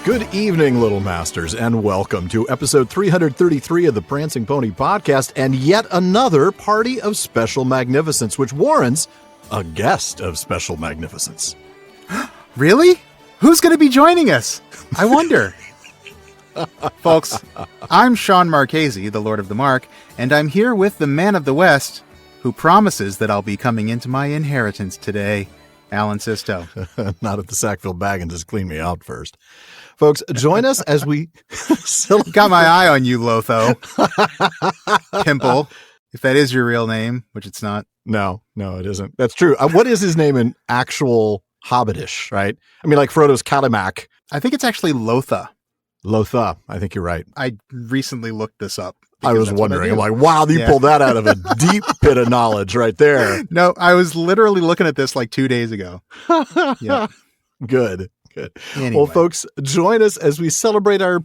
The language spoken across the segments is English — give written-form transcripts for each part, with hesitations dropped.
Good evening, Little Masters, and welcome to episode 333 of the Prancing Pony Podcast, and yet another party of special magnificence, which warrants a guest of special magnificence. Really? Who's going to be joining us? I wonder. Folks, I'm Sean Marchese, the Lord of the Mark, and I'm here with the Man of the West, who promises that I'll be coming into my inheritance today, Alan Sisto. Not if the Sackville Baggins has cleaned me out first. Folks, join us as we... Got my eye on you, Lotho. Pimple, if that is your real name, which it's not. No, it isn't. That's true. What is his name in actual Hobbitish, right? I mean, like Frodo's Calimac. I think it's actually Lotha. Lotha. I think you're right. I recently looked this up. I was wondering. I'm like, wow, you pulled that out of a deep pit of knowledge right there. No, I was literally looking at this like 2 days ago. Yeah. Good. Anyway. Well, folks, join us as we celebrate our,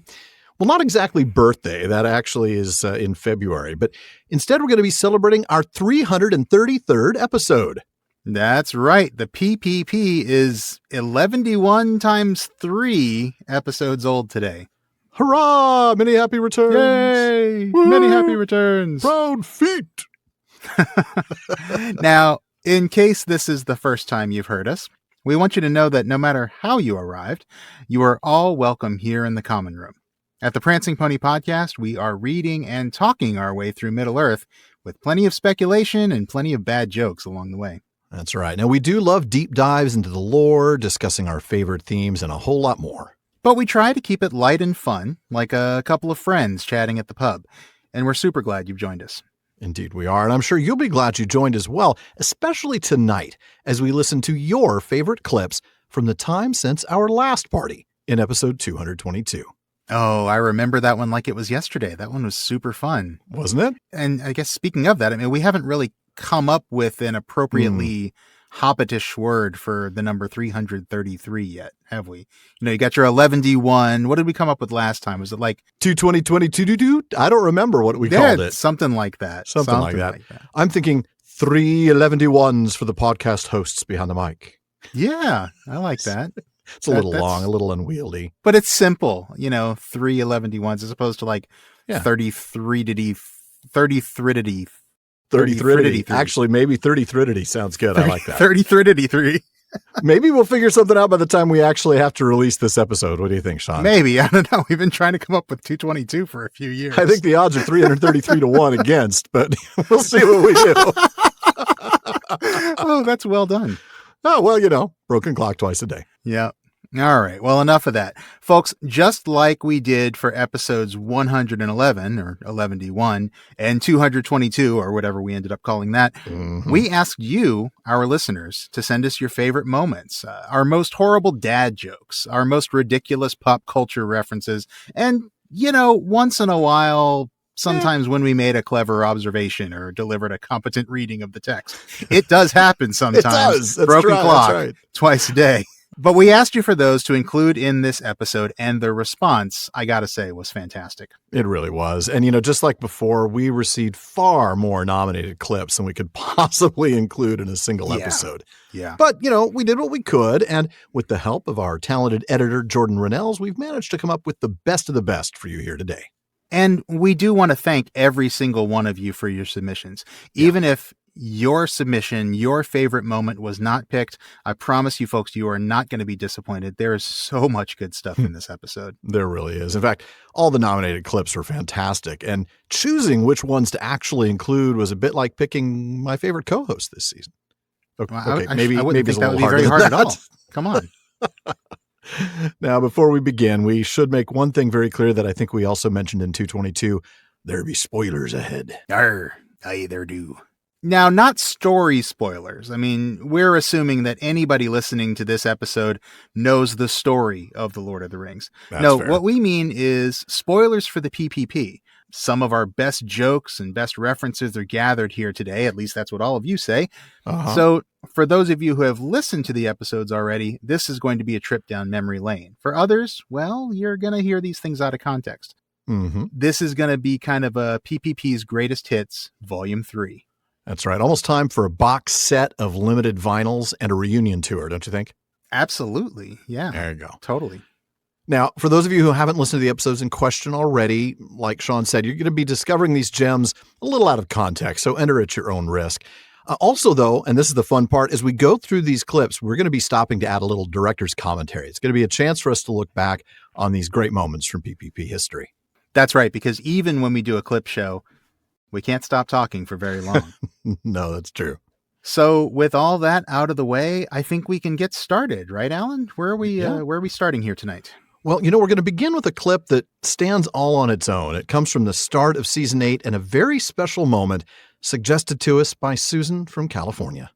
well, not exactly birthday. That actually is in February. But instead, we're going to be celebrating our 333rd episode. That's right. The PPP is 11-1 times 3 episodes old today. Hurrah! Many happy returns. Yay! Woo! Many happy returns. Proud feet. Now, in case this is the first time you've heard us, we want you to know that no matter how you arrived, you are all welcome here in the common room. At the Prancing Pony Podcast, we are reading and talking our way through Middle-earth with plenty of speculation and plenty of bad jokes along the way. That's right. Now, we do love deep dives into the lore, discussing our favorite themes, and a whole lot more. But we try to keep it light and fun, like a couple of friends chatting at the pub. And we're super glad you've joined us. Indeed we are, and I'm sure you'll be glad you joined as well, especially tonight, as we listen to your favorite clips from the time since our last party in episode 222. Oh, I remember that one like it was yesterday. That one was super fun. Wasn't it? And I guess speaking of that, I mean, we haven't really come up with an appropriately Hobbitish word for the number 333 yet, have we? You know, you got your 11-1. What did we come up with last time? Was it like 220-22? I don't remember what we called it. Something like that. Something like that. I'm thinking 3 11-1s for the podcast hosts behind the mic. Yeah, I like that. It's a little long, a little unwieldy. But it's simple, 3 11-1s as opposed to like 33-dy. 30-thridity. Actually, maybe 30-thridity sounds good. I like that. 30-thridity. Maybe we'll figure something out by the time we actually have to release this episode. What do you think, Sean? Maybe. I don't know. We've been trying to come up with 222 for a few years. I think the odds are 333-1 against, but we'll see what we do. Oh, that's well done. Oh, well, broken clock twice a day. Yeah. All right. Well, enough of that. Folks, just like we did for episodes 111 or 11-1 and 222 or whatever we ended up calling that, we asked you, our listeners, to send us your favorite moments, our most horrible dad jokes, our most ridiculous pop culture references, and, once in a while, sometimes when we made a clever observation or delivered a competent reading of the text. It does happen sometimes. It does. That's Broken right. clock That's right. Twice a day. But we asked you for those to include in this episode, and the response, I gotta say, was fantastic. It really was. And, just like before, we received far more nominated clips than we could possibly include in a single episode. Yeah. But, we did what we could, and with the help of our talented editor, Jordan Rennells, we've managed to come up with the best of the best for you here today. And we do want to thank every single one of you for your submissions. Even if your submission, your favorite moment was not picked, I promise you folks, you are not going to be disappointed. There is so much good stuff in this episode. There really is. In fact, all the nominated clips were fantastic, and choosing which ones to actually include was a bit like picking my favorite co-host this season. Okay, I wouldn't think that would be very hard at all. Come on. Now, before we begin, we should make one thing very clear that I think we also mentioned in 222. There be spoilers ahead. Arr, aye, there do. Now, not story spoilers. I mean, we're assuming that anybody listening to this episode knows the story of The Lord of the Rings. That's fair. What we mean is spoilers for the PPP. Some of our best jokes and best references are gathered here today. At least that's what all of you say. So for those of you who have listened to the episodes already, this is going to be a trip down memory lane. For others, well, you're going to hear these things out of context. This is going to be kind of a PPP's Greatest Hits, Volume 3. That's right. Almost time for a box set of limited vinyls and a reunion tour, don't you think? Absolutely. Yeah. There you go. Totally. Now, for those of you who haven't listened to the episodes in question already, like Sean said, you're going to be discovering these gems a little out of context, so enter at your own risk. Also, though, and this is the fun part, as we go through these clips, we're going to be stopping to add a little director's commentary. It's going to be a chance for us to look back on these great moments from PPP history. That's right, because even when we do a clip show, we can't stop talking for very long. No, that's true. So with all that out of the way, I think we can get started, right, Alan? Where are we starting here tonight? Well, we're going to begin with a clip that stands all on its own. It comes from the start of season 8 and a very special moment suggested to us by Susan from California.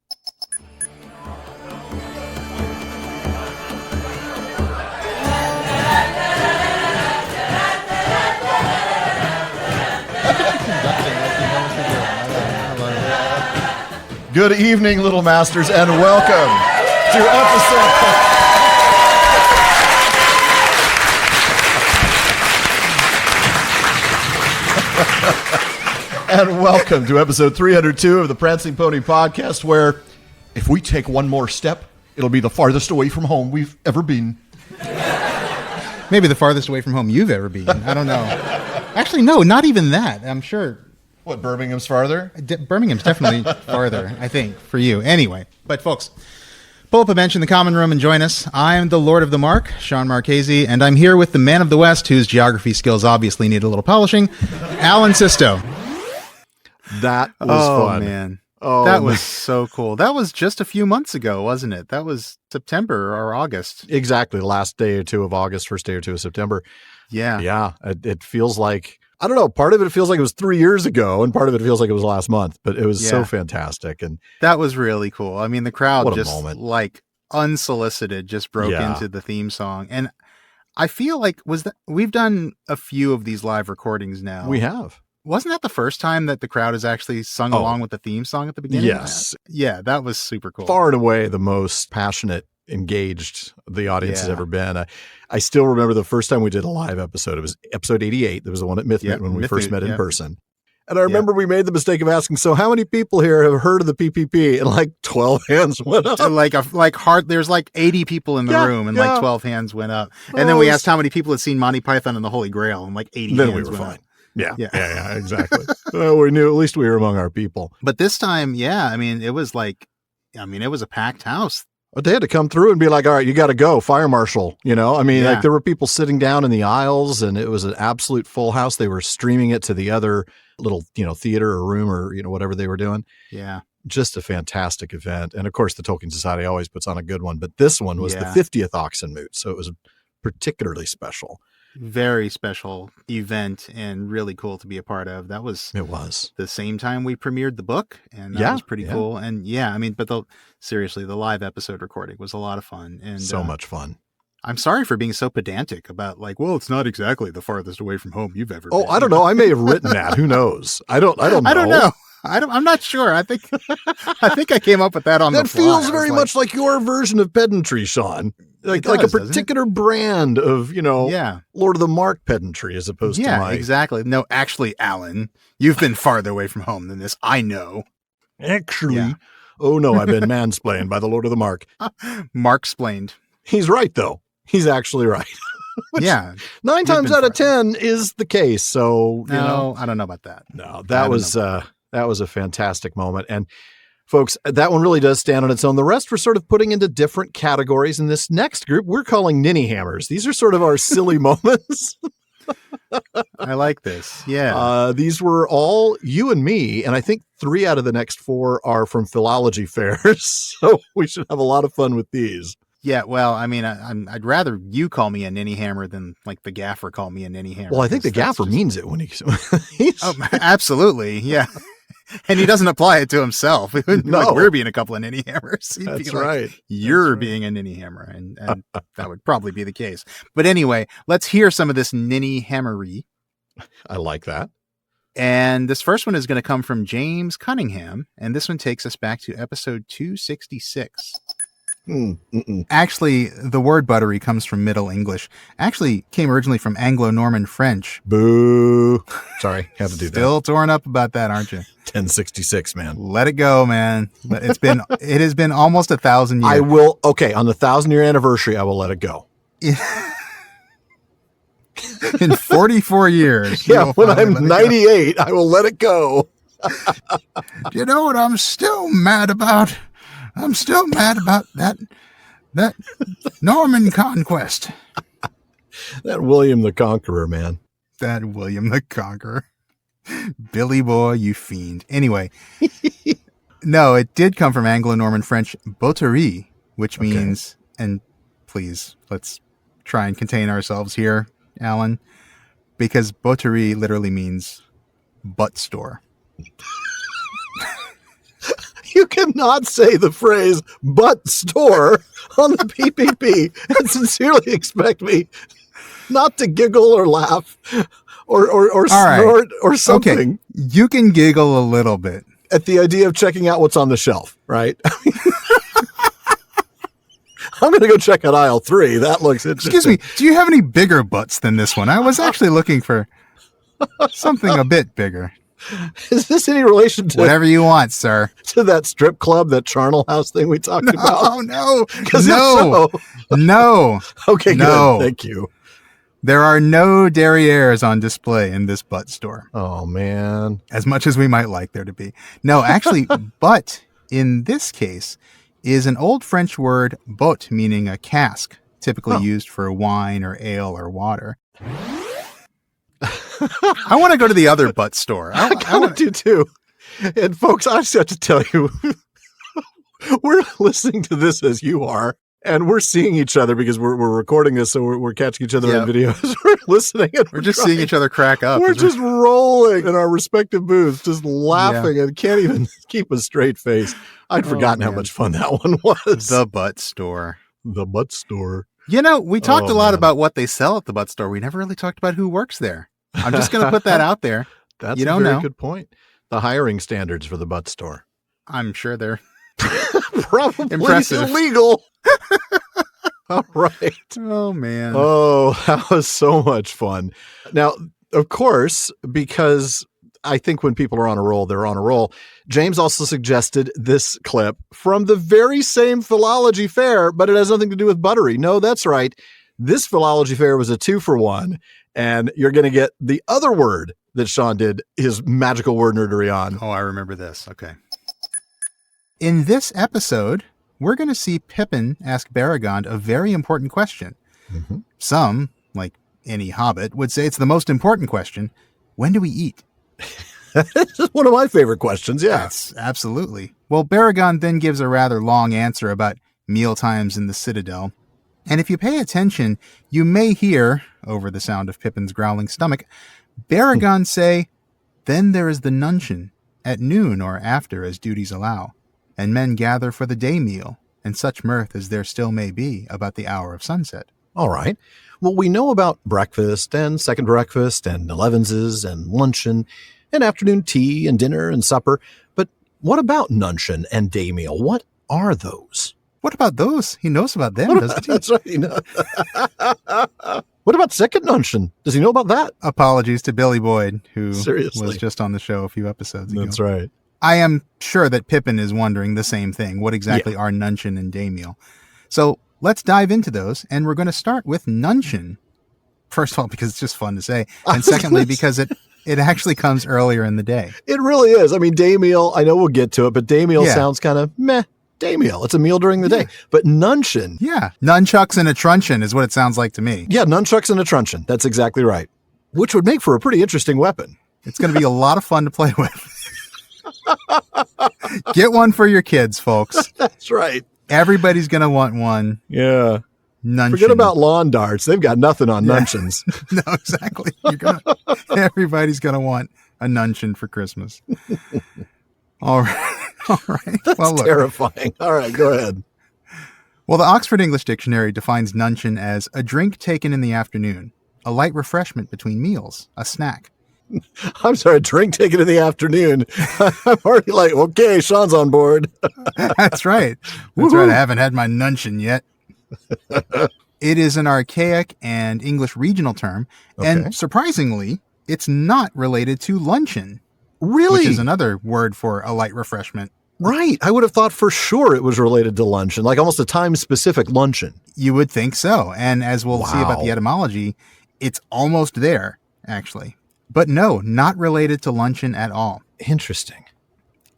Good evening, Little Masters, and welcome to episode... And welcome to episode 302 of the Prancing Pony Podcast, where if we take one more step, it'll be the farthest away from home we've ever been. Maybe the farthest away from home you've ever been. I don't know. Actually, no, not even that. I'm sure. What, Birmingham's farther? Birmingham's definitely farther, I think, for you. Anyway, but folks, pull up a bench in the common room and join us. I'm the Lord of the Mark, Sean Marchese, and I'm here with the man of the West, whose geography skills obviously need a little polishing, Alan Sisto. That was fun. Man. That was so cool. That was just a few months ago, wasn't it? That was September or August. Exactly. Last day or two of August, first day or two of September. Yeah. Yeah. It feels like, I don't know, part of it feels like it was 3 years ago and part of it feels like it was last month, but it was so fantastic. And that was really cool. I mean, the crowd just moment. Like unsolicited just broke into the theme song. And I feel like we've done a few of these live recordings now. We have. Wasn't that the first time that the crowd has actually sung along with the theme song at the beginning? Yes. Yeah, that was super cool. Far and away the most passionate, engaged the audience has ever been. I still remember the first time we did a live episode. It was episode 88. There was the one at Mythmint when we first met in person. And I remember we made the mistake of asking, so how many people here have heard of the PPP? And like 12 hands went up. There's like 80 people in the room and like 12 hands went up. And then we asked how many people had seen Monty Python and the Holy Grail and like 80 hands went up. Yeah, exactly. We knew at least we were among our people. But this time, I mean, it was a packed house. But they had to come through and be like, all right, you got to go, fire marshal. I mean, like there were people sitting down in the aisles and it was an absolute full house. They were streaming it to the other little, theater or room or, whatever they were doing. Yeah. Just a fantastic event. And of course, the Tolkien Society always puts on a good one, but this one was the 50th Oxen Moot. So it was particularly special. Very special event and really cool to be a part of. It was the same time we premiered the book, and that was pretty cool. And I mean, but seriously, the live episode recording was a lot of fun and so much fun. I'm sorry for being so pedantic about it's not exactly the farthest away from home you've ever been. I don't know. I may have written that. Who knows? I don't know. I'm not sure. I think I came up with that on the fly. That feels very much like your version of pedantry, Sean. Like a particular brand of, Lord of the Mark pedantry as opposed to my... exactly. No, actually, Alan, you've been farther away from home than this. I know. Actually. Oh, no, I've been mansplained by the Lord of the Mark. Mark-splained. He's right, though. He's actually right. Which 9 times out of 10 is the case. So, I don't know about that. No, that was a fantastic moment. And folks, that one really does stand on its own. The rest we're sort of putting into different categories. In this next group, we're calling Ninny Hammers. These are sort of our silly moments. I like this. Yeah. These were all you and me, and I think 3 out of the next 4 are from philology fairs. So we should have a lot of fun with these. Yeah, well, I mean, I'd rather you call me a ninny hammer than like the gaffer call me a ninny hammer. Well, I think the gaffer means it when he's absolutely, yeah. And he doesn't apply it to himself. No. Like we're being a couple of ninny hammers. That's right. You're being a ninny hammer, and that would probably be the case. But anyway, let's hear some of this ninny hammery. I like that. And this first one is going to come from James Cunningham, and this one takes us back to episode 266. Actually, the word buttery comes from Middle English. Actually, came originally from Anglo-Norman French. Boo. Sorry, had to do that. Still torn up about that, aren't you? 1066, man. Let it go, man. It has been almost 1,000 years. I will. Okay, on the 1,000-year anniversary, I will let it go. In 44 years. Yeah, when I'm 98, I will let it go. You know what I'm still mad about? I'm still mad about that Norman conquest. That William the Conqueror, man. That William the Conqueror. Billy boy, you fiend. Anyway, no, it did come from Anglo-Norman French botterie, which means, and please, let's try and contain ourselves here, Alan, because botterie literally means butt store. You cannot say the phrase butt store on the PPP and sincerely expect me not to giggle or laugh or snort or something. Okay. You can giggle a little bit at the idea of checking out what's on the shelf, right? I'm going to go check out aisle 3. That looks interesting. Excuse me. Do you have any bigger butts than this one? I was actually looking for something a bit bigger. Is this any relation to whatever you want, sir? To that strip club, that charnel house thing we talked about? Oh, no. No. Okay, good. Thank you. There are no derrieres on display in this butt store. Oh, man. As much as we might like there to be. No, actually, butt in this case is an old French word, bot, meaning a cask, typically used for wine or ale or water. I want to go to the other butt store. I kind of do too. And folks, I just have to tell you, we're listening to this as you are. And we're seeing each other because we're recording this, so we're catching each other in videos. We're listening. And we're just seeing each other crack up. We're just rolling in our respective booths, just laughing and can't even keep a straight face. I'd forgotten how much fun that one was. The butt store. The butt store. You know, we talked a lot about what they sell at the butt store. We never really talked about who works there. I'm just going to put that out there. That's a very good point. The hiring standards for the butt store. I'm sure they're probably impressive. Illegal. All right. Oh, man. Oh, that was so much fun. Now, of course, because I think when people are on a roll, they're on a roll. James also suggested this clip from the very same philology fair, but it has nothing to do with buttery. No, that's right. This philology fair was a 2-for-1, and you're going to get the other word that Sean did his magical word nerdery on. Oh, I remember this. Okay. In this episode, we're going to see Pippin ask Baragond a very important question. Mm-hmm. Some, like any hobbit, would say it's the most important question. When do we eat? This is one of my favorite questions, yeah. Yes, absolutely. Well, Baragond then gives a rather long answer about meal times in the Citadel. And if you pay attention, you may hear, over the sound of Pippin's growling stomach, Baragond say, "Then there is the nuncheon, at noon or after as duties allow. And men gather for the day meal, and such mirth as there still may be about the hour of sunset." All right. Well, we know about breakfast and second breakfast and elevenses and luncheon and afternoon tea and dinner and supper. But what about nuncheon and day meal? What are those? What about those? He knows about them, doesn't he? That's right. What about second nuncheon? Does he know about that? Apologies to Billy Boyd, who Seriously. was just on the show a few episodes ago. That's right. I am sure that Pippin is wondering the same thing. What exactly are nuncheon and day meal? So let's dive into those, and we're going to start with nuncheon. First of all, because it's just fun to say, and secondly, because it actually comes earlier in the day. It really is. I mean, day meal, I know we'll get to it, but day meal sounds kind of meh. Day meal. It's a meal during the day. But nuncheon. Yeah. Nunchucks and a truncheon is what it sounds like to me. Yeah, nunchucks and a truncheon. That's exactly right. Which would make for a pretty interesting weapon. It's going to be a lot of fun to play with. Get one for your kids, folks. That's right. Everybody's going to want one. Yeah. Nuncheon. Forget about lawn darts. They've got nothing on nuncheons. No, exactly. Everybody's going to want a nuncheon for Christmas. All right. All right. That's terrifying. All right, go ahead. Well, the Oxford English Dictionary defines nuncheon as a drink taken in the afternoon, a light refreshment between meals, a snack. I'm sorry, a drink taken in the afternoon. I'm already like, okay, Sean's on board. That's right. That's right. I haven't had my nuncheon yet. It is an archaic and English regional term, and surprisingly, it's not related to luncheon. Really? Which is another word for a light refreshment. Right. I would have thought for sure it was related to luncheon, like almost a time-specific luncheon. You would think so. And as we'll see about the etymology, It's almost there, actually. But no, not related to luncheon at all. Interesting.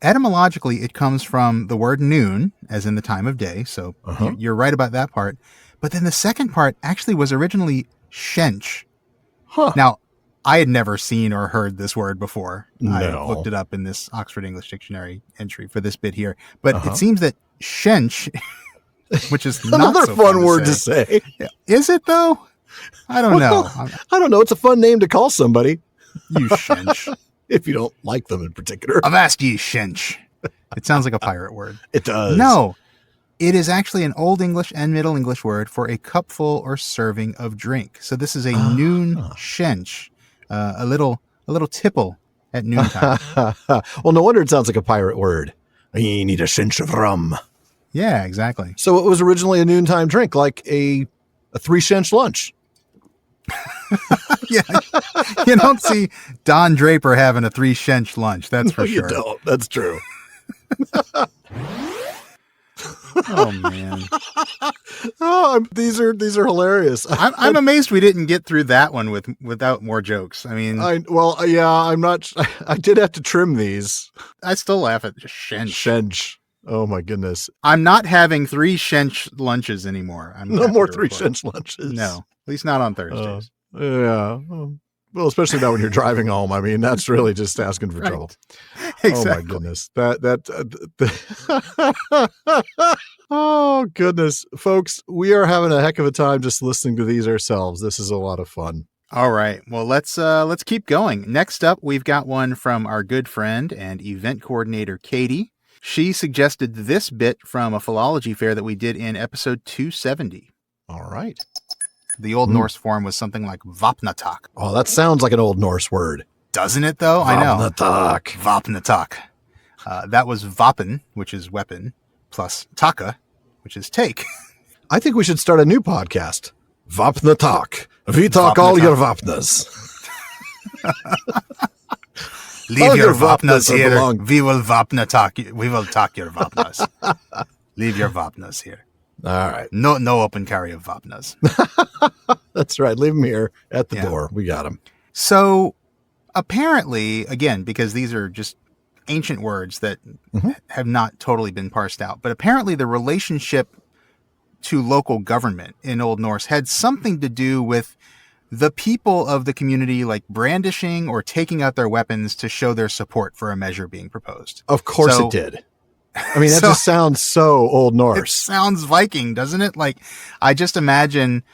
Etymologically, it comes from the word noon, as in the time of day. So you're right about that part. But then the second part actually was originally shench. Huh. Now, I had never seen or heard this word before. No. I looked it up in this Oxford English Dictionary entry for this bit here. But it seems that shench, which is not another so fun word to say. Is it, though? I don't know. I don't know. It's a fun name to call somebody. You shench. If you don't like them in particular. Avast ye shench. It sounds like a pirate word. It does. No. It is actually an Old English and Middle English word for a cupful or serving of drink. So this is a noon shench, a little tipple at noontime. Well, no wonder it sounds like a pirate word. You need a cinch of rum. Yeah, exactly. So it was originally a noontime drink, like a 3-cent lunch. Yeah, you don't see Don Draper having a 3-cent lunch. That's for sure. You don't. That's true. Oh man! These are hilarious. I'm amazed we didn't get through that one without more jokes. I mean, I'm not. I did have to trim these. I still laugh at shench. Shench. Oh my goodness! I'm not having 3-cent lunches anymore. No more 3-cent lunches. No, at least not on Thursdays. Yeah. Well, especially now when you're driving home. I mean, that's really just asking for trouble. Exactly. Oh my goodness. Oh goodness, folks, we are having a heck of a time just listening to these ourselves. This is a lot of fun. All right. Well, let's keep going. Next up, we've got one from our good friend and event coordinator, Katie. She suggested this bit from a philology fair that we did in episode 270. All right. The Old Norse form was something like vapnatak. Oh, that sounds like an Old Norse word. Doesn't it, though? I know. Vapnatak. That was vapen, which is weapon, plus taka, which is take. I think we should start a new podcast. Vapnatak. We talk all your vapnas. Leave your vapnas here. We will vapnatak. We will talk your vapnas. Leave your vapnas here. All right. No open carry of vapnas. That's right. Leave them here at the door. We got them. So apparently, again, because these are just ancient words that have not totally been parsed out, but apparently the relationship to local government in Old Norse had something to do with the people of the community like brandishing or taking out their weapons to show their support for a measure being proposed. Of course it did. I mean, that just sounds so Old Norse. It sounds Viking, doesn't it? Like, I just imagine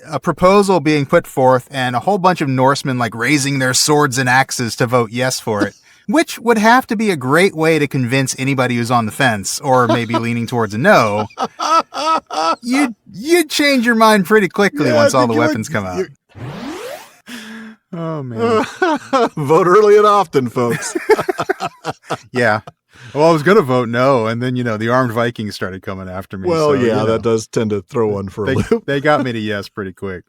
a proposal being put forth and a whole bunch of Norsemen like raising their swords and axes to vote yes for it, which would have to be a great way to convince anybody who's on the fence or maybe leaning towards a no. You'd change your mind pretty quickly once all the weapons come out. Oh, man. Vote early and often, folks. Yeah. Well, I was going to vote no, and then, the armed Vikings started coming after me. Well, so, that does tend to throw one for a loop. They got me to yes pretty quick.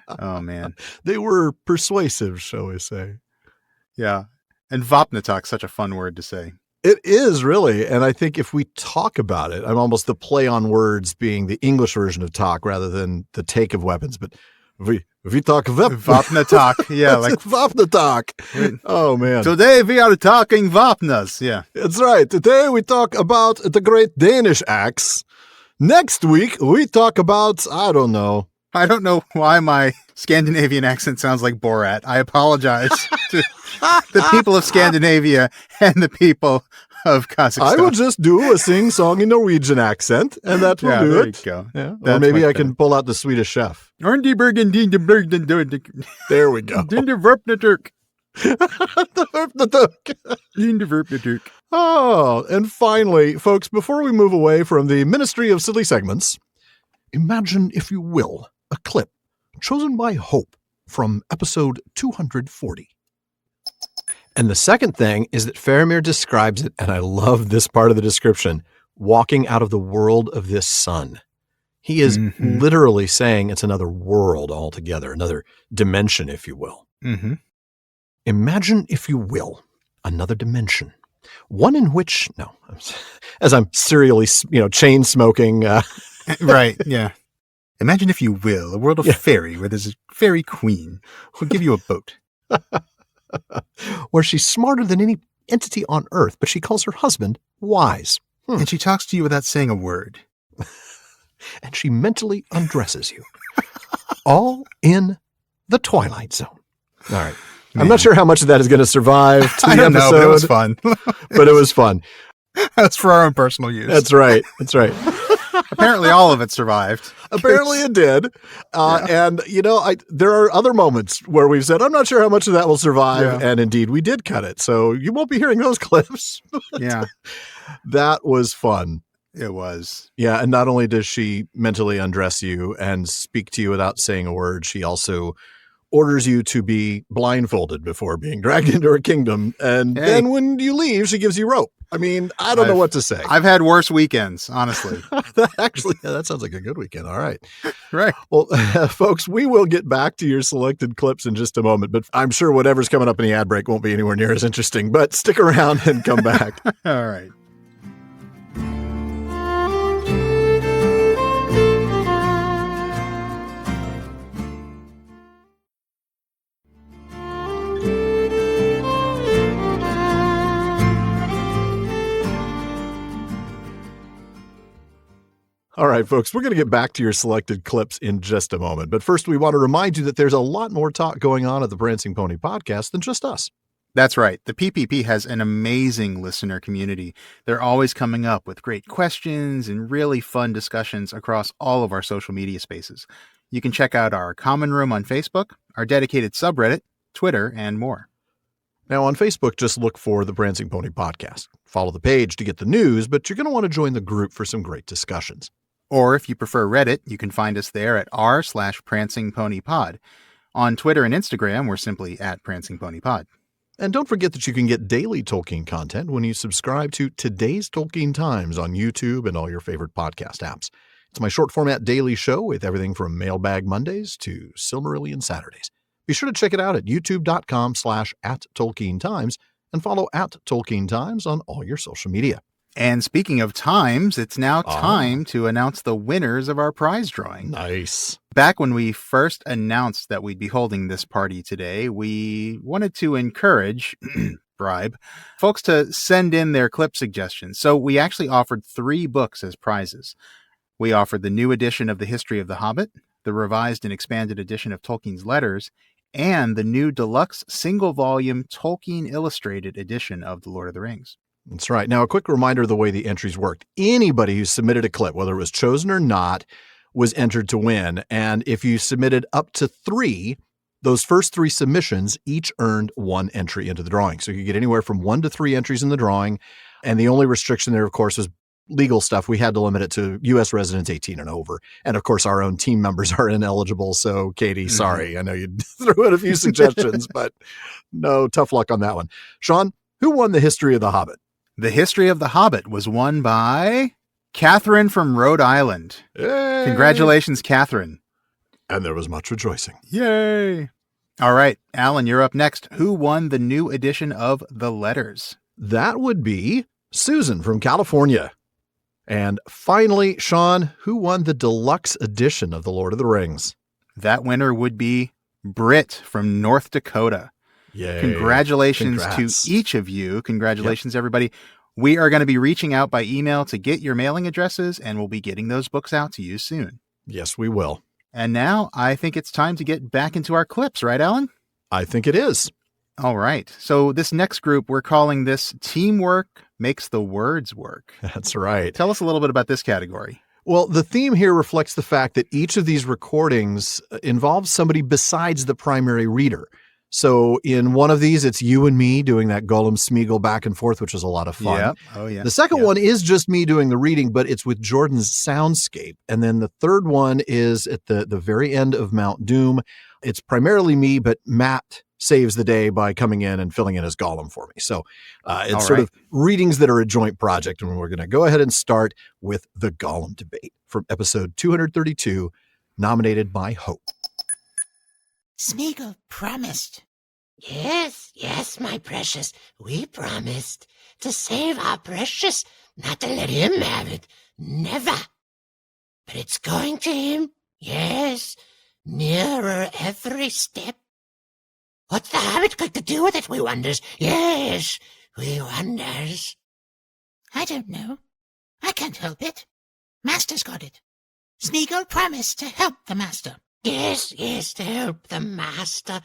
Oh, man. They were persuasive, shall we say. Yeah. And vapnatak's such a fun word to say. It is, really. And I think if we talk about it, I'm almost the play on words being the English version of talk rather than the take of weapons. But we talk vapnatak. Yeah, like vapnatak. Oh man! Today we are talking vapnas. Yeah, that's right. Today we talk about the great Danish axe. Next week we talk about I don't know why my Scandinavian accent sounds like Borat. I apologize to the people of Scandinavia and the people of Kazakhstan. I will just do a sing-song in Norwegian accent, and that will do it. There you go. Yeah. Or maybe I can pull out the Swedish chef. There we go. Oh, and finally, folks, before we move away from the Ministry of Silly Segments, imagine, if you will, a clip chosen by Hope from episode 240. And the second thing is that Faramir describes it, and I love this part of the description, walking out of the world of this sun. He is literally saying it's another world altogether, another dimension, if you will. Mm-hmm. Imagine, if you will, another dimension. One in which, as I'm serially, chain smoking. Right, yeah. Imagine, if you will, a world of fairy where there's a fairy queen who'll give you a boat. Where she's smarter than any entity on Earth, but she calls her husband wise. And she talks to you without saying a word. And she mentally undresses you. All in the Twilight Zone. All right. Man. I'm not sure how much of that is going to survive to the episode. Know, but it was fun. But it was fun. That's for our own personal use. That's right. That's right. Apparently all of it survived. Apparently it did. And, there are other moments where we've said, I'm not sure how much of that will survive. Yeah. And indeed, we did cut it. So you won't be hearing those clips. Yeah. That was fun. It was. Yeah. And not only does she mentally undress you and speak to you without saying a word, she also orders you to be blindfolded before being dragged into her kingdom. And then when you leave, she gives you rope. I mean, I don't know what to say. I've had worse weekends, honestly. Actually, that sounds like a good weekend. All right. Right. Well, folks, we will get back to your selected clips in just a moment, but I'm sure whatever's coming up in the ad break won't be anywhere near as interesting, but stick around and come back. All right. All right, folks, we're going to get back to your selected clips in just a moment. But first, we want to remind you that there's a lot more talk going on at the Prancing Pony Podcast than just us. That's right. The PPP has an amazing listener community. They're always coming up with great questions and really fun discussions across all of our social media spaces. You can check out our common room on Facebook, our dedicated subreddit, Twitter, and more. Now, on Facebook, just look for the Prancing Pony Podcast. Follow the page to get the news, but you're going to want to join the group for some great discussions. Or if you prefer Reddit, you can find us there at r/Prancing Pony Pod. On Twitter and Instagram, we're simply at Prancing Pony Pod. And don't forget that you can get daily Tolkien content when you subscribe to Today's Tolkien Times on YouTube and all your favorite podcast apps. It's my short format daily show with everything from Mailbag Mondays to Silmarillion Saturdays. Be sure to check it out at youtube.com/@TolkienTimes and follow @TolkienTimes on all your social media. And speaking of times, it's now time to announce the winners of our prize drawing. Nice. Back when we first announced that we'd be holding this party today, we wanted to encourage, bribe, folks to send in their clip suggestions. So we actually offered 3 books as prizes. We offered the new edition of The History of the Hobbit, the revised and expanded edition of Tolkien's Letters, and the new deluxe single-volume Tolkien Illustrated edition of The Lord of the Rings. That's right. Now, a quick reminder of the way the entries worked. Anybody who submitted a clip, whether it was chosen or not, was entered to win. And if you submitted up to 3, those first 3 submissions each earned 1 entry into the drawing. So you could get anywhere from 1 to 3 entries in the drawing. And the only restriction there, of course, was legal stuff. We had to limit it to U.S. residents 18 and over. And of course, our own team members are ineligible. So Katie, sorry, I know you threw in a few suggestions, but no, tough luck on that one. Sean, who won The History of the Hobbit? The History of the Hobbit was won by Catherine from Rhode Island. Yay! Congratulations, Catherine. And there was much rejoicing. Yay! All right, Alan, you're up next. Who won the new edition of The Letters? That would be Susan from California. And finally, Sean, who won the deluxe edition of The Lord of the Rings? That winner would be Britt from North Dakota. Yay. Congratulations to each of you. Congratulations, everybody. We are going to be reaching out by email to get your mailing addresses, and we'll be getting those books out to you soon. Yes, we will. And now I think it's time to get back into our clips, right, Alan? I think it is. All right. So this next group, we're calling this Teamwork Makes the Words Work. That's right. Tell us a little bit about this category. Well, the theme here reflects the fact that each of these recordings involves somebody besides the primary reader. So in one of these, it's you and me doing that Gollum Smeagol back and forth, which is a lot of fun. Yep. Oh, yeah. The second one is just me doing the reading, but it's with Jordan's soundscape. And then the third one is at the very end of Mount Doom. It's primarily me, but Matt saves the day by coming in and filling in as Gollum for me. So it's sort of readings that are a joint project. And we're going to go ahead and start with the Gollum debate from episode 232, nominated by Hope. Smeagol promised. Yes, my precious, we promised to save our precious, not to let him have it. Never. But it's going to him Yes, nearer every step. What's the hobbit got to do with it, we wonders? Yes, we wonders. I don't know. I can't help it. Master's got it. Smeagol promised to help the master. Yes, to help the master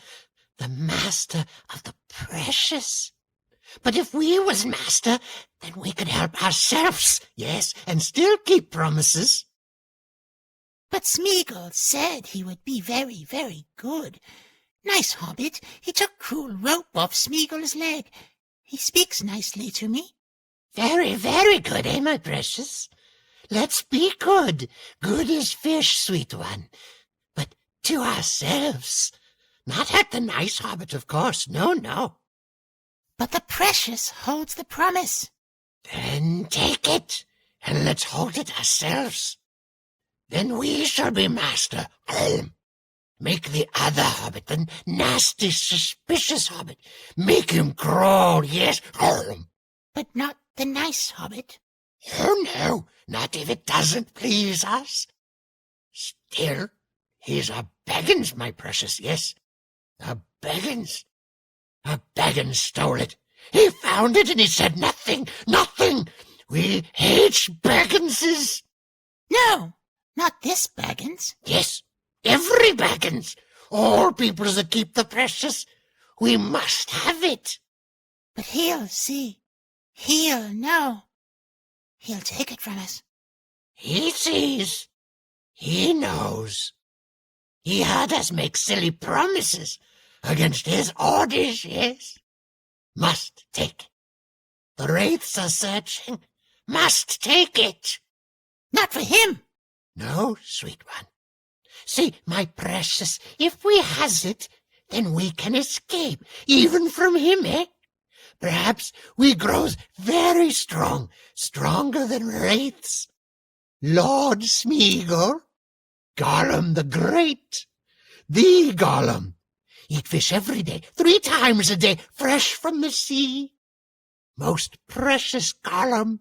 of the precious. But if we was master, then we could help ourselves, yes, and still keep promises. But Smeagol said he would be very, very good. Nice hobbit. He took cruel rope off Smeagol's leg. He speaks nicely to me. Very, very good, eh, my precious? Let's be good. Good as fish, sweet one. But to ourselves. Not at the nice hobbit, of course. No. But the precious holds the promise. Then take it, and let's hold it ourselves. Then we shall be master. Make the other hobbit, the nasty, suspicious hobbit. Make him crawl, yes. But not the nice hobbit. Oh, no, not if it doesn't please us. Still, he's a Baggins, my precious, yes. A Baggins. A Baggins stole it. He found it and he said nothing. We hate Bagginses. No, not this Baggins. Yes, every Baggins. All people that keep the precious. We must have it. But he'll see. He'll know. He'll take it from us. He sees. He knows. He heard us make silly promises against his orders, yes. Must take it. The wraiths are searching. Must take it. Not for him. No, sweet one. See, my precious, if we has it, then we can escape, even from him, eh? Perhaps we grows very strong, stronger than wraiths. Lord Smeagol, Gollum the Great, the Gollum. Eat fish every day, 3 times a day, fresh from the sea. Most precious Gollum.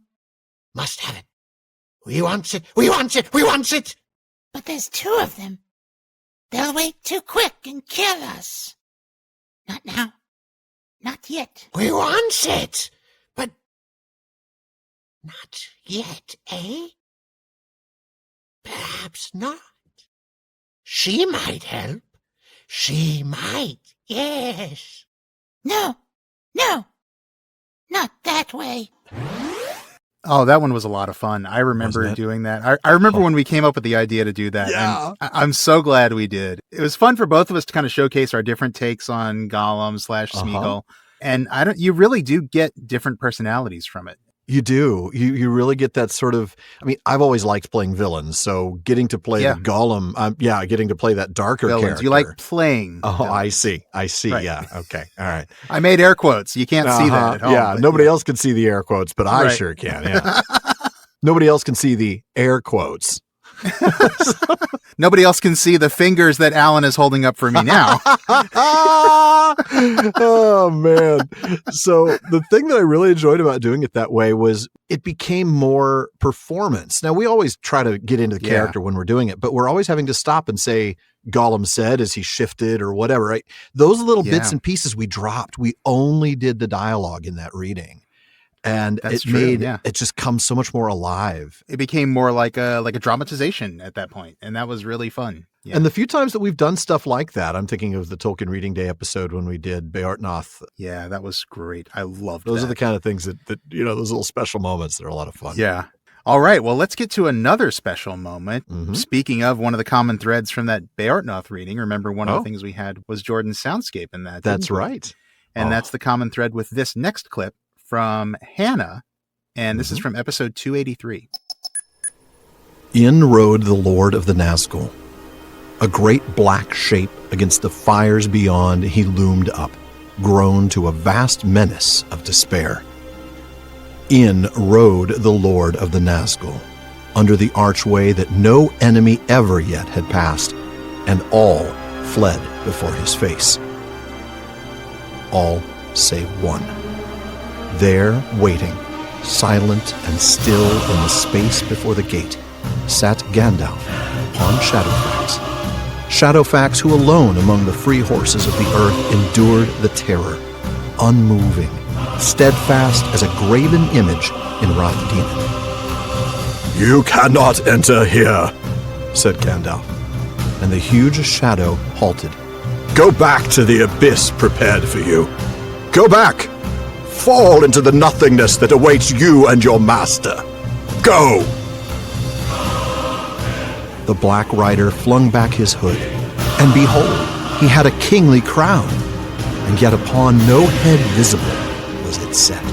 Must have it. We wants it. But there's 2 of them. They'll wait too quick and kill us. Not now. Not yet. We wants it. But not yet, eh? Perhaps not. She might help. She might, yes. No. Not that way. Oh, that one was a lot of fun. I remember doing that. I remember when we came up with the idea to do that. Yeah. And I'm so glad we did. It was fun for both of us to kind of showcase our different takes on Gollum / Smeagol. And you really do get different personalities from it. You do. You really get that sort of, I mean, I've always liked playing villains. So getting to play the Gollum, getting to play that darker character. You like playing. Oh, villains. I see. Right. Yeah. Okay. All right. I made air quotes. You can't see that at home. Yeah. Nobody else can see the air quotes, but I sure can. Yeah. Nobody else can see the air quotes. Nobody else can see the fingers that Alan is holding up for me now. Oh, man. So the thing that I really enjoyed about doing it that way was it became more performance. Now, we always try to get into the character when we're doing it, but we're always having to stop and say, Gollum said as he shifted or whatever, right? Those little bits and pieces we dropped. We only did the dialogue in that reading. And it just comes so much more alive. It became more like a dramatization at that point, and that was really fun. Yeah. And the few times that we've done stuff like that, I'm thinking of the Tolkien Reading Day episode when we did Beorhtnoth. Yeah, that was great. I loved those. Those are the kind of things that those little special moments that are a lot of fun. Yeah. All right. Well, let's get to another special moment. Mm-hmm. Speaking of one of the common threads from that Beorhtnoth reading, remember one of the things we had was Jordan's soundscape in that. That's right. And that's the common thread with this next clip from Hannah, and this is from episode 283. In rode the Lord of the Nazgul. A great black shape against the fires beyond he loomed up, grown to a vast menace of despair. In rode the Lord of the Nazgul, under the archway that no enemy ever yet had passed, and all fled before his face. All save one. There, waiting, silent and still in the space before the gate, sat Gandalf upon Shadowfax. Shadowfax, who alone among the free horses of the earth endured the terror, unmoving, steadfast as a graven image in Rathdenon. "You cannot enter here," said Gandalf, and the huge shadow halted. "Go back to the abyss prepared for you. Go back! Fall into the nothingness that awaits you and your master. Go!" The Black Rider flung back his hood, and behold, he had a kingly crown, and yet upon no head visible was it set.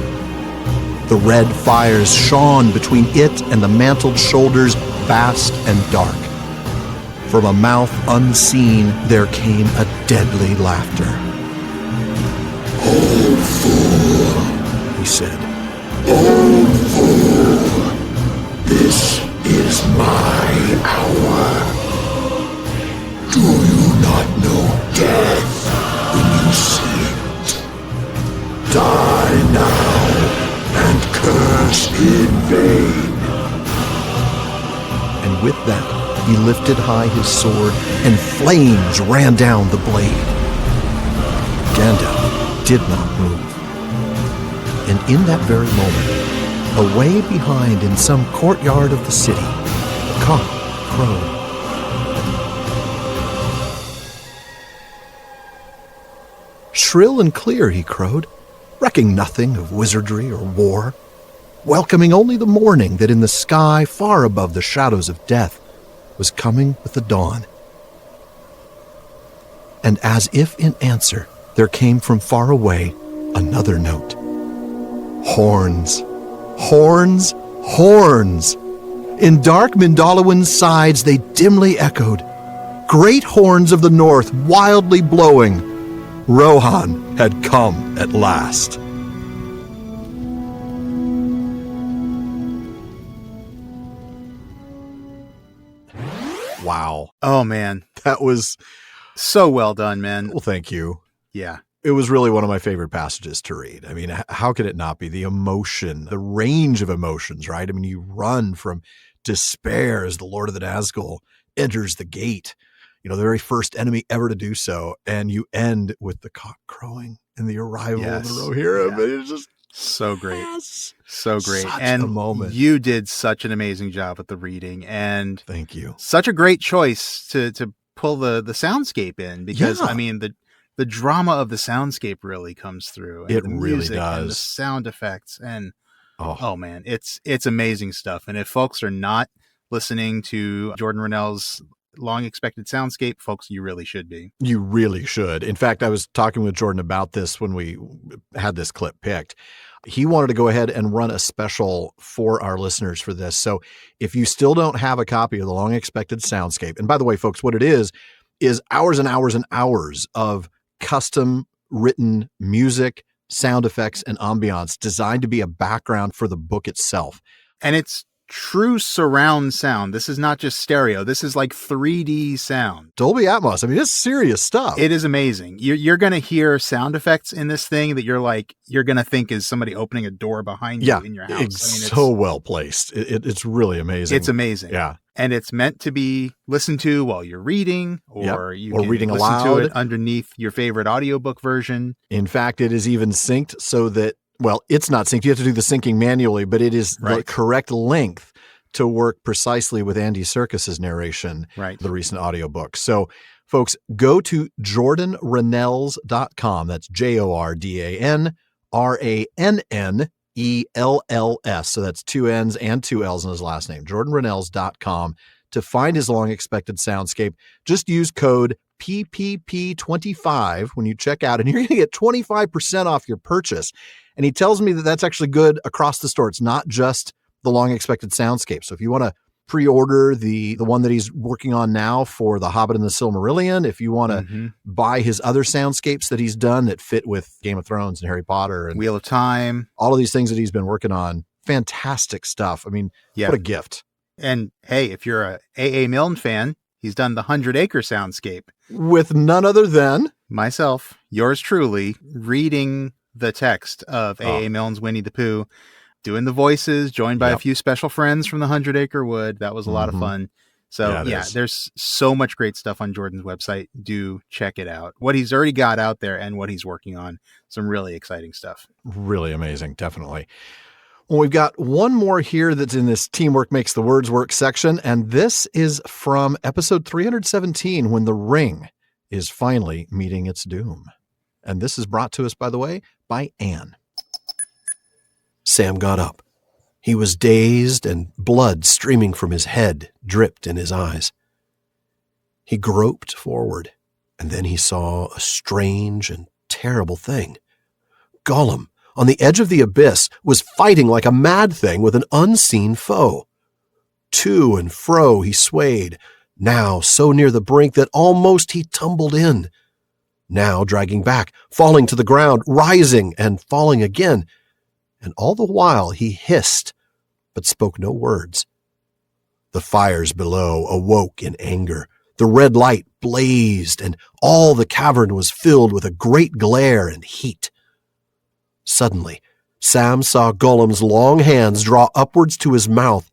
The red fires shone between it and the mantled shoulders, vast and dark. From a mouth unseen there came a deadly laughter. "Old fool," he said. "Old fool, this is my hour. Do you not know death when you see it? Die now and curse in vain." And with that, he lifted high his sword, and flames ran down the blade. Gandalf did not move. And in that very moment, away behind in some courtyard of the city, the cock crowed. Shrill and clear he crowed, recking nothing of wizardry or war, welcoming only the morning that in the sky far above the shadows of death was coming with the dawn. And as if in answer, there came from far away another note. Horns, horns, horns! In dark Mindalluin's sides they dimly echoed, great horns of the north wildly blowing. Rohan had come at last. Wow. Oh, man. That was so well done, man. Well, thank you. Yeah. It was really one of my favorite passages to read. I mean, how could it not be? The emotion, the range of emotions, right? I mean, you run from despair as the Lord of the Nazgul enters the gate, the very first enemy ever to do so, and you end with the cock crowing and the arrival of the Rohirrim. Yeah. It's just so great. Yes. So great. Such and a moment. You did such an amazing job with the reading, and thank you. Such a great choice to pull the soundscape in, because I mean the drama of the soundscape really comes through. And it the really music does. And the sound effects, and oh man, it's amazing stuff. And if folks are not listening to Jordan Rennell's Long Expected Soundscape, folks, you really should be. You really should. In fact, I was talking with Jordan about this when we had this clip picked. He wanted to go ahead and run a special for our listeners for this. So if you still don't have a copy of the Long Expected Soundscape, and by the way, folks, what it is hours and hours and hours of custom written music, sound effects, and ambiance designed to be a background for the book itself. And it's true surround sound. This is not just stereo. This is like 3D sound. Dolby Atmos. I mean, it's serious stuff. It is amazing. You're going to hear sound effects in this thing that you're going to think is somebody opening a door behind you in your house. It's so well placed. It's really amazing. It's amazing. Yeah. And it's meant to be listened to while you're reading, or you can reading listen aloud to it underneath your favorite audiobook version. In fact, it is even synced so that, well, it's not synced. You have to do the syncing manually, but it is the correct length to work precisely with Andy Serkis's narration, the recent audiobook. So, folks, go to jordanrennells.com. That's JordanRannells. So that's 2 N's and 2 L's in his last name. jordanrennells.com to find his Long Expected Soundscape. Just use code PPP25 when you check out, and you're going to get 25% off your purchase. And he tells me that that's actually good across the store. It's not just the Long Expected Soundscape. So if you want to pre-order the one that he's working on now for The Hobbit and the Silmarillion, if you want to buy his other soundscapes that he's done that fit with Game of Thrones and Harry Potter and Wheel of Time, all of these things that he's been working on, fantastic stuff. I mean, what a gift. And hey, if you're a A.A. Milne fan, he's done the 100 Acre Soundscape with none other than myself, yours truly, reading the text of A.A. Milne's Winnie the Pooh. doing the voices, joined by a Yep. few special friends from the 100 Acre Wood. That was a lot of Mhm. fun. So Yeah, it is. there's so much great stuff on Jordan's website. Do check it out. What he's already got out there and what he's working on. Some really exciting stuff. Really amazing, definitely. Well, we've got one more here that's in this Teamwork Makes the Words Work section, and this is from episode 317, when the ring is finally meeting its doom. And this is brought to us, by the way, by Anne. Sam got up. He was dazed, and blood streaming from his head dripped in his eyes. He groped forward, and then he saw a strange and terrible thing. Gollum, on the edge of the abyss, was fighting like a mad thing with an unseen foe. To and fro he swayed, now so near the brink that almost he tumbled in, now dragging back, falling to the ground, rising and falling again. And all the while he hissed, but spoke no words. The fires below awoke in anger. The red light blazed, and all the cavern was filled with a great glare and heat. Suddenly, Sam saw Gollum's long hands draw upwards to his mouth.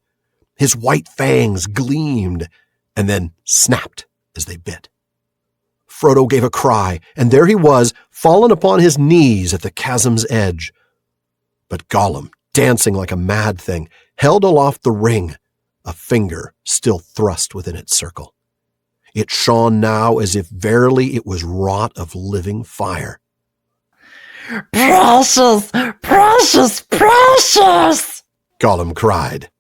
His white fangs gleamed, and then snapped as they bit. Frodo gave a cry, and there he was, fallen upon his knees at the chasm's edge. But Gollum, dancing like a mad thing, held aloft the ring, a finger still thrust within its circle. It shone now as if verily it was wrought of living fire. Precious, precious, precious! Gollum cried.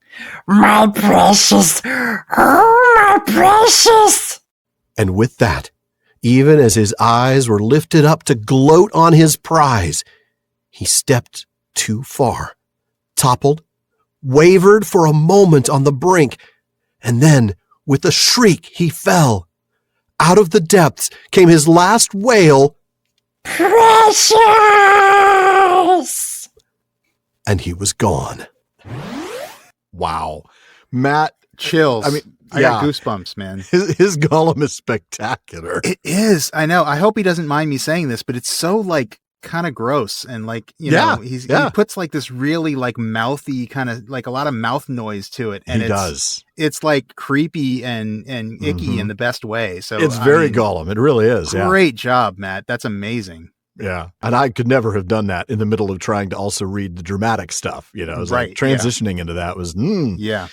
My precious, oh, my precious! And with that, even as his eyes were lifted up to gloat on his prize, he stepped too far, toppled, wavered for a moment on the brink, and then, with a shriek, he fell. Out of the depths came his last wail, Precious! and he was gone. Wow. Matt, Chills. I mean, I got goosebumps, man. his Gollum is spectacular. It is. I know. I hope he doesnesn't mind me saying this, but it's so like kind of gross and like, you know, he puts like this really like mouthy kind of like a lot of mouth noise to it. And He does. It's like creepy and icky in the best way. So It's very Gollum. It really is. Yeah. Great job, Matt. That's amazing. Yeah. And I could never have done that in the middle of trying to also read the dramatic stuff. You know, it was like transitioning into that was, yeah.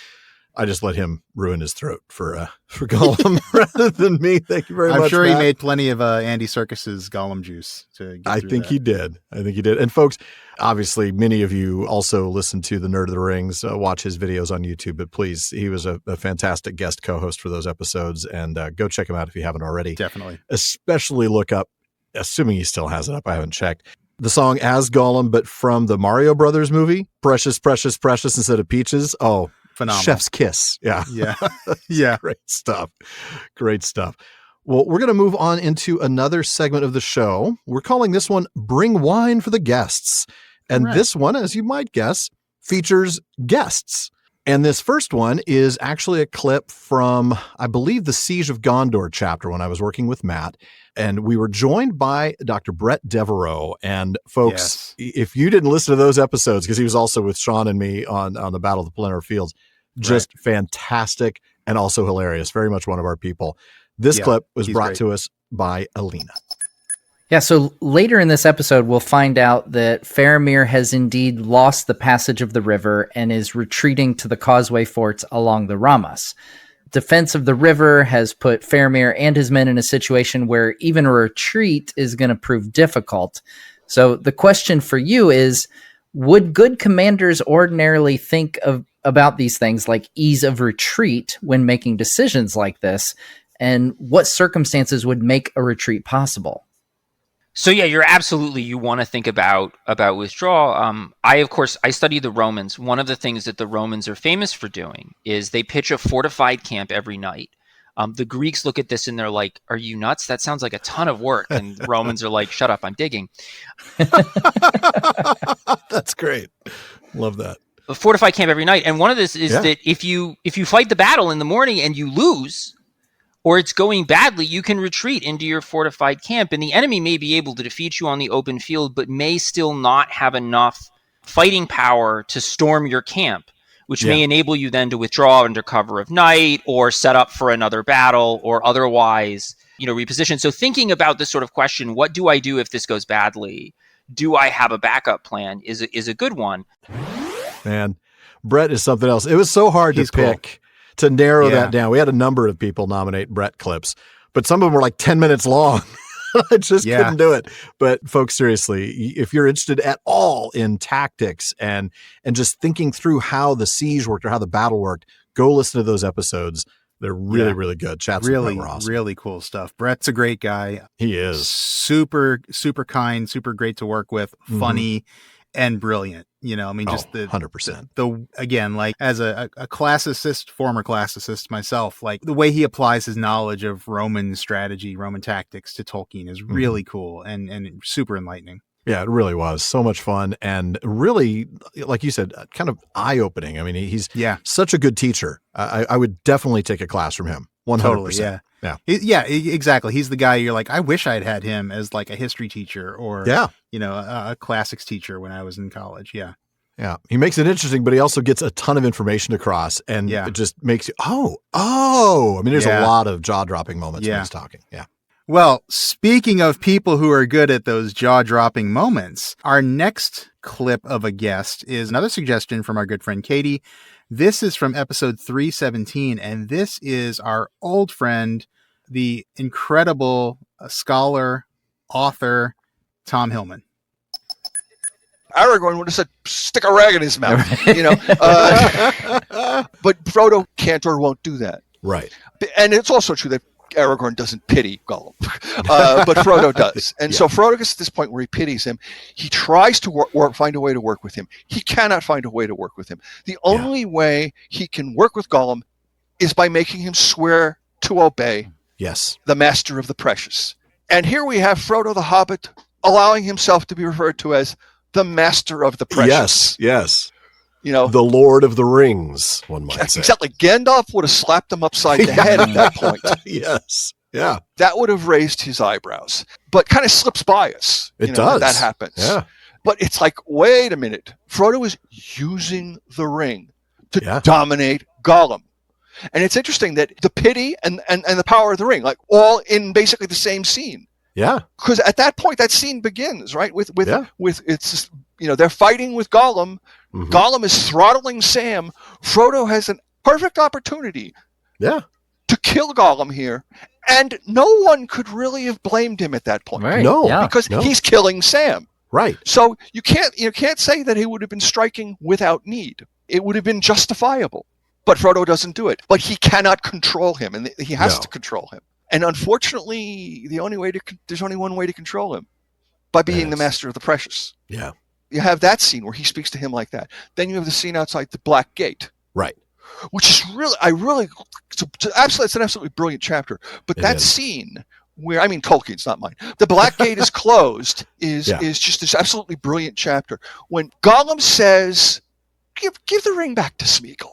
I just let him ruin his throat for Gollum rather than me. Thank you very much. I'm sure Matt. he made plenty of Andy Serkis's Gollum juice to get I through think that. he did. I think he did. And folks, obviously, many of you also listen to the Nerd of the Rings, watch his videos on YouTube. But please, he was a fantastic guest co-host for those episodes. And go check him out if you haven't already. Definitely. Especially look up, assuming he still has it up, I haven't checked, the song As Gollum, but from the Mario Brothers movie, Precious, Precious, Precious instead of Peaches. Oh, Phenomenal. Chef's kiss. Yeah. Yeah. Yeah. Great stuff. Great stuff. Well, we're going to move on into another segment of the show. We're calling this one Bring Wine for the Guests. And this one, as you might guess, features guests. And this first one is actually a clip from, I believe, the Siege of Gondor chapter when I was working with Matt. And we were joined by Dr. Brett Devereaux. And folks, if you didn't listen to those episodes, because he was also with Sean and me on the Battle of the Planetary Fields, just fantastic and also hilarious. Very much one of our people. This clip was brought to us by Alina. Yeah, so later in this episode, we'll find out that Faramir has indeed lost the passage of the river and is retreating to the causeway forts along the Ramas. Defense of the river has put Faramir and his men in a situation where even a retreat is going to prove difficult. So the question for you is, would good commanders ordinarily think about these things like ease of retreat when making decisions like this? And what circumstances would make a retreat possible? So yeah, you want to think about withdrawal. I study the Romans. One of the things that the Romans are famous for doing is they pitch a fortified camp every night. The Greeks look at this and they're like, "Are you nuts? That sounds like a ton of work." And the Romans are like, "Shut up, I'm digging." That's great. Love that. A fortified camp every night. And one of this is that if you fight the battle in the morning and you lose, or it's going badly, you can retreat into your fortified camp, and the enemy may be able to defeat you on the open field, but may still not have enough fighting power to storm your camp, which may Yeah. enable you then to withdraw under cover of night or set up for another battle or otherwise, reposition. So thinking about this sort of question, what do I do if this goes badly? Do I have a backup plan is a good one. Man, Brett is something else. It was so hard He's to pick, to narrow Yeah. that down. We had a number of people nominate Brett clips, but some of them were like 10 minutes long. I just Yeah. couldn't do it. But folks, seriously, if you're interested at all in tactics and just thinking through how the siege worked or how the battle worked, go listen to those episodes. They're really, Yeah. really good. Chats with Really, Brett were awesome. really cool stuff. Brett's a great guy. He is. Super, super kind, super great to work with, funny and brilliant. Just the 100%. again, like as a classicist, former classicist myself, like the way he applies his knowledge of Roman strategy, Roman tactics to Tolkien is really cool and super enlightening. Yeah, it really was so much fun and really, like you said, kind of eye-opening. I mean, he's such a good teacher. I would definitely take a class from him. 100%. Totally, yeah. Exactly. He's the guy you're like, I wish I'd had him as like a history teacher or, a classics teacher when I was in college. Yeah. Yeah. He makes it interesting, but he also gets a ton of information across and it just makes you, I mean, there's a lot of jaw-dropping moments when he's talking. Yeah. Well, speaking of people who are good at those jaw-dropping moments, our next clip of a guest is another suggestion from our good friend Katie. This is from episode 317, and this is our old friend, the incredible scholar, author, Tom Hillman. Aragorn would have said, stick a rag in his mouth, but Frodo can't or won't do that. Right. And it's also true that Aragorn doesn't pity Gollum, but Frodo does. And so Frodo gets to this point where he pities him. He tries to find a way to work with him. He cannot find a way to work with him. The only way he can work with Gollum is by making him swear to obey the Master of the Precious. And here we have Frodo the Hobbit allowing himself to be referred to as the Master of the Precious. Yes. The Lord of the Rings, one might say. Exactly. Gandalf would have slapped him upside the head at that point. Yes. Yeah. That would have raised his eyebrows. But kind of slips by us. It does. That happens. Yeah. But it's like, wait a minute. Frodo is using the ring to dominate Gollum. And it's interesting that the pity and the power of the ring, like all in basically the same scene. Yeah. Because at that point, that scene begins, right? With it's just, they're fighting with Gollum. Mm-hmm. Gollum is throttling Sam. Frodo has a perfect opportunity to kill Gollum here. And no one could really have blamed him at that point. Right. Because he's killing Sam. Right. So you can't say that he would have been striking without need. It would have been justifiable. But Frodo doesn't do it. But he cannot control him, and he has to control him. And unfortunately, there's only one way to control him, by being the Master of the Precious. Yeah. You have that scene where he speaks to him like that. Then you have the scene outside the Black Gate. Right. Which is it's an absolutely brilliant chapter. But that scene where, Tolkien's, not mine. The Black Gate is closed is just this absolutely brilliant chapter. When Gollum says, give the ring back to Smeagol.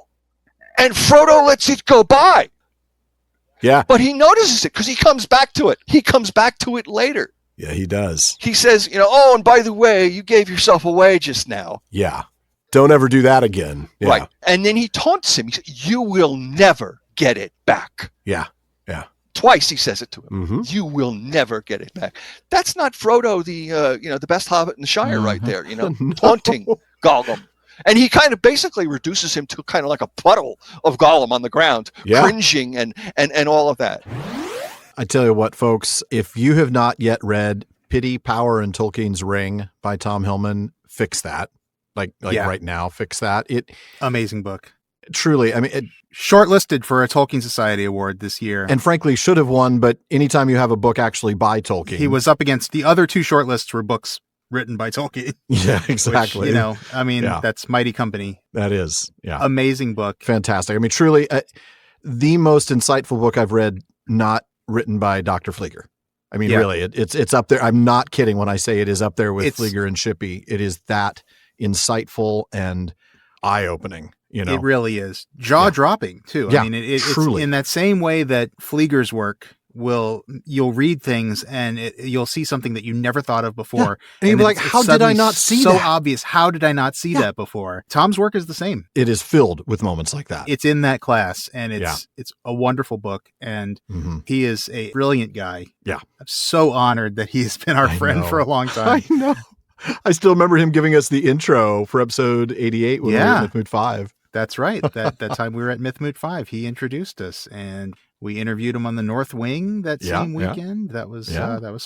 And Frodo lets it go by. Yeah. But he notices it because he comes back to it. He comes back to it later. Yeah, he does. He says, and by the way, you gave yourself away just now. Yeah. Don't ever do that again. Yeah. Right. And then he taunts him. He says, you will never get it back. Yeah. Yeah. Twice he says it to him. Mm-hmm. You will never get it back. That's not Frodo, the best hobbit in the Shire right there, taunting Gollum. And he kind of basically reduces him to kind of like a puddle of Gollum on the ground, cringing and all of that. I tell you what, folks, if you have not yet read Pity, Power, and Tolkien's Ring by Tom Hillman, fix that. Like right now, fix that. Amazing book. Truly, shortlisted for a Tolkien Society Award this year. And frankly, should have won, but anytime you have a book actually by Tolkien. He was up against the other two shortlists were books written by Tolkien. Yeah, exactly. Which, that's mighty company. That is. Yeah. Amazing book. Fantastic. Truly, the most insightful book I've read, not written by Dr. Flieger. Really, it's up there. I'm not kidding when I say it is up there with Flieger and Shippey. It is that insightful and eye-opening. It really is. Jaw-dropping, too. Yeah, it's in that same way that Flieger's work you'll read things and you'll see something that you never thought of before. Yeah. And you'll be like, how did I not see so that? So obvious. How did I not see that before? Tom's work is the same. It is filled with moments like that. It's in that class, and it's a wonderful book, and he is a brilliant guy. Yeah. I'm so honored that he's been our friend for a long time. I know. I still remember him giving us the intro for episode 88 when we were at Mythmoot 5. That's right. That time we were at Mythmoot 5, he introduced us, and we interviewed him on the North Wing that same weekend. That was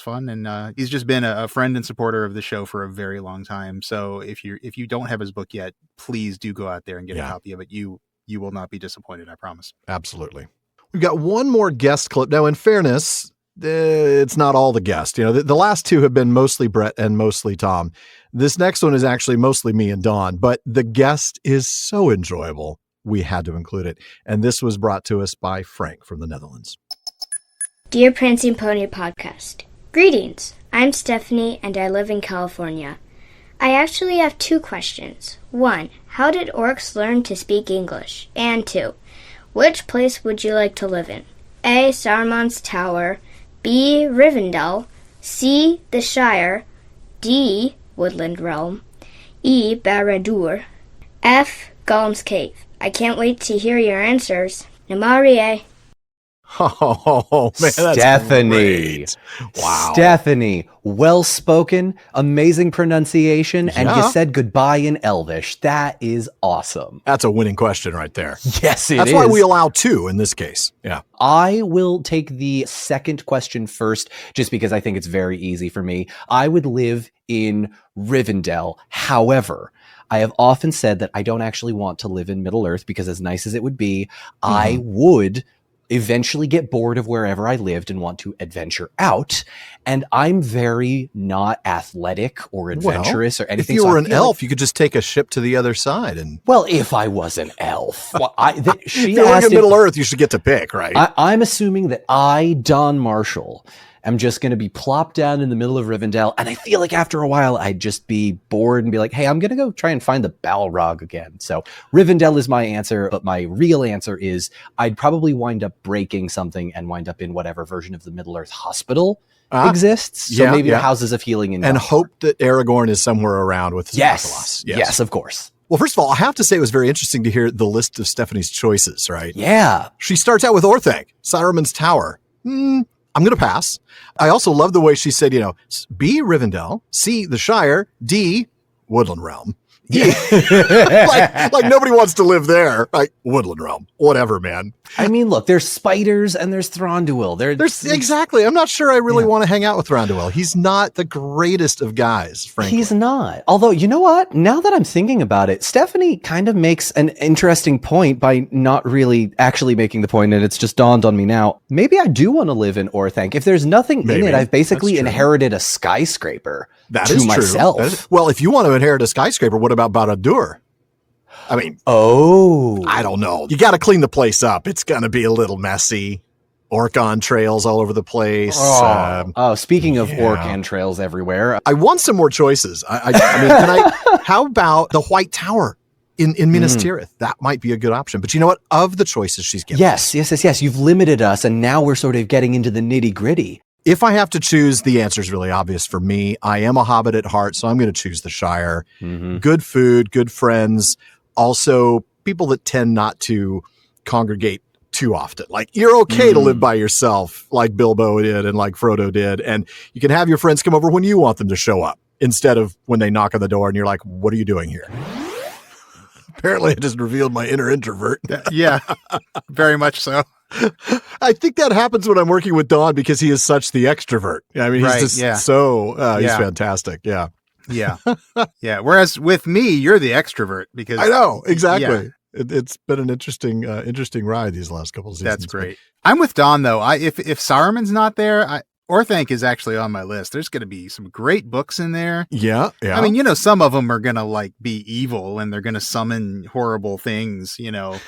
fun, and he's just been a friend and supporter of the show for a very long time. So if you don't have his book yet, please do go out there and get a copy of it. You will not be disappointed, I promise. Absolutely. We've got one more guest clip. Now, in fairness, it's not all the guests. The last two have been mostly Brett and mostly Tom. This next one is actually mostly me and Dawn, but the guest is so enjoyable, we had to include it. And this was brought to us by Frank from the Netherlands. Dear Prancing Pony Podcast, greetings. I'm Stephanie and I live in California. I actually have 2 questions. 1, how did orcs learn to speak English? And 2, which place would you like to live in? A, Saruman's Tower, B, Rivendell, C, the Shire, D, Woodland Realm, E, Barad-dûr, F, Gollum's Cave. I can't wait to hear your answers. Namarie. Oh, man, that's Stephanie. Great. Wow. Stephanie, well-spoken, amazing pronunciation, and you said goodbye in Elvish. That is awesome. That's a winning question right there. Yes, it is. That's why we allow 2 in this case. Yeah. I will take the second question first, just because I think it's very easy for me. I would live in Rivendell. However, I have often said that I don't actually want to live in Middle-earth because as nice as it would be, I would eventually get bored of wherever I lived and want to adventure out. And I'm very not athletic or adventurous or anything. If you were an elf, you could just take a ship to the other side. And well, if I was an elf, if you're in Middle-earth, you should get to pick, right? I'm assuming that I, Don Marshall, am just going to be plopped down in the middle of Rivendell. And I feel like after a while, I'd just be bored and be like, hey, I'm going to go try and find the Balrog again. So Rivendell is my answer. But my real answer is I'd probably wind up breaking something and wind up in whatever version of the Middle-earth hospital exists. So maybe the Houses of Healing. And hope that Aragorn is somewhere around with his Yes, of course. Well, first of all, I have to say it was very interesting to hear the list of Stephanie's choices, right? Yeah. She starts out with Orthanc, Saruman's Tower. I'm going to pass. I also love the way she said, B, Rivendell, C, the Shire, D, Woodland Realm. like nobody wants to live there. Like Woodland Realm, whatever, man. I mean, look, there's spiders and there's Thranduil. There's exactly. I'm not sure I really want to hang out with Thranduil. He's not the greatest of guys, frankly. He's not. Although, you know what? Now that I'm thinking about it, Stephanie kind of makes an interesting point by not really actually making the point, and it's just dawned on me now. Maybe I do want to live in Orthanc. If there's nothing in it, I've basically inherited a skyscraper to myself. True. Well, if you want to inherit a skyscraper, what about Barad-dûr? I mean, I don't know. You got to clean the place up. It's going to be a little messy. Orc entrails all over the place. Speaking of orc entrails everywhere. I want some more choices. I mean, how about the White Tower in Minas Tirith? That might be a good option. But you know what? Of the choices she's given. Yes. You've limited us, and now we're sort of getting into the nitty gritty. If I have to choose, the answer is really obvious for me. I am a hobbit at heart, so I'm going to choose the Shire. Good food, good friends. Also, people that tend not to congregate too often. Like, you're okay to live by yourself, like Bilbo did and like Frodo did. And you can have your friends come over when you want them to show up, instead of when they knock on the door and you're like, what are you doing here? Apparently, I just revealed my inner introvert. Yeah, very much so. I think that happens when I'm working with Don because he is such the extrovert. I mean, he's just he's fantastic. Yeah. Yeah. Yeah. Whereas with me, you're the extrovert because I know exactly. It's been an interesting ride these last couple of seasons. That's great. I'm with Don though. If Saruman's not there, Orthanc is actually on my list. There's going to be some great books in there. Yeah. I mean, some of them are going to be evil and they're going to summon horrible things, I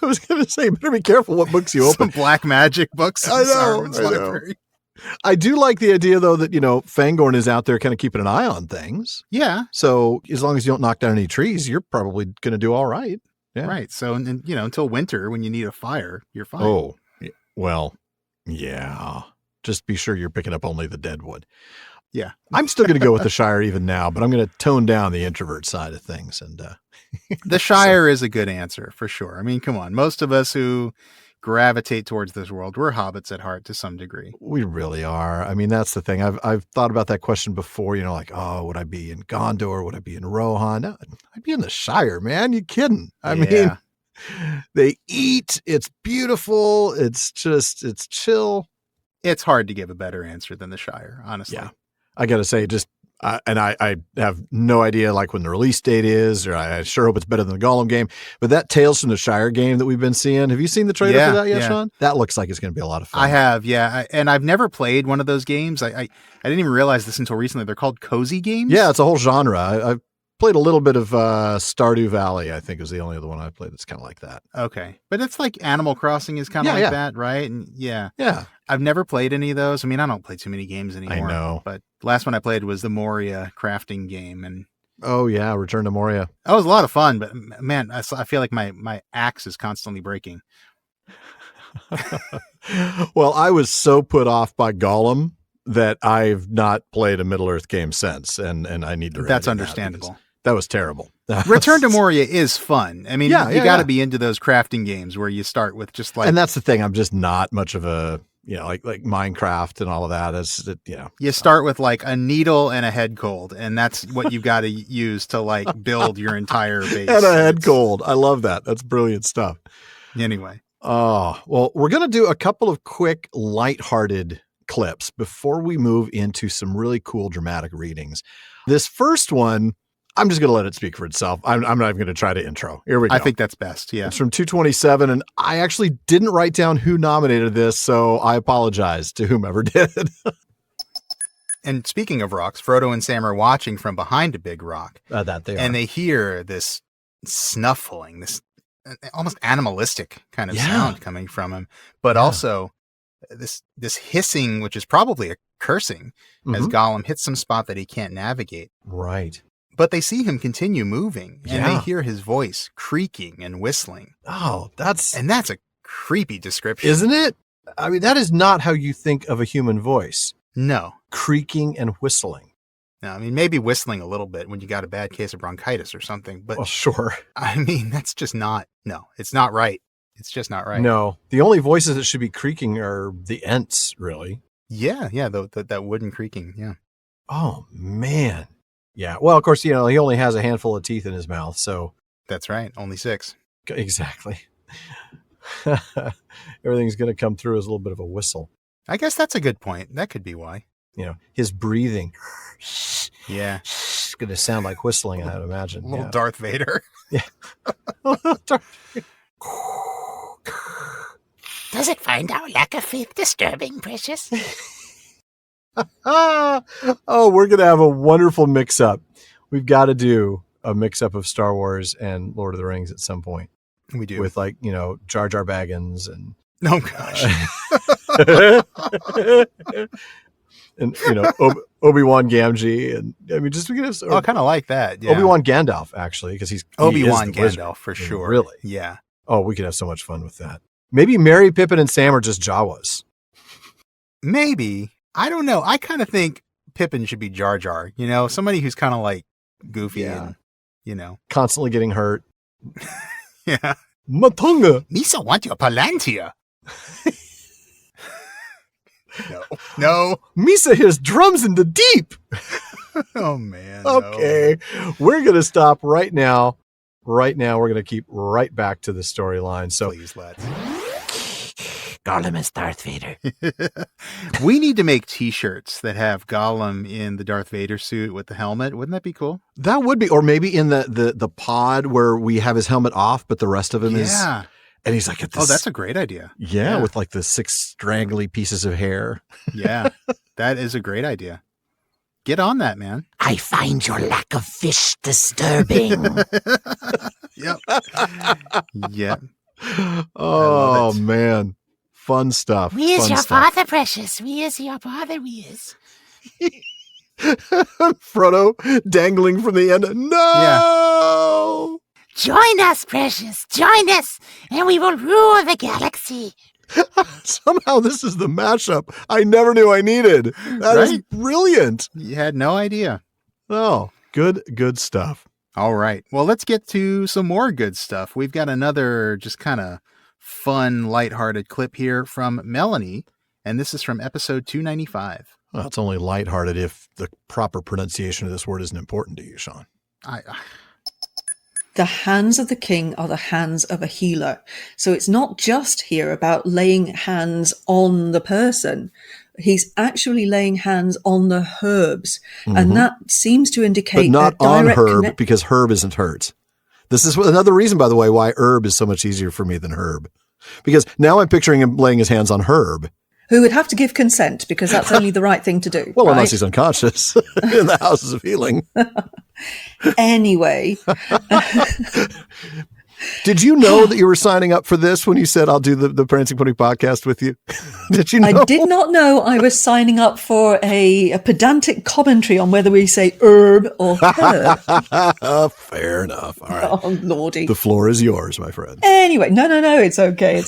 was going to say, better be careful what books you open. Some black magic books in Saruman's library. I do like the idea though that, Fangorn is out there kind of keeping an eye on things. Yeah. So as long as you don't knock down any trees, you're probably going to do all right. Yeah. Right. So, until winter when you need a fire, you're fine. Oh, well. Yeah. Just be sure you're picking up only the dead wood. Yeah. I'm still going to go with the Shire even now, but I'm going to tone down the introvert side of things. And The Shire is a good answer for sure. I mean, come on. Most of us who gravitate towards this world, we're hobbits at heart to some degree. we really are. I mean, that's the thing. I've thought about that question before, like, oh, would I be in Gondor? Would I be in Rohan? No, I'd be in the Shire, man. You kidding? I mean, they eat. It's beautiful. It's chill. It's hard to give a better answer than the Shire, honestly. Yeah. I got to say, just, and I have no idea like when the release date is, or I sure hope it's better than the Gollum game, but that Tales from the Shire game that we've been seeing, have you seen the trailer for that yet, Sean? That looks like it's going to be a lot of fun. I have, yeah. And I've never played one of those games. I didn't even realize this until recently. They're called cozy games? Yeah, it's a whole genre. I've played a little bit of Stardew Valley, I think is the only other one I played that's kind of like that. Okay. But it's like Animal Crossing is kind of like that, right? And yeah. I've never played any of those. I mean, I don't play too many games anymore. I know. But the last one I played was the Moria crafting game. And oh, yeah. Return to Moria. That was a lot of fun. But man, I feel like my axe is constantly breaking. Well, I was so put off by Gollum that I've not played a Middle-earth game since. And I need to. That's understandable. That was terrible. Return to Moria is fun. I mean, you got to be into those crafting games where you start with just like. And that's the thing. I'm just not much of a, like Minecraft and all of that. You start with like a needle and a head cold, and that's what you've got to use to like build your entire base. And a head cold. I love that. That's brilliant stuff. Anyway. Oh, well, we're going to do a couple of quick, lighthearted clips before we move into some really cool dramatic readings. This first one, I'm just going to let it speak for itself. I'm not even going to try to intro. Here we go. I think that's best. Yeah. It's from 227. And I actually didn't write down who nominated this, so I apologize to whomever did. And speaking of rocks, Frodo and Sam are watching from behind a big rock. That they are. And they hear this snuffling, this almost animalistic kind of sound coming from him, but also this hissing, which is probably a cursing, as Gollum hits some spot that he can't navigate. Right. But they see him continue moving, and they hear his voice creaking and whistling. Oh, that's a creepy description. Isn't it? I mean, that is not how you think of a human voice. No. Creaking and whistling. No, I mean, maybe whistling a little bit when you got a bad case of bronchitis or something. But well, sure. I mean, that's just not, it's not right. It's just not right. No, the only voices that should be creaking are the Ents, really. Yeah, that wooden creaking, yeah. Oh, man. Yeah, well, of course, he only has a handful of teeth in his mouth, so. That's right, only 6. Exactly. Everything's going to come through as a little bit of a whistle. I guess that's a good point. That could be why. His breathing. Yeah. It's going to sound like whistling, I'd imagine. A little Darth Vader. Yeah. Does it find our lack of faith disturbing, Precious? Oh, we're going to have a wonderful mix-up. We've got to do a mix-up of Star Wars and Lord of the Rings at some point. We do. With Jar Jar Baggins and... Oh, gosh. and, Obi-Wan Gamgee. And I mean, just because... I kind of like that. Yeah. Obi-Wan Gandalf, actually, because he's... Obi-Wan Gandalf, for sure. Really? Yeah. Oh, we could have so much fun with that. Maybe Merry, Pippin, and Sam are just Jawas. Maybe. I don't know. I kind of think Pippin should be Jar Jar. Somebody who's kind of like goofy and, constantly getting hurt. Yeah. Matunga. Misa want your Palantir. No. Misa hears drums in the deep. Oh, man. Okay. No. We're going to stop right now. Right now, we're going to keep right back to the storyline. So please, let's. Gollum is Darth Vader. We need to make T-shirts that have Gollum in the Darth Vader suit with the helmet. Wouldn't that be cool? That would be, or maybe in the pod where we have his helmet off, but the rest of him is. Yeah. And he's like, oh, that's a great idea. Yeah, with like the 6 straggly pieces of hair. Yeah, that is a great idea. Get on that, man. I find your lack of fish disturbing. Yep. Yep. Oh, man. Fun stuff. We is your father, Precious. We is your father, we is. Frodo dangling from the end. No! Yeah. Join us, Precious. Join us, and we will rule the galaxy. Somehow this is the mashup I never knew I needed. That is brilliant. You had no idea. Oh, good stuff. All right. Well, let's get to some more good stuff. We've got another just kind of fun, lighthearted clip here from Melanie, and this is from episode 295. Well, it's only lighthearted if the proper pronunciation of this word isn't important to you, Sean. The hands of the king are the hands of a healer. So it's not just here about laying hands on the person. He's actually laying hands on the herbs. Mm-hmm. And that seems to indicate but not on herb, because herb isn't hurt. This is another reason, by the way, why herb is so much easier for me than herb. Because now I'm picturing him laying his hands on herb. Who would have to give consent, because that's only the right thing to do. Well, right? Unless he's unconscious in the houses of healing. Anyway. Did you know that you were signing up for this when you said, I'll do the Prancing Pony podcast with you? Did you know? I did not know I was signing up for a pedantic commentary on whether we say herb or herb. Fair enough. All right. Oh, Lordy. The floor is yours, my friend. Anyway, no, it's okay.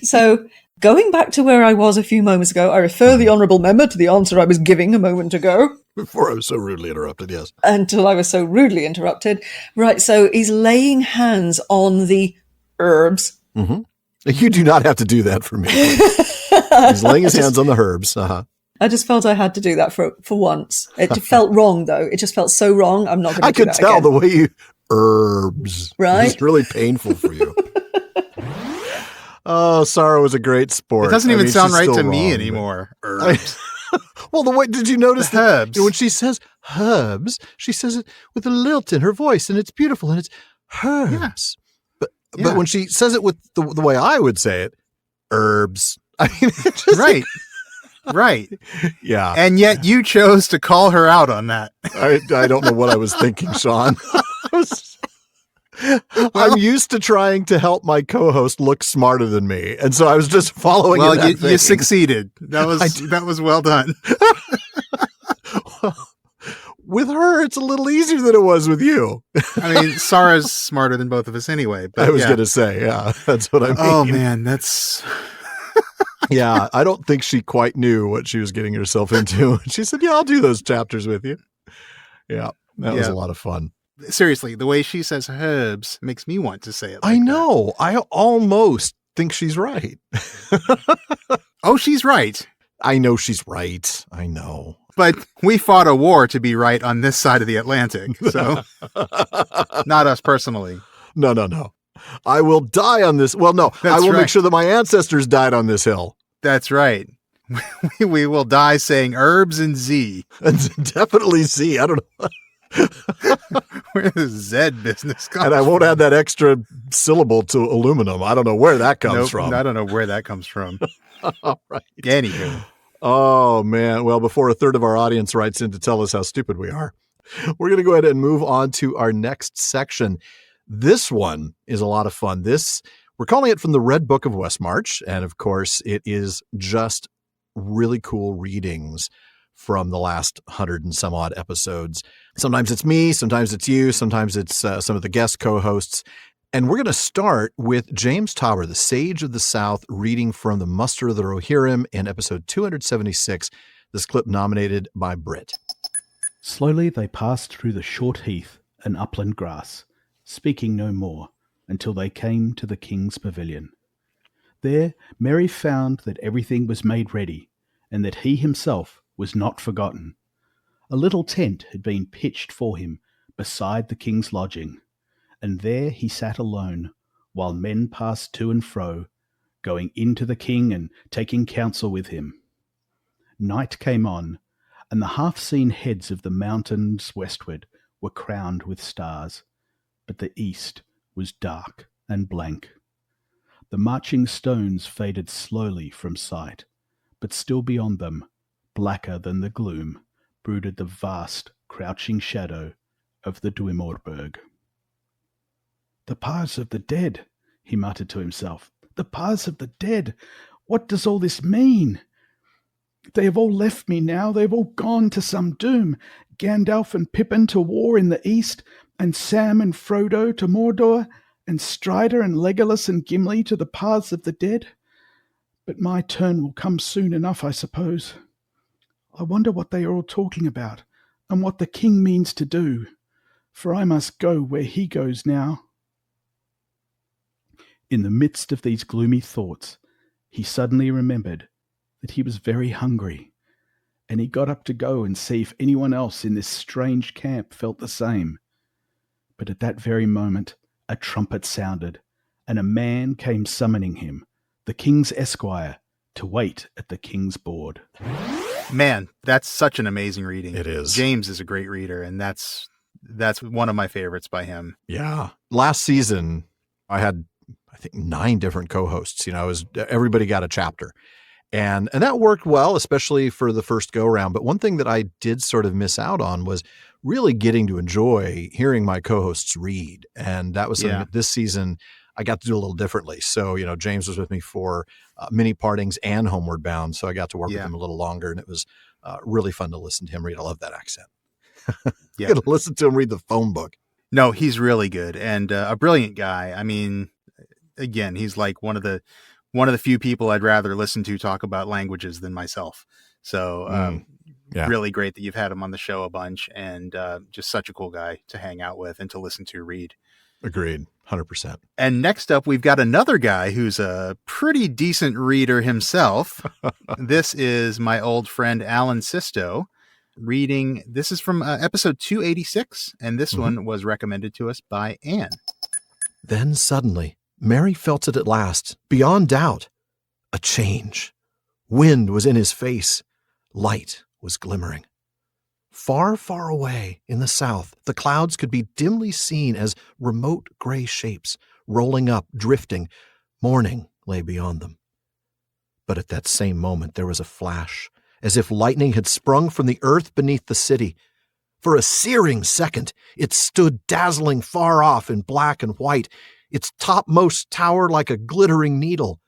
So going back to where I was a few moments ago, I refer the honourable member to the answer I was giving a moment ago. Before I was so rudely interrupted, yes. Until I was so rudely interrupted. Right, so he's laying hands on the herbs. Mm-hmm. You do not have to do that for me. He's laying his hands on the herbs. Uh-huh. I just felt I had to do that for once. It felt wrong, though. It just felt so wrong. I'm not going to do that again. I could tell the way you herbs. Right? It's really painful for you. Oh, Sarah was a great sport. It doesn't even sound right to me anymore. Herbs. Well, the way, did you notice the herbs? When she says herbs, she says it with a lilt in her voice, and it's beautiful, and it's herbs. Yeah. But when she says it with the way I would say it, herbs. I mean, just right. Right. Yeah. And yet you chose to call her out on that. I don't know what I was thinking, Sean. I'm used to trying to help my co-host look smarter than me, and so I was just following. Well, you succeeded. That was well done. With her, it's a little easier than it was with you. I mean, Sarah's smarter than both of us anyway. But I was going to say, yeah, that's what I mean. Oh man, that's. Yeah, I don't think she quite knew what she was getting herself into. She said, "Yeah, I'll do those chapters with you." Yeah, that was a lot of fun. Seriously, the way she says herbs makes me want to say it. I know. I almost think she's right. Oh, she's right. I know she's right. I know. But we fought a war to be right on this side of the Atlantic. So not us personally. No. I will die on this. Well, no, I will make sure that my ancestors died on this hill. That's right. We will die saying herbs and Z. Definitely Z. I don't know. Where the Z business comes and I won't add that extra syllable to aluminum. I don't know where that comes from. I don't know where that comes from. All right. Anywho. Oh, man. Well, before a third of our audience writes in to tell us how stupid we are, we're going to go ahead and move on to our next section. This one is a lot of fun. We're calling it From the Red Book of Westmarch. And of course, it is just really cool readings from the last 100 and some odd episodes. Sometimes it's me, sometimes it's you, sometimes it's some of the guest co-hosts. And we're going to start with James Tauber, the Sage of the South, reading from the Muster of the Rohirrim in episode 276, this clip nominated by Britt. Slowly they passed through the short heath and upland grass, speaking no more, until they came to the king's pavilion. There Merry found that everything was made ready, and that he himself was not forgotten. A little tent had been pitched for him beside the king's lodging, and there he sat alone, while men passed to and fro, going in to the king and taking counsel with him. Night came on, and the half-seen heads of the mountains westward were crowned with stars, but the east was dark and blank. The marching stones faded slowly from sight, but still beyond them, blacker than the gloom, brooded the vast, crouching shadow of the Dwimorberg. "The paths of the dead," he muttered to himself. "The paths of the dead! What does all this mean? They have all left me now. They have all gone to some doom. Gandalf and Pippin to war in the east, and Sam and Frodo to Mordor, and Strider and Legolas and Gimli to the paths of the dead. But my turn will come soon enough, I suppose. I wonder what they are all talking about, and what the king means to do, for I must go where he goes now. In the midst of these gloomy thoughts, he suddenly remembered that he was very hungry, and he got up to go and see if anyone else in this strange camp felt the same. But at that very moment, a trumpet sounded, and a man came summoning him, the king's esquire, to wait at the king's board. Man, that's such an amazing reading. It is. James is a great reader, and that's one of my favorites by him. Yeah. Last season, I had, I think, 9 different co-hosts. Everybody got a chapter. And that worked well, especially for the first go round. But one thing that I did sort of miss out on was really getting to enjoy hearing my co-hosts read. And that was something that this season I got to do a little differently. So, James was with me for Mini Partings and Homeward Bound. So I got to work with him a little longer, and it was really fun to listen to him read. I love that accent. You got to listen to him read the phone book. No, he's really good and a brilliant guy. I mean, again, he's like one of the few people I'd rather listen to talk about languages than myself. So really great that you've had him on the show a bunch, and just such a cool guy to hang out with and to listen to read. Agreed. 100%. And next up, we've got another guy who's a pretty decent reader himself. This is my old friend, Alan Sisto, reading. This is from episode 286, and this one was recommended to us by Anne. Then suddenly, Mary felt it at last, beyond doubt. A change. Wind was in his face. Light was glimmering. Far, far away in the south, the clouds could be dimly seen as remote gray shapes, rolling up, drifting. Morning lay beyond them. But at that same moment there was a flash, as if lightning had sprung from the earth beneath the city. For a searing second, it stood dazzling far off in black and white, its topmost tower like a glittering needle.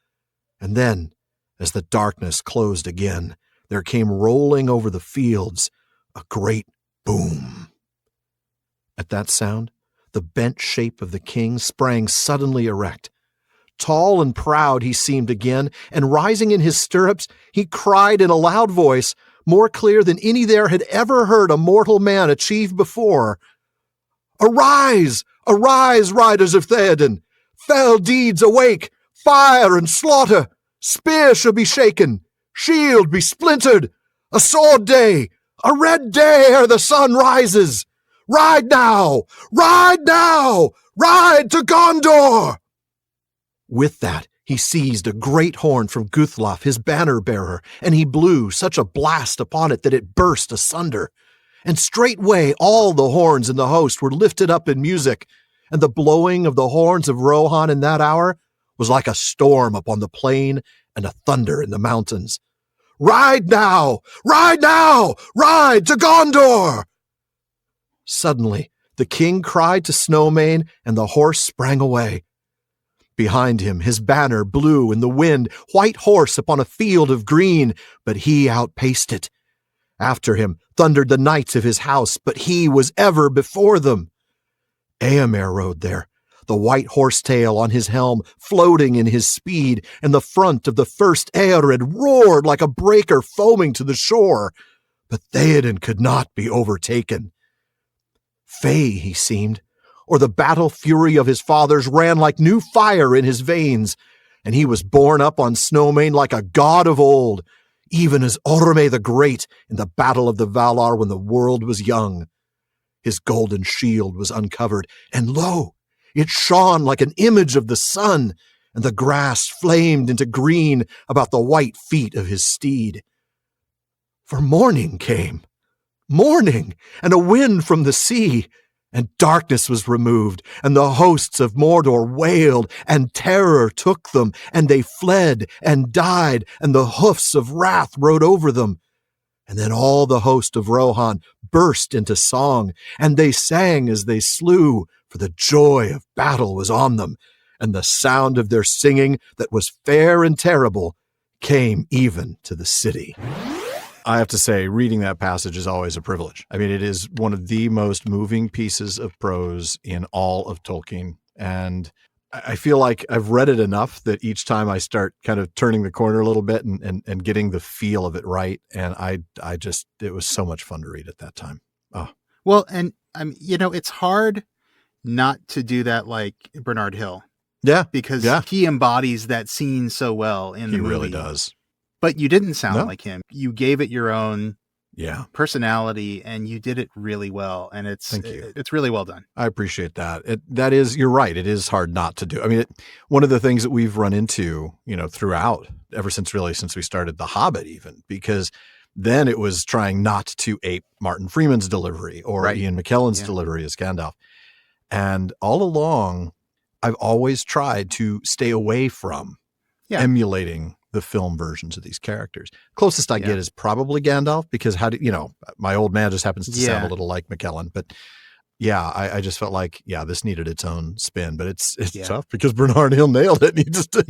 And then, as the darkness closed again, there came rolling over the fields a great boom. At that sound, the bent shape of the king sprang suddenly erect. Tall and proud he seemed again, and rising in his stirrups, he cried in a loud voice, more clear than any there had ever heard a mortal man achieve before, "Arise! Arise, riders of Theoden! Fell deeds awake! Fire and slaughter! Spear shall be shaken! Shield be splintered! A sword day! A red day ere the sun rises! Ride now! Ride now! Ride to Gondor!" With that, he seized a great horn from Guthlaf, his banner-bearer, and he blew such a blast upon it that it burst asunder. And straightway all the horns in the host were lifted up in music, and the blowing of the horns of Rohan in that hour was like a storm upon the plain and a thunder in the mountains. "Ride now! Ride now! Ride to Gondor!" Suddenly, the king cried to Snowmane, and the horse sprang away. Behind him, his banner blew in the wind, white horse upon a field of green, but he outpaced it. After him thundered the knights of his house, but he was ever before them. Eomer rode there, the white horsetail on his helm floating in his speed, and the front of the first Eored roared like a breaker foaming to the shore. But Theoden could not be overtaken. Fey he seemed, or the battle fury of his fathers ran like new fire in his veins, and he was borne up on Snowmane like a god of old, even as Orome the Great in the battle of the Valar when the world was young. His golden shield was uncovered, and lo, it shone like an image of the sun, and the grass flamed into green about the white feet of his steed. For morning came, morning, and a wind from the sea, and darkness was removed, and the hosts of Mordor wailed, and terror took them, and they fled and died, and the hoofs of wrath rode over them. And then all the host of Rohan burst into song, and they sang as they slew, for the joy of battle was on them, and the sound of their singing that was fair and terrible came even to the city. I have to say, reading that passage is always a privilege. I mean, it is one of the most moving pieces of prose in all of Tolkien. And I feel like I've read it enough that each time I start kind of turning the corner a little bit and getting the feel of it right. And I just, it was so much fun to read at that time. Oh, well, and it's hard not to do that like Bernard Hill. Yeah. Because he embodies that scene so well in the movie. He really does. But you didn't sound like him. You gave it your own personality, and you did it really well. And it's really well done. I appreciate that. That is, you're right. It is hard not to do. I mean, one of the things that we've run into, throughout, ever since we started The Hobbit, even, because then it was trying not to ape Martin Freeman's delivery or Ian McKellen's delivery as Gandalf. And all along, I've always tried to stay away from emulating the film versions of these characters. Closest I get is probably Gandalf, because my old man just happens to sound a little like McKellen. But I just felt like, this needed its own spin. But it's tough because Bernard Hill nailed it. And he just if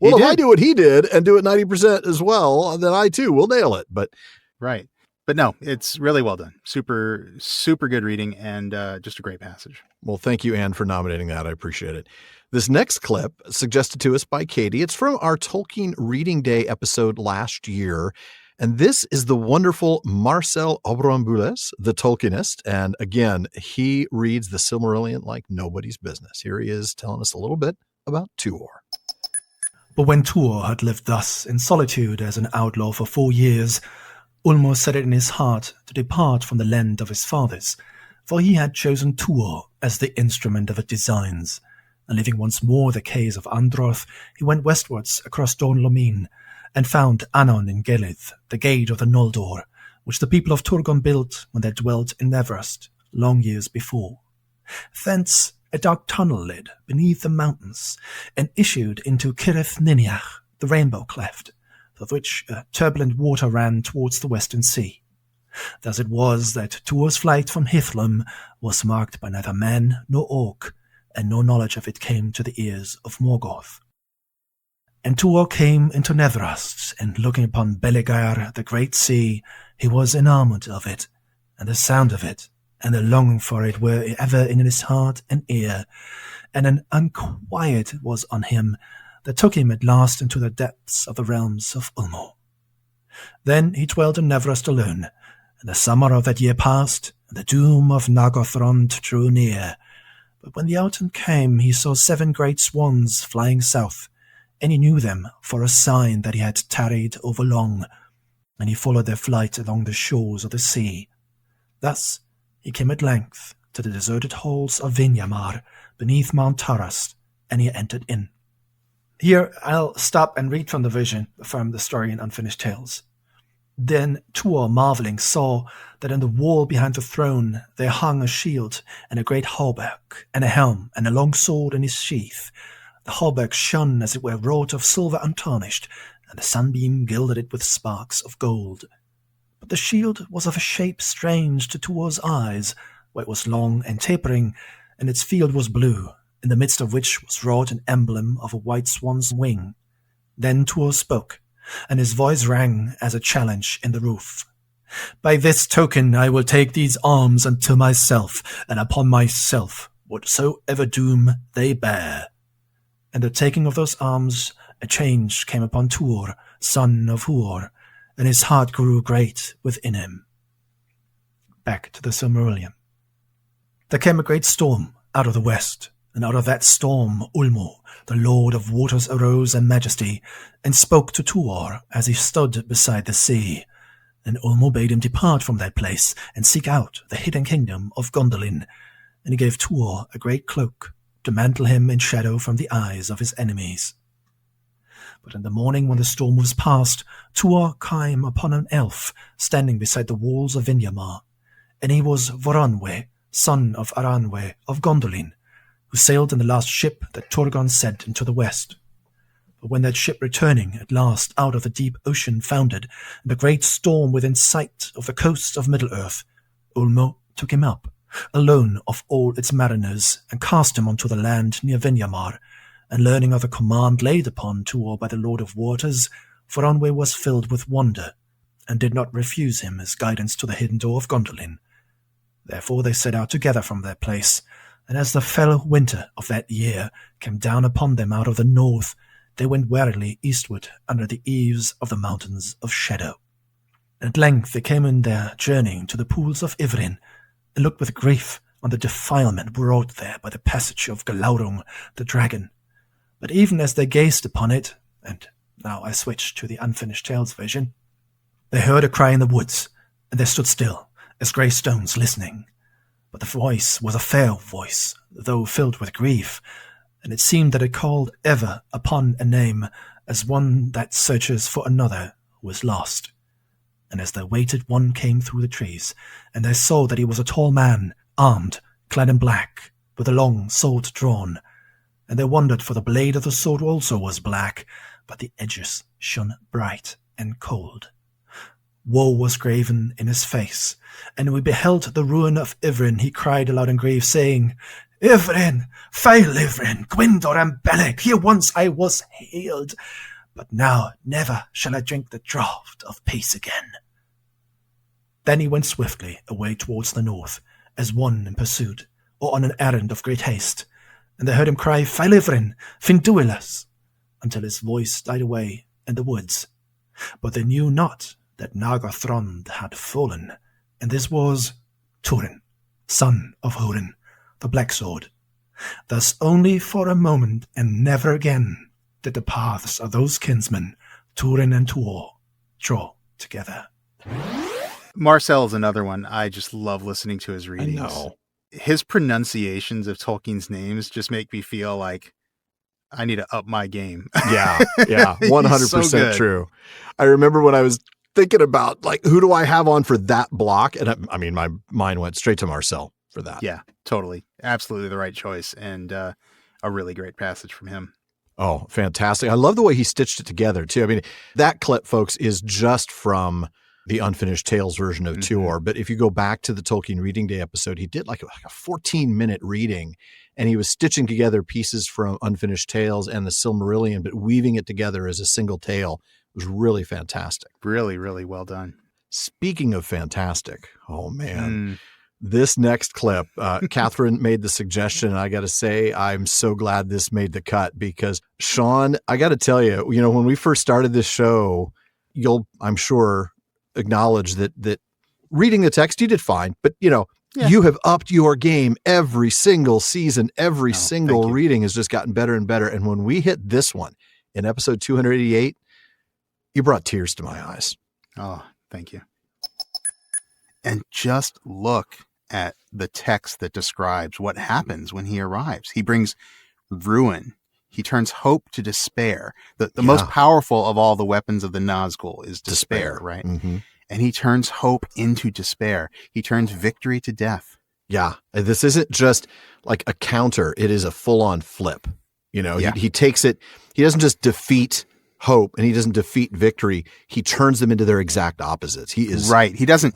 I do what he did and do it 90% as well, then I too will nail it. But But no, it's really well done. Super, super good reading, and just a great passage. Well, thank you, Anne, for nominating that. I appreciate it. This next clip, suggested to us by Katie, it's from our Tolkien Reading Day episode last year. And this is the wonderful Marcel Aubramboulez, the Tolkienist. And again, he reads the Silmarillion like nobody's business. Here he is telling us a little bit about Tuor. But when Tuor had lived thus in solitude as an outlaw for 4 years, Ulmo set it in his heart to depart from the land of his fathers, for he had chosen Tuor as the instrument of his designs. And leaving once more the caves of Androth, he went westwards across Dôn Lomin, and found Anon in Gelith, the gate of the Noldor, which the people of Turgon built when they dwelt in Neverest long years before. Thence a dark tunnel led beneath the mountains, and issued into Cirith Niniach, the Rainbow Cleft, of which turbulent water ran towards the western sea. Thus it was that Tuor's flight from Hithlum was marked by neither man nor orc, and no knowledge of it came to the ears of Morgoth. And Tuor came into Netherust, and looking upon Belegaer, the great sea, he was enamoured of it, and the sound of it, and the longing for it were ever in his heart and ear, and an unquiet was on him that took him at last into the depths of the realms of Ulmo. Then he dwelt in Netherust alone, and the summer of that year passed, and the doom of Nargothrond drew near. But when the autumn came, he saw 7 great swans flying south, and he knew them for a sign that he had tarried overlong, and he followed their flight along the shores of the sea. Thus he came at length to the deserted halls of Vinyamar beneath Mount Taras, and he entered in. Here I'll stop and read from the vision from the story in Unfinished Tales. Then Tuor, marvelling, saw that in the wall behind the throne there hung a shield and a great hauberk, and a helm, and a long sword in his sheath. The hauberk shone as it were wrought of silver untarnished, and the sunbeam gilded it with sparks of gold. But the shield was of a shape strange to Tuor's eyes, where it was long and tapering, and its field was blue, in the midst of which was wrought an emblem of a white swan's wing. Then Tuor spoke, and his voice rang as a challenge in the roof. By this token I will take these arms unto myself, and upon myself whatsoever doom they bear. And the taking of those arms, a change came upon Tuor, son of Huor, and his heart grew great within him. Back to the Silmarillion. There came a great storm out of the west, and out of that storm Ulmo, the Lord of Waters, arose in majesty, and spoke to Tuor as he stood beside the sea. And Ulmo bade him depart from that place, and seek out the hidden kingdom of Gondolin. And he gave Tuor a great cloak, to mantle him in shadow from the eyes of his enemies. But in the morning, when the storm was past, Tuor came upon an elf, standing beside the walls of Vinyamar. And he was Voranwe, son of Aranwe of Gondolin, who sailed in the last ship that Turgon sent into the west. But when that ship returning at last out of the deep ocean foundered, and a great storm within sight of the coast of Middle-earth, Ulmo took him up, alone of all its mariners, and cast him unto the land near Vinyamar, and learning of the command laid upon Tuor by the Lord of Waters, Voranwe was filled with wonder, and did not refuse him his guidance to the hidden door of Gondolin. Therefore they set out together from their place, and as the fell winter of that year came down upon them out of the north, they went warily eastward under the eaves of the mountains of shadow. At length they came in their journeying to the pools of Ivrin, and looked with grief on the defilement wrought there by the passage of Glaurung the dragon. But even as they gazed upon it, and now I switch to the Unfinished Tales version, they heard a cry in the woods, and they stood still, as grey stones, listening. But the voice was a fair voice, though filled with grief, and it seemed that it called ever upon a name, as one that searches for another who is lost. And as they waited, one came through the trees, and they saw that he was a tall man, armed, clad in black, with a long sword drawn. And they wondered, for the blade of the sword also was black, but the edges shone bright and cold. Woe was graven in his face, and when we beheld the ruin of Ivrin, he cried aloud in grief, saying, Ivrin, fail Ivrin, Gwyndor and Beleg, here once I was hailed, but now never shall I drink the draught of peace again. Then he went swiftly away towards the north, as one in pursuit, or on an errand of great haste, and they heard him cry, Fail Ivrin, Finduilas, until his voice died away in the woods. But they knew not that Nargothrond had fallen, and this was Turin, son of Hurin, the Black Sword. Thus only for a moment, and never again, did the paths of those kinsmen, Turin and Tuor, draw together. Marcel's another one. I just love listening to his readings. I know. His pronunciations of Tolkien's names just make me feel like I need to up my game. Yeah, 100% so true. I remember when I was thinking about, like, who do I have on for that block? And I mean, my mind went straight to Marcel for that. Yeah, totally. Absolutely the right choice. And a really great passage from him. Oh, fantastic. I love the way he stitched it together, too. I mean, that clip, folks, is just from the Unfinished Tales version of Tuor. But if you go back to the Tolkien Reading Day episode, he did like a 14-minute reading, and he was stitching together pieces from Unfinished Tales and the Silmarillion, but weaving it together as a single tale. It was really fantastic. Really, really well done. Speaking of fantastic, oh man, this next clip, Catherine made the suggestion, and I got to say, I'm so glad this made the cut, because Sean, I got to tell you, when we first started this show, you'll, I'm sure, acknowledge that reading the text, you did fine, but you have upped your game every single season. Every single reading has just gotten better and better. And when we hit this one in episode 288, you brought tears to my eyes. Oh, thank you. And just look at the text that describes what happens when he arrives. He brings ruin. He turns hope to despair. The most powerful of all the weapons of the Nazgul is despair, right? Mm-hmm. And he turns hope into despair. He turns victory to death. Yeah. This isn't just like a counter. It is a full-on flip. He takes it. He doesn't just defeat hope and he doesn't defeat victory. He turns them into their exact opposites. He is right. He doesn't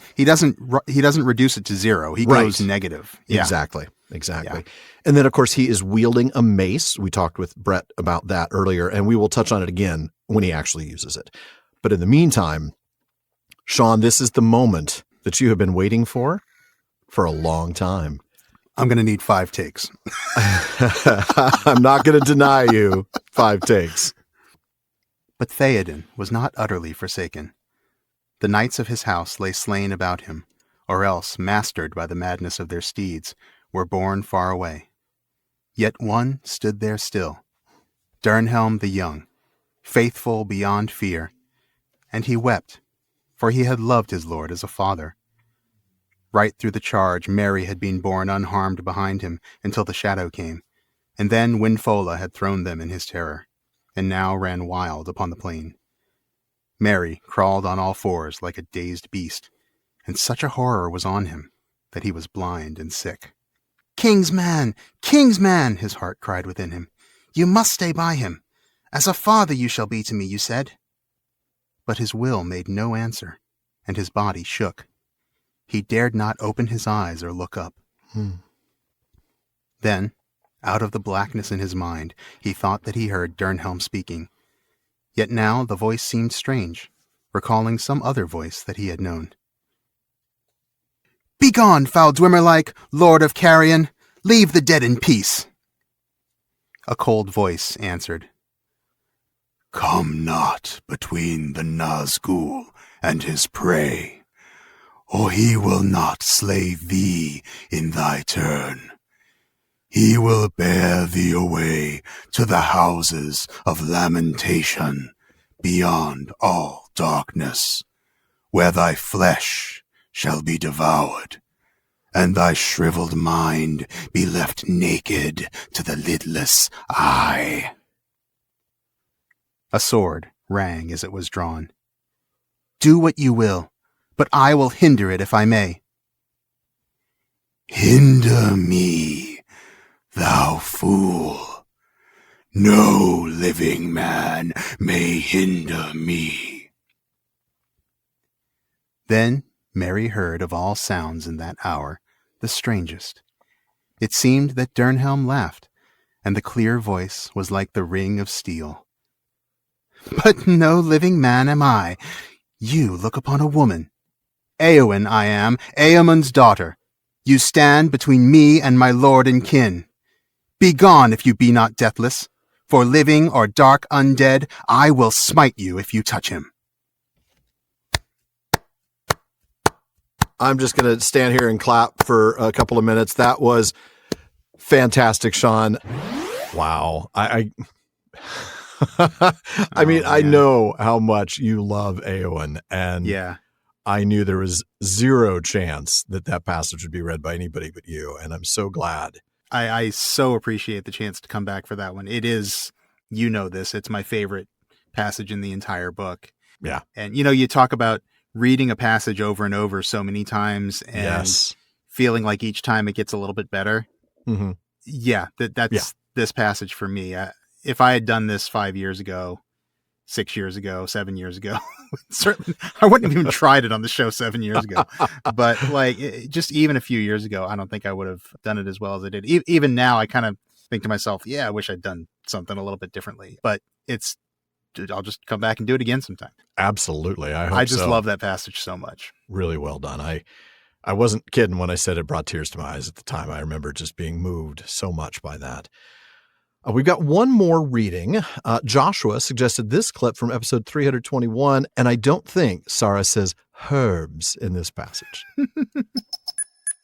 reduce it to zero. He goes negative. Yeah. Exactly. Yeah. And then, of course, he is wielding a mace. We talked with Brett about that earlier, and we will touch on it again when he actually uses it. But in the meantime, Sean, this is the moment that you have been waiting for a long time. I'm going to need 5 takes. I'm not going to deny you 5 takes. But Theoden was not utterly forsaken. The knights of his house lay slain about him, or else, mastered by the madness of their steeds, were borne far away. Yet one stood there still, Dernhelm the young, faithful beyond fear, and he wept, for he had loved his lord as a father. Right through the charge, Merry had been borne unharmed behind him until the shadow came, and then Windfola had thrown them in his terror, and now ran wild upon the plain. Merry crawled on all fours like a dazed beast, and such a horror was on him that he was blind and sick. King's man! King's man! His heart cried within him. You must stay by him. As a father you shall be to me, you said. But his will made no answer, and his body shook. He dared not open his eyes or look up. Then, out of the blackness in his mind, he thought that he heard Dernhelm speaking. Yet now the voice seemed strange, recalling some other voice that he had known. Begone, foul Dwimmerlike, Lord of Carrion! Leave the dead in peace. A cold voice answered, Come not between the Nazgul and his prey, or he will not slay thee in thy turn. He will bear thee away to the houses of lamentation beyond all darkness, where thy flesh shall be devoured, and thy shriveled mind be left naked to the lidless eye. A sword rang as it was drawn. Do what you will, but I will hinder it if I may. Hinder me, thou fool. No living man may hinder me. Then Mary heard of all sounds in that hour the strangest. It seemed that Dernhelm laughed, and the clear voice was like the ring of steel. But no living man am I. You look upon a woman. Eowyn I am, Eamund's daughter. You stand between me and my lord and kin. Begone if you be not deathless, for living or dark undead, I will smite you if you touch him. I'm just going to stand here and clap for a couple of minutes. That was fantastic, Sean. Wow. I mean, I know how much you love Eowyn, and yeah, I knew there was zero chance that that passage would be read by anybody but you, and I'm so glad. I so appreciate the chance to come back for that one. It is, you know this, it's my favorite passage in the entire book. Yeah. And, you know, you talk about reading a passage over and over so many times and feeling like each time it gets a little bit better. Mm-hmm. Yeah, that's this passage for me. If I had done this 5 years ago, 6 years ago, 7 years ago, certainly I wouldn't have even tried it on the show 7 years ago. But like, just even a few years ago, I don't think I would have done it as well as I did. Even now, I kind of think to myself, yeah, I wish I'd done something a little bit differently. But I'll just come back and do it again sometime. Absolutely. I just love that passage so much. Really well done. I wasn't kidding when I said it brought tears to my eyes at the time. I remember just being moved so much by that. We've got one more reading. Joshua suggested this clip from episode 321, and I don't think Sarah says herbs in this passage.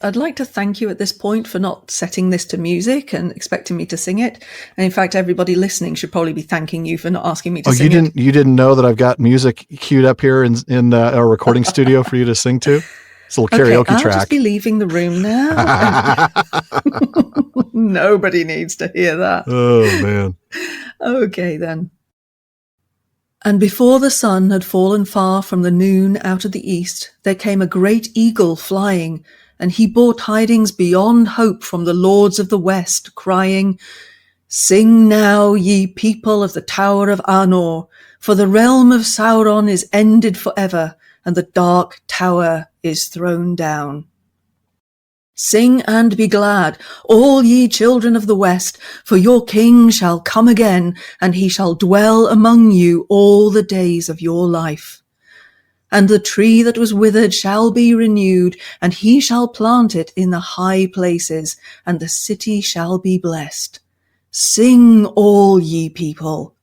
I'd like to thank you at this point for not setting this to music and expecting me to sing it. And in fact, everybody listening should probably be thanking you for not asking me to sing it. You didn't know that I've got music queued up here in our recording studio for you to sing to? It's a little karaoke track. I'll just be leaving the room now. Nobody needs to hear that. Oh, man. Okay, then. And before the sun had fallen far from the noon out of the east, there came a great eagle flying, and he bore tidings beyond hope from the lords of the west, crying, Sing now, ye people of the Tower of Arnor, for the realm of Sauron is ended forever, and the dark tower is thrown down. Sing and be glad, all ye children of the west, for your king shall come again, and he shall dwell among you all the days of your life. And the tree that was withered shall be renewed, and he shall plant it in the high places, and the city shall be blessed. Sing, all ye people.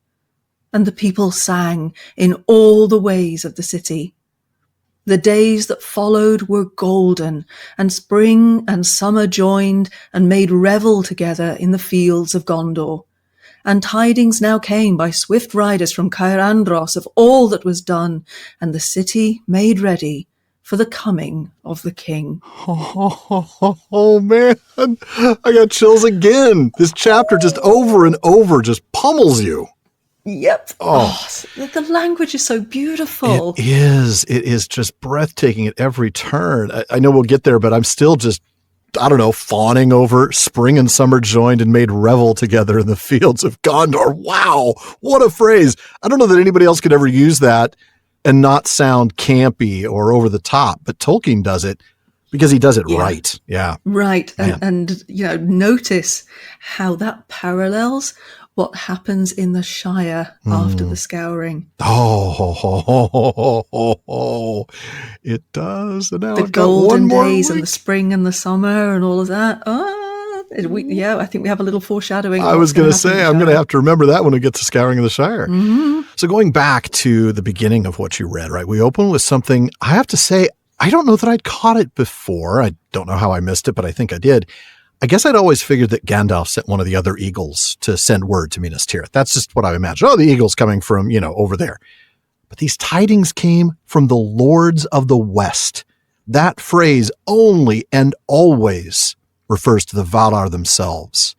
And the people sang in all the ways of the city. The days that followed were golden, and spring and summer joined and made revel together in the fields of Gondor. And tidings now came by swift riders from Caer Andros of all that was done, and the city made ready for the coming of the king. Oh, man, I got chills again. This chapter just over and over just pummels you. Yep. Oh, the language is so beautiful. It is. It is just breathtaking at every turn. I know we'll get there, but I'm still just, I don't know, fawning over spring and summer joined and made revel together in the fields of Gondor. Wow. What a phrase. I don't know that anybody else could ever use that and not sound campy or over the top, but Tolkien does it because he does it right. Yeah. Right. And you know, notice how that parallels what happens in the Shire after the scouring. Oh, it does. And now the I've got golden one more days week. And the spring and the summer and all of that. I think we have a little foreshadowing. I was going to say, I'm going to have to remember that when we get to Scouring of the Shire. Mm-hmm. So going back to the beginning of what you read, right? We open with something, I have to say, I don't know that I'd caught it before. I don't know how I missed it, but I think I did. I guess I'd always figured that Gandalf sent one of the other eagles to send word to Minas Tirith. That's just what I imagined. Oh, the eagle's coming from, over there. But these tidings came from the Lords of the West. That phrase only and always refers to the Valar themselves.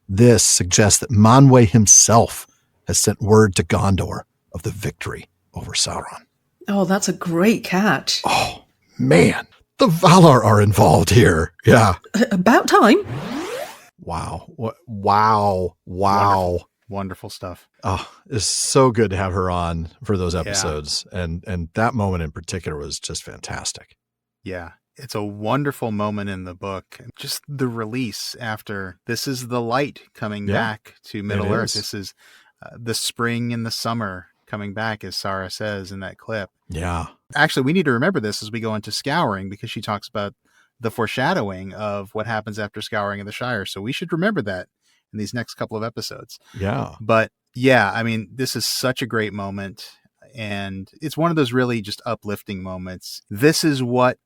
This suggests that Manwë himself has sent word to Gondor of the victory over Sauron. Oh, that's a great catch. Oh, man. The Valar are involved here. Yeah. About time. Wow. Wow. Wonderful stuff. Oh, it's so good to have her on for those episodes. Yeah. And that moment in particular was just fantastic. Yeah. It's a wonderful moment in the book. Just the release after this is the light coming back to Middle Earth. This is the spring and the summer coming back, as Sarah says in that clip. Yeah. Actually, we need to remember this as we go into Scouring, because she talks about the foreshadowing of what happens after Scouring of the Shire. So we should remember that in these next couple of episodes. Yeah. But yeah, I mean, this is such a great moment. And it's one of those really just uplifting moments. This is what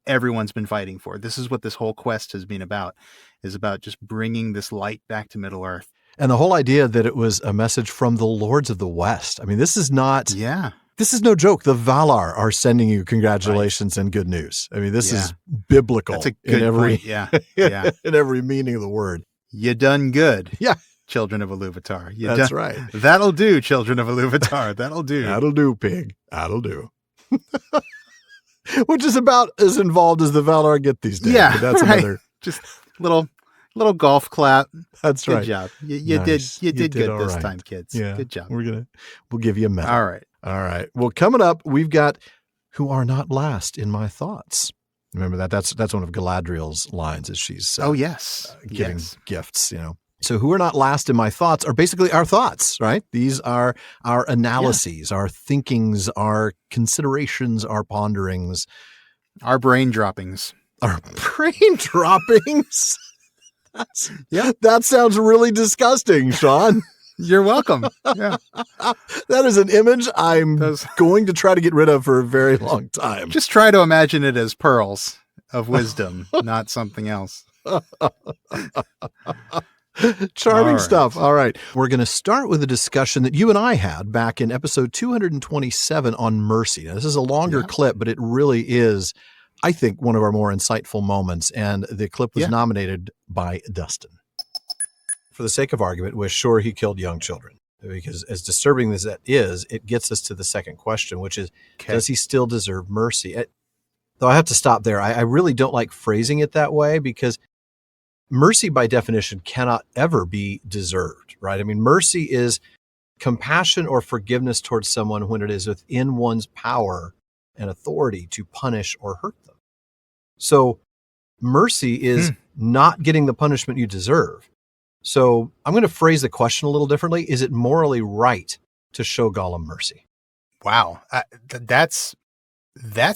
everyone's been fighting for. This is what this whole quest has been about, is about just bringing this light back to Middle Earth. And the whole idea that it was a message from the Lords of the West. I mean, this is not... Yeah. This is no joke. The Valar are sending you congratulations and good news. I mean, this is biblical. That's a good point. Yeah. In every meaning of the word. You done good. Yeah. Children of Iluvatar. That's right. That'll do, children of Iluvatar. That'll do. That'll do, pig. That'll do. Which is about as involved as the Valar get these days. Yeah. But that's another. Just little golf clap. That's good right. Job. You nice. did good this right. time, kids. Yeah. Good job. We'll give you a medal. All right. Well, coming up, we've got "Who are not last in my thoughts." Remember that? That's one of Galadriel's lines as she's giving gifts. So "Who are not last in my thoughts" are basically our thoughts, right? These are our analyses, our thinkings, our considerations, our ponderings, our brain droppings. Our brain droppings. That sounds really disgusting, Sean. You're welcome. Yeah. That is an image I'm going to try to get rid of for a very long time. Just try to imagine it as pearls of wisdom, not something else. Charming stuff. All right. We're going to start with a discussion that you and I had back in episode 227 on mercy. Now, this is a longer clip, but it really is, I think, one of our more insightful moments. And the clip was nominated by Dustin. For the sake of argument, we're sure he killed young children, because as disturbing as that is, it gets us to the second question, which is, does he still deserve mercy? Though I have to stop there. I really don't like phrasing it that way, because mercy by definition cannot ever be deserved, right? I mean, mercy is compassion or forgiveness towards someone when it is within one's power and authority to punish or hurt them. So mercy is not getting the punishment you deserve. So I'm going to phrase the question a little differently. Is it morally right to show Gollum mercy? Wow. That's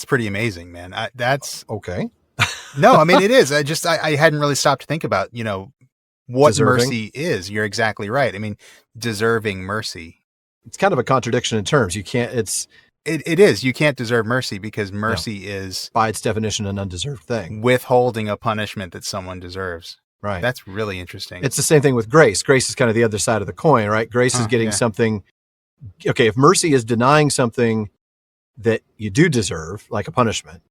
pretty amazing, man. That's okay. No, I mean, it is. I hadn't really stopped to think about, what deserving. Mercy is. You're exactly right. I mean, deserving mercy. It's kind of a contradiction in terms. You can't, It is. You can't deserve mercy, because mercy is, by its definition, an undeserved thing. Withholding a punishment that someone deserves. Right. That's really interesting. It's the same thing with grace. Grace is kind of the other side of the coin, right? Grace is getting something. Okay, if mercy is denying something that you do deserve, like a punishment,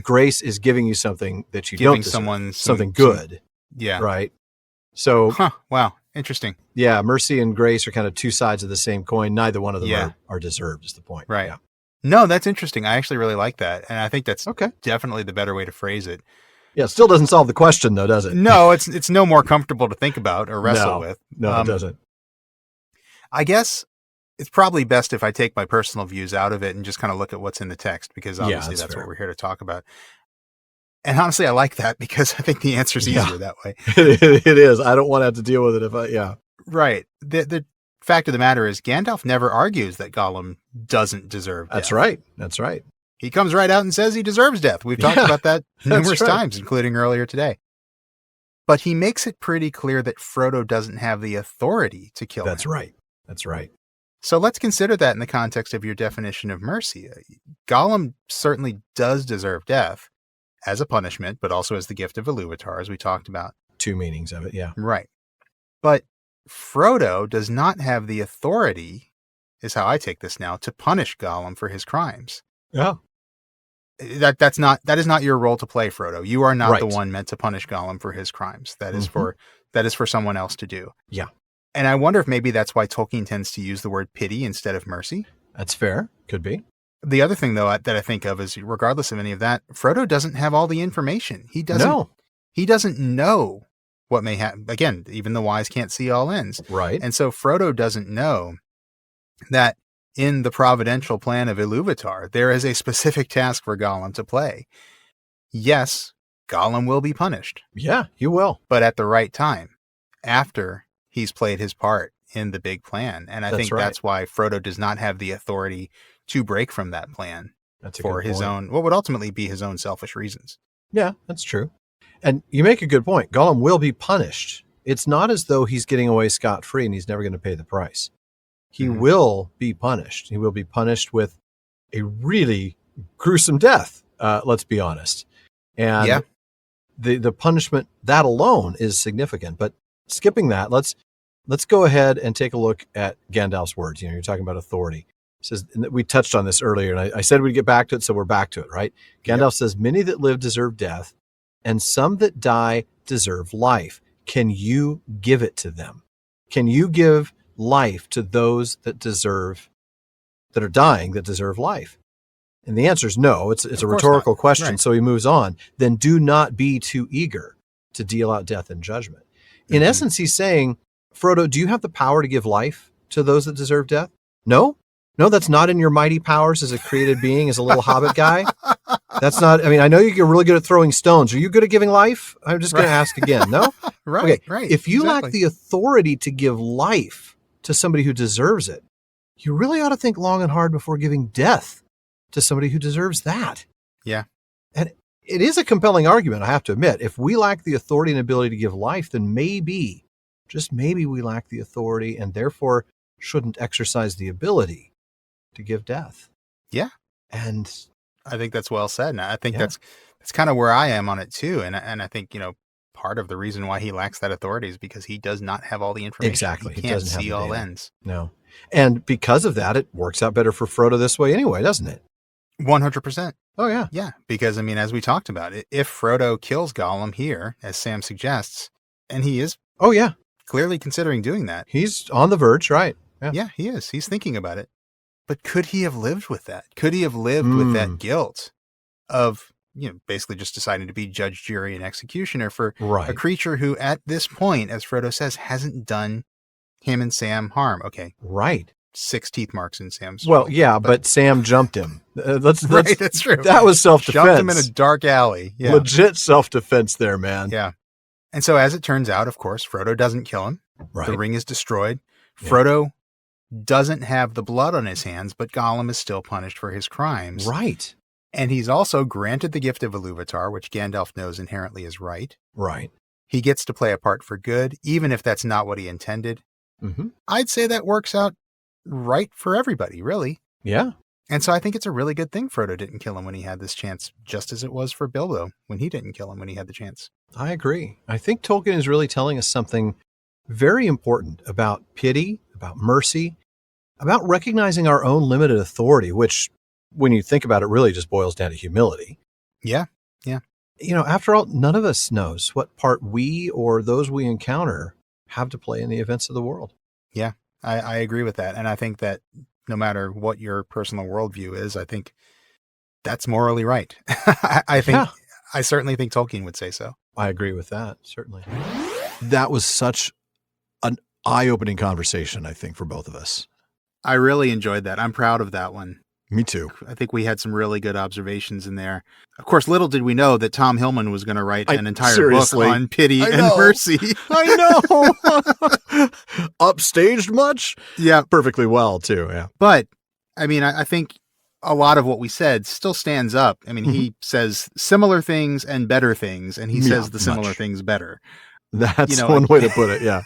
grace is giving you something that you don't deserve. Someone something good. Right. So, wow. Interesting. Yeah. Mercy and grace are kind of two sides of the same coin. Neither one of them are deserved, is the point. Right. Yeah. No, that's interesting. I actually really like that. And I think that's definitely the better way to phrase it. Yeah, it still doesn't solve the question, though, does it? No, it's no more comfortable to think about or wrestle with. No, it doesn't. I guess it's probably best if I take my personal views out of it and just kind of look at what's in the text, because obviously that's what we're here to talk about. And honestly, I like that, because I think the answer is easier that way. It is. I don't want to have to deal with it Right. The fact of the matter is, Gandalf never argues that Gollum doesn't deserve death. That's right. He comes right out and says he deserves death. We've talked about that numerous times, including earlier today. But he makes it pretty clear that Frodo doesn't have the authority to kill him. That's right. That's right. So let's consider that in the context of your definition of mercy. Gollum certainly does deserve death as a punishment, but also as the gift of Iluvatar, as we talked about. Two meanings of it, yeah. Right. But Frodo does not have the authority, is how I take this now, to punish Gollum for his crimes. Yeah. That is not your role to play, Frodo. You are not Right. the one meant to punish Gollum for his crimes. That is for someone else to do. Yeah. And I wonder if maybe that's why Tolkien tends to use the word pity instead of mercy. That's fair. Could be. The other thing, though, that I think of is, regardless of any of that, Frodo doesn't have all the information. He doesn't know what may happen. Again, even the wise can't see all ends. Right. And so Frodo doesn't know that in the providential plan of Iluvatar, there is a specific task for Gollum to play. Yes, Gollum will be punished. Yeah, he will. But at the right time, after he's played his part in the big plan. And I think that's why Frodo does not have the authority to break from that plan for his own, what would ultimately be his own selfish reasons. Yeah, that's true. And you make a good point. Gollum will be punished. It's not as though he's getting away scot-free and he's never going to pay the price. He will be punished. He will be punished with a really gruesome death, let's be honest. And the punishment, that alone is significant. But skipping that, let's go ahead and take a look at Gandalf's words. You know, you're talking about authority. He says, and we touched on this earlier, and I said we'd get back to it, so we're back to it, right? Gandalf says, many that live deserve death, and some that die deserve life. Can you give it to them? Can you give life to those that are dying, that deserve life? And the answer is no. It's a rhetorical question. Right. So he moves on. Then do not be too eager to deal out death and judgment. In essence, he's saying, Frodo, do you have the power to give life to those that deserve death? No, that's not in your mighty powers as a created being, as a little hobbit guy. That's not, I mean, I know you're really good at throwing stones. Are you good at giving life? I'm just going to ask again. No? Right. If you lack the authority to give life to somebody who deserves it, you really ought to think long and hard before giving death to somebody who deserves that. Yeah. And it is a compelling argument, I have to admit. If we lack the authority and ability to give life, then maybe, just maybe, we lack the authority and therefore shouldn't exercise the ability to give death. Yeah. And I think that's well said. And I think that's kind of where I am on it too. And I think, part of the reason why he lacks that authority is because he does not have all the information. Exactly. He can't see all ends. No. And because of that, it works out better for Frodo this way anyway, doesn't it? 100%. Oh, yeah. Yeah. Because, I mean, as we talked about, if Frodo kills Gollum here, as Sam suggests, and he is clearly considering doing that. He's on the verge, right? Yeah, he is. He's thinking about it. But could he have lived with that? Could he have lived with that guilt of, basically just deciding to be judge, jury, and executioner for a creature who, at this point, as Frodo says, hasn't done him and Sam harm? Okay. Right. 6 teeth marks in Sam's. Well, yeah, but Sam jumped him. That's that's true. That was self-defense. Jumped him in a dark alley. Yeah. Legit self-defense there, man. Yeah. And so as it turns out, of course, Frodo doesn't kill him. Right. The ring is destroyed. Frodo doesn't have the blood on his hands, but Gollum is still punished for his crimes. Right. And he's also granted the gift of Iluvatar, which Gandalf knows inherently is right. Right. He gets to play a part for good, even if that's not what he intended. Mm-hmm. I'd say that works out right for everybody, really. Yeah. And so I think it's a really good thing Frodo didn't kill him when he had this chance, just as it was for Bilbo when he didn't kill him when he had the chance. I agree. I think Tolkien is really telling us something very important about pity, about mercy, about recognizing our own limited authority, which, when you think about it, really just boils down to humility. Yeah. Yeah. After all, none of us knows what part we or those we encounter have to play in the events of the world. Yeah, I agree with that. And I think that no matter what your personal worldview is, I think that's morally right. I certainly think Tolkien would say so. I agree with that, certainly. That was such an eye-opening conversation, I think, for both of us. I really enjoyed that. I'm proud of that one. Me too. I think we had some really good observations in there. Of course, little did we know that Tom Hillman was going to write an entire book on pity and mercy. I know. Upstaged much? Yeah. Perfectly well, too. Yeah. But, I mean, I think a lot of what we said still stands up. I mean, he says similar things and better things, and he says the similar things better. That's one way to put it. Yeah.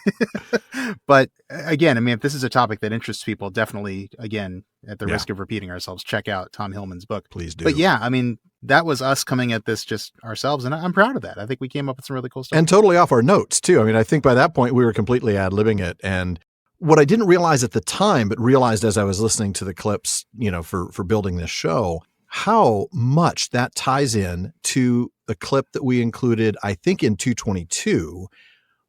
But again, I mean, if this is a topic that interests people, definitely, again, at the risk of repeating ourselves, check out Tom Hillman's book. Please do. But yeah, I mean, that was us coming at this just ourselves. And I'm proud of that. I think we came up with some really cool stuff. And totally off our notes too. I mean, I think by that point we were completely ad-libbing it. And what I didn't realize at the time, but realized as I was listening to the clips, for building this show, how much that ties in to the clip that we included, I think in 222,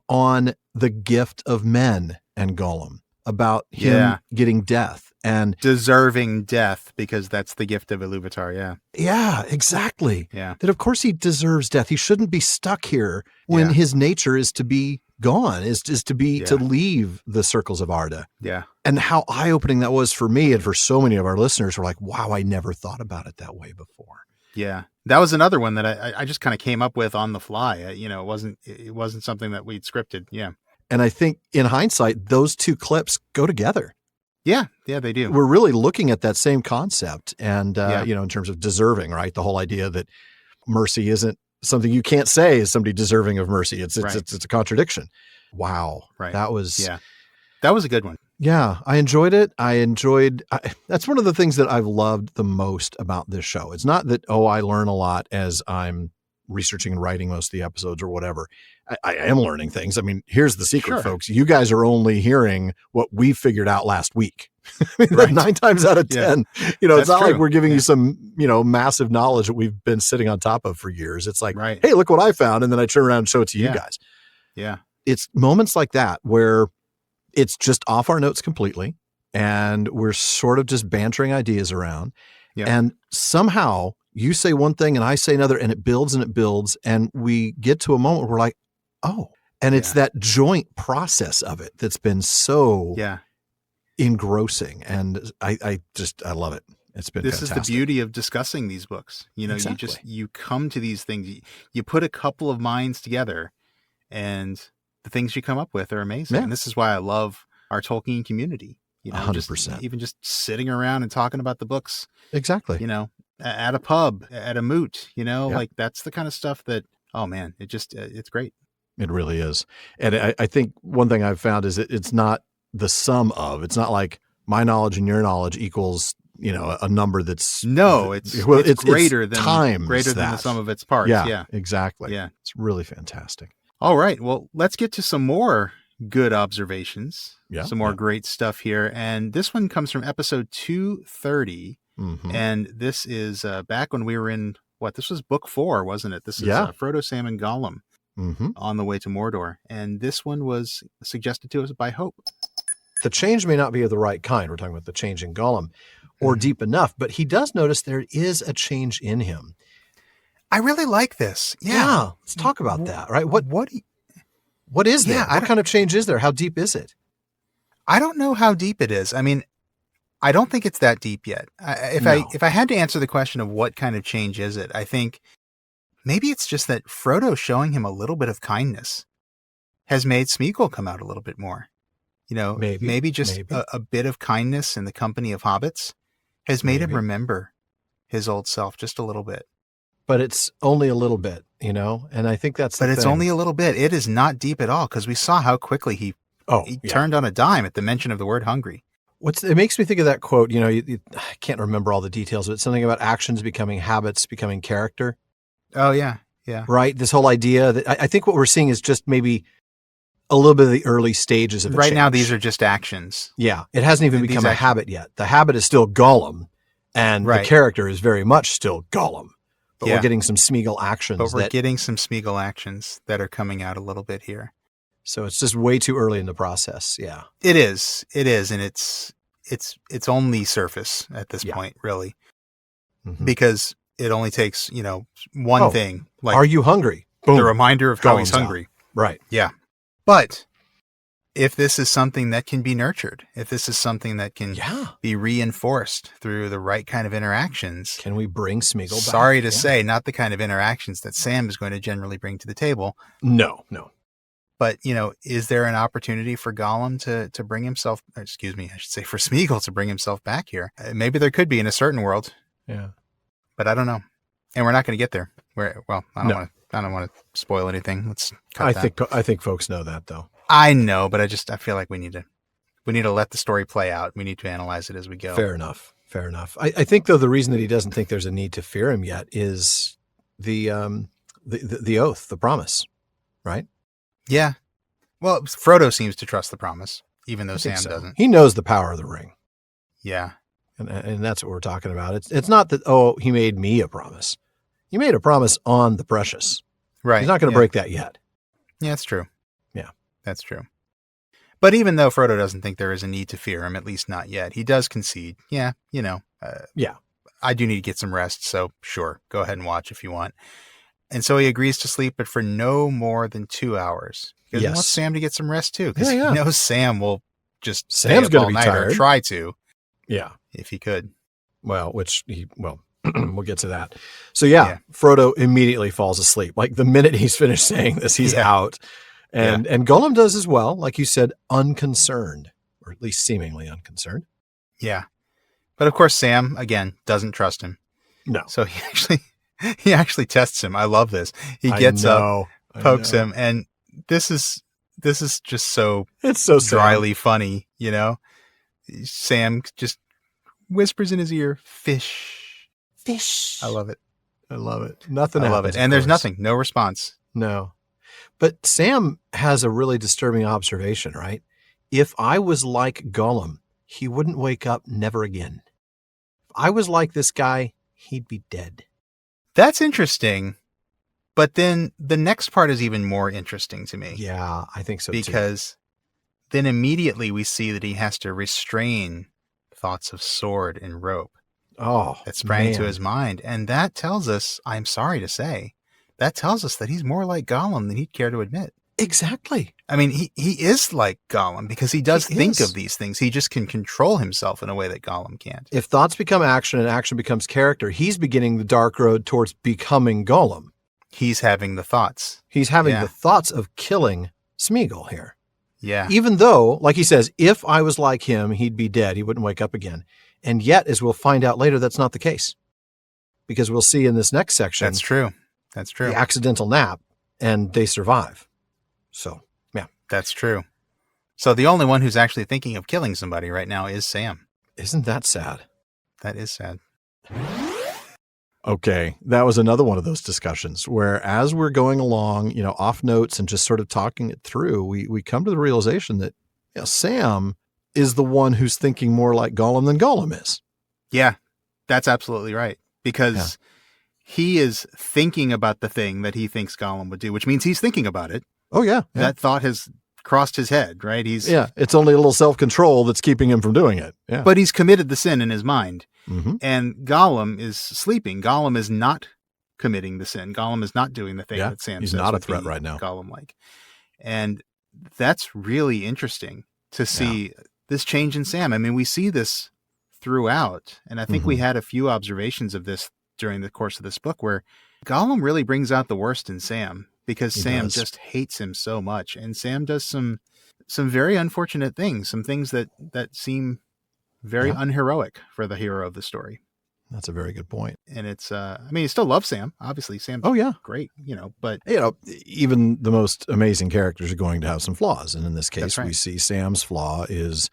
on the gift of men and Gollum, about him getting death and deserving death, because that's the gift of Iluvatar. Yeah. Yeah, exactly. Yeah. That of course he deserves death. He shouldn't be stuck here when his nature is to be gone, is to be, to leave the circles of Arda. Yeah. And how eye-opening that was for me and for so many of our listeners who are like, wow, I never thought about it that way before. Yeah. That was another one that I just kind of came up with on the fly. It wasn't something that we'd scripted. Yeah. And I think in hindsight, those two clips go together. Yeah. Yeah, they do. We're really looking at that same concept. And, in terms of deserving, right? The whole idea that mercy isn't something you can't say is somebody deserving of mercy. It's a contradiction. Wow. Right. That was a good one. Yeah, I enjoyed it. That's one of the things that I've loved the most about this show. It's not that, I learn a lot as I'm researching and writing most of the episodes or whatever. I am learning things. I mean, here's the secret, folks. You guys are only hearing what we figured out last week. 9 times out of 10, it's not like we're giving you some, massive knowledge that we've been sitting on top of for years. It's like, hey, look what I found. And then I turn around and show it to you guys. Yeah. It's moments like that where it's just off our notes completely. And we're sort of just bantering ideas around. Yeah. And somehow you say one thing and I say another, and it builds and it builds. And we get to a moment where we're like, oh, and it's that joint process of it that's been so engrossing. And I love it. It's been this fantastic. Is the beauty of discussing these books. You come to these things, you put a couple of minds together, and the things you come up with are amazing. And this is why I love our Tolkien community. 100%. Even just sitting around and talking about the books. Exactly. At a pub, at a moot, like that's the kind of stuff that, oh man, it's great. It really is. And I think one thing I've found is it's not the sum of, it's not like my knowledge and your knowledge equals, a number that's it's greater than times the sum of its parts. Yeah, exactly. Yeah. It's really fantastic. All right. Well, let's get to some more good observations. Yeah. Some more great stuff here. And this one comes from episode 230. Mm-hmm. And this is back when we were in, this was book 4, wasn't it? This is Frodo, Sam, and Gollum on the way to Mordor. And this one was suggested to us by Hope. The change may not be of the right kind. We're talking about the change in Gollum or deep enough, but he does notice there is a change in him. I really like this. Yeah. Let's talk about that, right? What is there? What kind of change is there? How deep is it? I don't know how deep it is. I mean, I don't think it's that deep yet. If I had to answer the question of what kind of change is it, I think maybe it's just that Frodo showing him a little bit of kindness has made Smeagol come out a little bit more. Maybe just a bit of kindness in the company of hobbits has made him remember his old self just a little bit. But it's only a little bit, and I think that's But it's only a little bit. It is not deep at all, because we saw how quickly he turned on a dime at the mention of the word hungry. It makes me think of that quote, I can't remember all the details, but something about actions becoming habits, becoming character. Oh, yeah. Yeah. Right. This whole idea that I think what we're seeing is just maybe a little bit of the early stages of right now. These are just actions. Yeah. It hasn't even become a habit yet. The habit is still Gollum, and the character is very much still Gollum, but we're getting some Smeagol actions. But we're getting some Smeagol actions that are coming out a little bit here. So it's just way too early in the process. Yeah, it is. And it's only surface at this point, really, because it only takes, one thing. Like, are you hungry? Boom. The reminder of how he's hungry. Right. Yeah. But if this is something that can be nurtured, if this is something that can be reinforced through the right kind of interactions. Can we bring Smeagol back? Sorry to say, not the kind of interactions that Sam is going to generally bring to the table. No. But, is there an opportunity for Gollum to bring himself, I should say for Smeagol to bring himself back here? Maybe there could be in a certain world. Yeah. But I don't know. And we're not going to get there. I don't want to spoil anything. Let's cut that. I think folks know that, though. I know, but I feel like we need to let the story play out. We need to analyze it as we go. Fair enough. I think, though, the reason that he doesn't think there's a need to fear him yet is the oath, the promise, right? Yeah. Well, Frodo seems to trust the promise, even though Sam doesn't. He knows the power of the ring. Yeah. And that's what we're talking about. It's not that, he made me a promise. He made a promise on the precious. Right. He's not going to break that yet. Yeah, that's true. Yeah. That's true. But even though Frodo doesn't think there is a need to fear him, at least not yet, he does concede. Yeah, I do need to get some rest, so sure, go ahead and watch if you want. And so he agrees to sleep, but for no more than 2 hours. Because he wants Sam to get some rest too, because he knows Sam will just Sam's going to be tired. Or try to. Yeah. If he could. Well, we'll get to that. So Frodo immediately falls asleep. Like the minute he's finished saying this, he's out. And Gollum does as well, like you said, unconcerned, or at least seemingly unconcerned. Yeah. But of course, Sam, again, doesn't trust him. No. So he actually tests him. I love this. He gets up, pokes him, and this is just so dryly funny, Sam just whispers in his ear, fish. I love it. Nothing I love it. And there's nothing, no response. No. But Sam has a really disturbing observation, right? If I was like Gollum, he wouldn't wake up never again. If I was like this guy, he'd be dead. That's interesting. But then the next part is even more interesting to me. Yeah, I think so because then immediately we see that he has to restrain thoughts of sword and rope. Oh, that sprang to his mind. And that tells us, I'm sorry to say, that tells us that he's more like Gollum than he'd care to admit. Exactly. I mean, he is like Gollum because he does think of these things. He just can control himself in a way that Gollum can't. If thoughts become action and action becomes character, he's beginning the dark road towards becoming Gollum. He's having the thoughts. He's having the thoughts of killing Smeagol here. Yeah. Even though, like he says, if I was like him, he'd be dead. He wouldn't wake up again. And yet, as we'll find out later, that's not the case. Because we'll see in this next section. That's true. The accidental nap, and they survive. So, yeah. That's true. So the only one who's actually thinking of killing somebody right now is Sam. Isn't that sad? That is sad. Okay, that was another one of those discussions where as we're going along, off notes and just sort of talking it through, we come to the realization that Sam is the one who's thinking more like Gollum than Gollum is. Yeah, that's absolutely right. Because he is thinking about the thing that he thinks Gollum would do, which means he's thinking about it. Oh, yeah. That thought has crossed his head, right? It's only a little self-control that's keeping him from doing it. Yeah. But he's committed the sin in his mind. Mm-hmm. And Gollum is sleeping. Gollum is not committing the sin. Gollum is not doing the thing that Sam says. He's not a threat right now. Gollum-like. And that's really interesting to see this change in Sam. I mean, we see this throughout. And I think we had a few observations of this during the course of this book where Gollum really brings out the worst in Sam because Sam just hates him so much. And Sam does some very unfortunate things, some things that seem very unheroic for the hero of the story. That's a very good point. And it's, he still loves Sam. Obviously, Sam's great, but... even the most amazing characters are going to have some flaws. And in this case, we see Sam's flaw is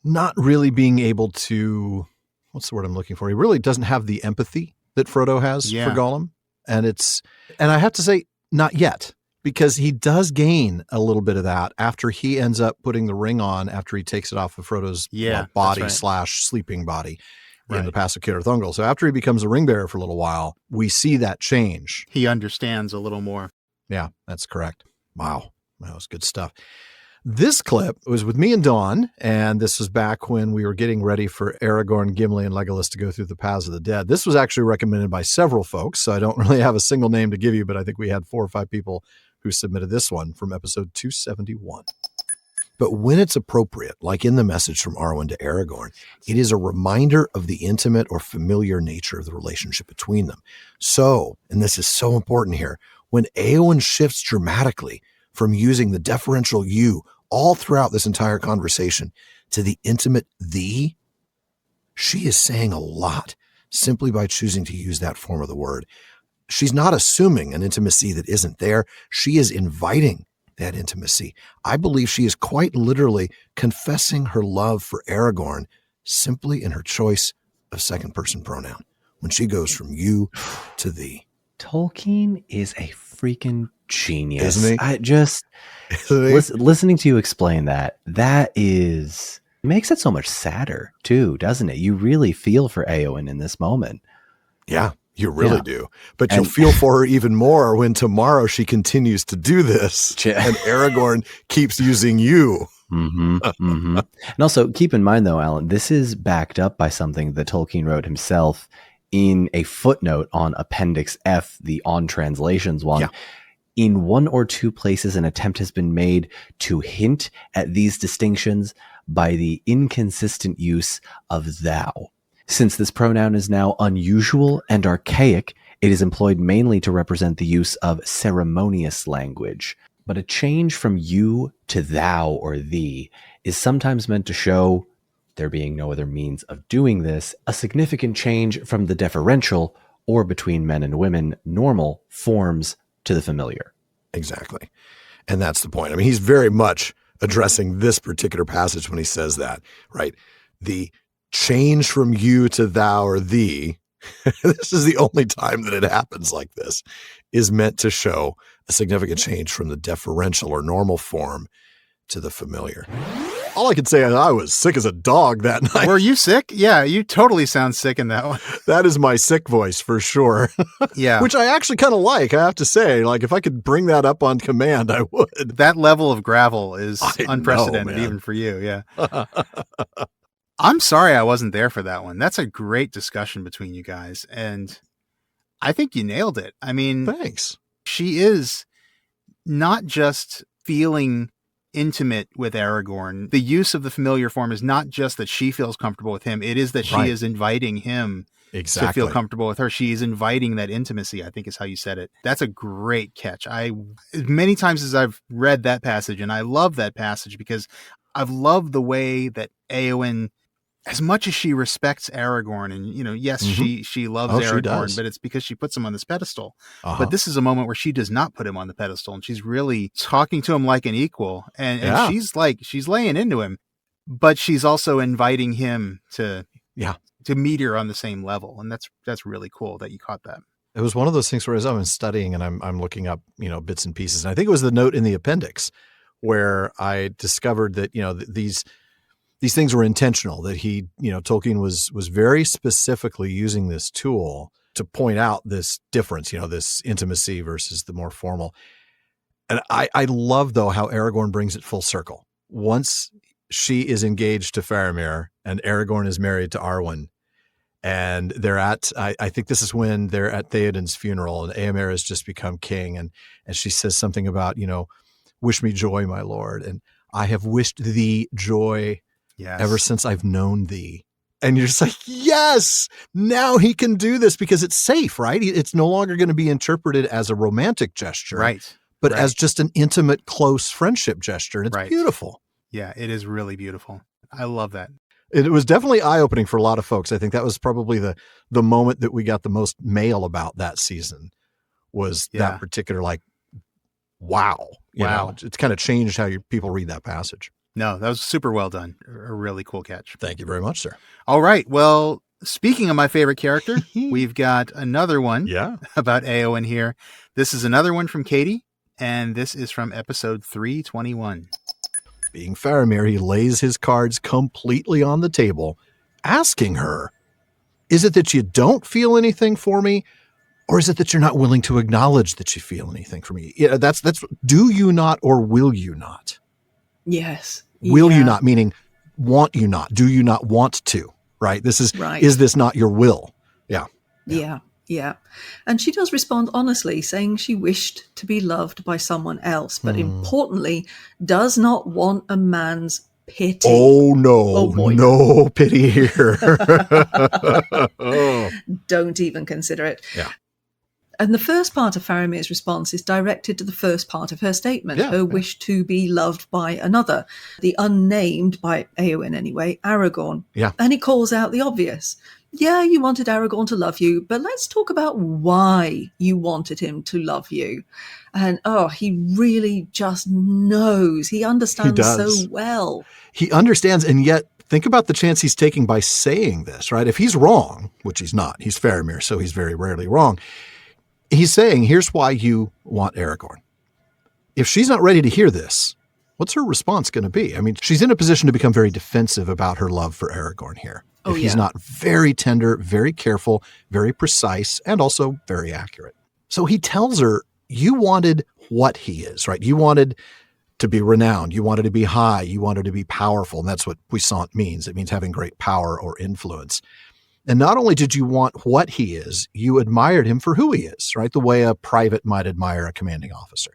not really being able to... What's the word I'm looking for? He really doesn't have the empathy that Frodo has for Gollum. And I have to say, not yet. Because he does gain a little bit of that after he ends up putting the ring on after he takes it off of Frodo's body / sleeping body in the Pass of Cirith Ungol. So after he becomes a ring bearer for a little while, we see that change. He understands a little more. Yeah, that's correct. Wow. That was good stuff. This clip was with me and Dawn, and this was back when we were getting ready for Aragorn, Gimli, and Legolas to go through the Paths of the Dead. This was actually recommended by several folks, so I don't really have a single name to give you, but I think we had 4 or 5 people who submitted this one from episode 271. But when it's appropriate, like in the message from Arwen to Aragorn, it is a reminder of the intimate or familiar nature of the relationship between them. So, and this is so important here, when Eowyn shifts dramatically from using the deferential you all throughout this entire conversation to the intimate thee, she is saying a lot simply by choosing to use that form of the word. She's not assuming an intimacy that isn't there. She is inviting that intimacy. I believe she is quite literally confessing her love for Aragorn simply in her choice of second person pronoun when she goes from you to thee. Tolkien is a freaking genius. Isn't he? I just listening to you explain that makes it so much sadder too, doesn't it? You really feel for Éowyn in this moment. Yeah, you really do. But you'll feel for her even more when tomorrow she continues to do this and Aragorn keeps using you. And also keep in mind though, Alan, this is backed up by something that Tolkien wrote himself in a footnote on Appendix F, the On Translations one. Yeah. In one or two places, an attempt has been made to hint at these distinctions by the inconsistent use of thou. Since this pronoun is now unusual and archaic, it is employed mainly to represent the use of ceremonious language. But a change from you to thou or thee is sometimes meant to show, there being no other means of doing this, a significant change from the deferential or between men and women normal forms to the familiar. Exactly. And that's the point. I mean, he's very much addressing this particular passage when he says that, right? The change from you to thou or thee, this is the only time that it happens like this, is meant to show a significant change from the deferential or normal form to the familiar. All I can say is I was sick as a dog that night. Were you sick? Yeah, you totally sound sick in that one. That is my sick voice for sure. Yeah. Which I actually kind of like, I have to say. Like, if I could bring that up on command, I would. That level of gravel is unprecedented, even for you. Yeah. I'm sorry I wasn't there for that one. That's a great discussion between you guys. And I think you nailed it. I mean, thanks. She is not just feeling intimate with Aragorn. The use of the familiar form is not just that she feels comfortable with him. It is that she is inviting him to feel comfortable with her. She is inviting that intimacy, I think is how you said it. That's a great catch. As many times as I've read that passage, and I love that passage because I've loved the way that Éowyn, as much as she respects Aragorn, and yes, she loves Aragorn, but it's because she puts him on this pedestal. But this is a moment where she does not put him on the pedestal, and she's really talking to him like an equal, and she's laying into him, but she's also inviting him to meet her on the same level, and that's really cool that you caught that. It was one of those things where as I'm studying and I'm looking up bits and pieces, and I think it was the note in the appendix where I discovered that these things were intentional, that Tolkien was very specifically using this tool to point out this difference, this intimacy versus the more formal. And I love, though, how Aragorn brings it full circle. Once she is engaged to Faramir and Aragorn is married to Arwen, and they're I think this is when they're at Theoden's funeral, and Éomer has just become king. And she says something about, wish me joy, my lord. And I have wished thee joy ever since I've known thee. And you're just like, yes, now he can do this because it's safe, right? It's no longer going to be interpreted as a romantic gesture, but as just an intimate, close friendship gesture. And it's beautiful. Yeah, it is really beautiful. I love that. It was definitely eye-opening for a lot of folks. I think that was probably the moment that we got the most mail about that season was that particular, wow. You know, it's kind of changed how people read that passage. No, that was super well done. A really cool catch. Thank you very much, sir. All right. Well, speaking of my favorite character, we've got another one about Éowyn here. This is another one from Katie, and this is from episode 321. Being Faramir, he lays his cards completely on the table, asking her, is it that you don't feel anything for me? Or is it that you're not willing to acknowledge that you feel anything for me? Yeah, that's do you not or will you not? Yes. Will you not, meaning want you not? Do you not want to? Right? This is this not your will? Yeah. And she does respond honestly, saying she wished to be loved by someone else, but importantly, does not want a man's pity. Oh, no. No pity here. Don't even consider it. Yeah. And the first part of Faramir's response is directed to the first part of her statement, her wish to be loved by another, the unnamed, by Éowyn anyway, Aragorn. Yeah. And he calls out the obvious. yeah, you wanted Aragorn to love you, but let's talk about why you wanted him to love you. And he really just knows. He understands so well. He understands, and yet think about the chance he's taking by saying this, right? If he's wrong, which he's not, he's Faramir, so he's very rarely wrong. He's saying, here's why you want Aragorn. If she's not ready to hear this, what's her response going to be? I mean, she's in a position to become very defensive about her love for Aragorn here. If he's not very tender, very careful, very precise, and also very accurate. So he tells her, you wanted what he is, right? You wanted to be renowned. You wanted to be high. You wanted to be powerful. And that's what puissant means. It means having great power or influence. And not only did you want what he is, you admired him for who he is, right? The way a private might admire a commanding officer.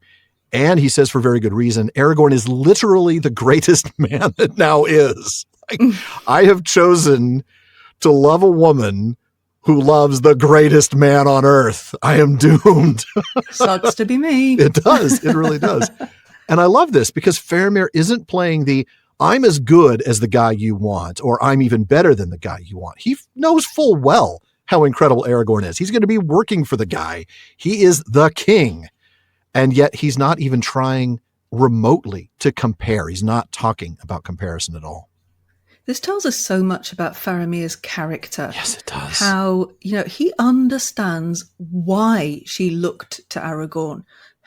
And he says, for very good reason, Aragorn is literally the greatest man that now is. Like, I have chosen to love a woman who loves the greatest man on earth. I am doomed. Sucks to be me. It does. It really does. And I love this because Faramir isn't playing the I'm as good as the guy you want, or I'm even better than the guy you want. He knows full well how incredible Aragorn is. He's going to be working for the guy. He is the king. And yet he's not even trying remotely to compare. He's not talking about comparison at all. This tells us so much about Faramir's character. Yes, it does. How, he understands why she looked to Aragorn.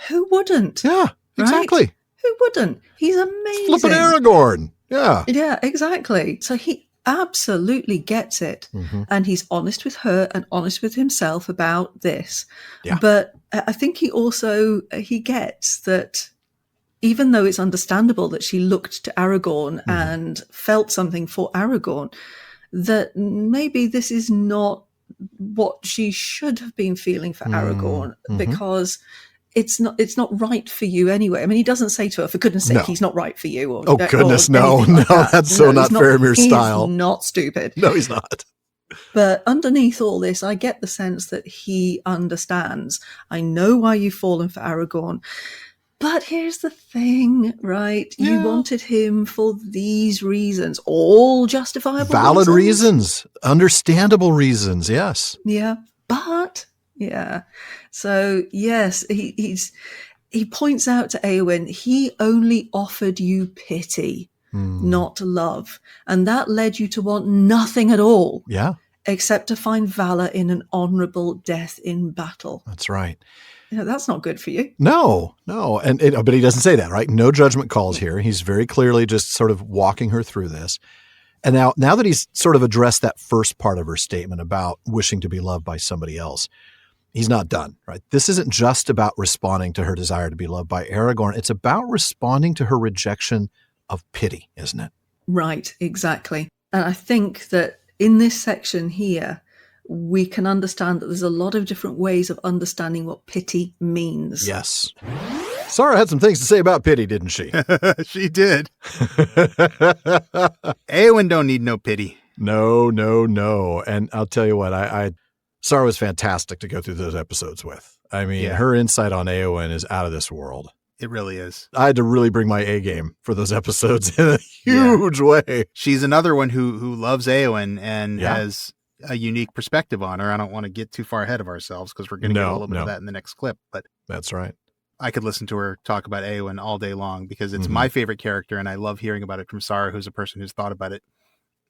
Who wouldn't? Yeah, exactly. Right? Who wouldn't? He's amazing. Flippin' Aragorn. Yeah. Yeah, exactly. So he absolutely gets it. Mm-hmm. And he's honest with her and honest with himself about this. Yeah. But I think he gets that even though it's understandable that she looked to Aragorn and felt something for Aragorn, that maybe this is not what she should have been feeling for Aragorn, because it's not right for you anyway. I mean, he doesn't say to her, for goodness sake, he's not right for you. Or, oh, goodness, no. That's so not Faramir's style. He's not stupid. No, he's not. But underneath all this, I get the sense that he understands. I know why you've fallen for Aragorn. But here's the thing, right? Yeah. You wanted him for these reasons, all justifiable valid reasons, understandable reasons, yes. Yeah, but yeah. So yes, he points out to Éowyn, he only offered you pity, not love, and that led you to want nothing at all. Yeah, except to find valor in an honorable death in battle. That's right. That's not good for you. No. But he doesn't say that, right? No judgment calls here. He's very clearly just sort of walking her through this. And now that he's sort of addressed that first part of her statement about wishing to be loved by somebody else, he's not done, right? This isn't just about responding to her desire to be loved by Aragorn. It's about responding to her rejection of pity, isn't it? Right, exactly. And I think that in this section here, we can understand that there's a lot of different ways of understanding what pity means. Yes. Sarah had some things to say about pity, didn't she? She did. Éowyn don't need no pity. No. And I'll tell you what, Sarah was fantastic to go through those episodes with. I mean, her insight on Éowyn is out of this world. It really is. I had to really bring my A game for those episodes in a huge way. She's another one who loves Éowyn and has a unique perspective on her. I don't want to get too far ahead of ourselves because we're going to get a little bit of that in the next clip. But that's right. I could listen to her talk about Éowyn all day long because it's my favorite character, and I love hearing about it from Sarah, who's a person who's thought about it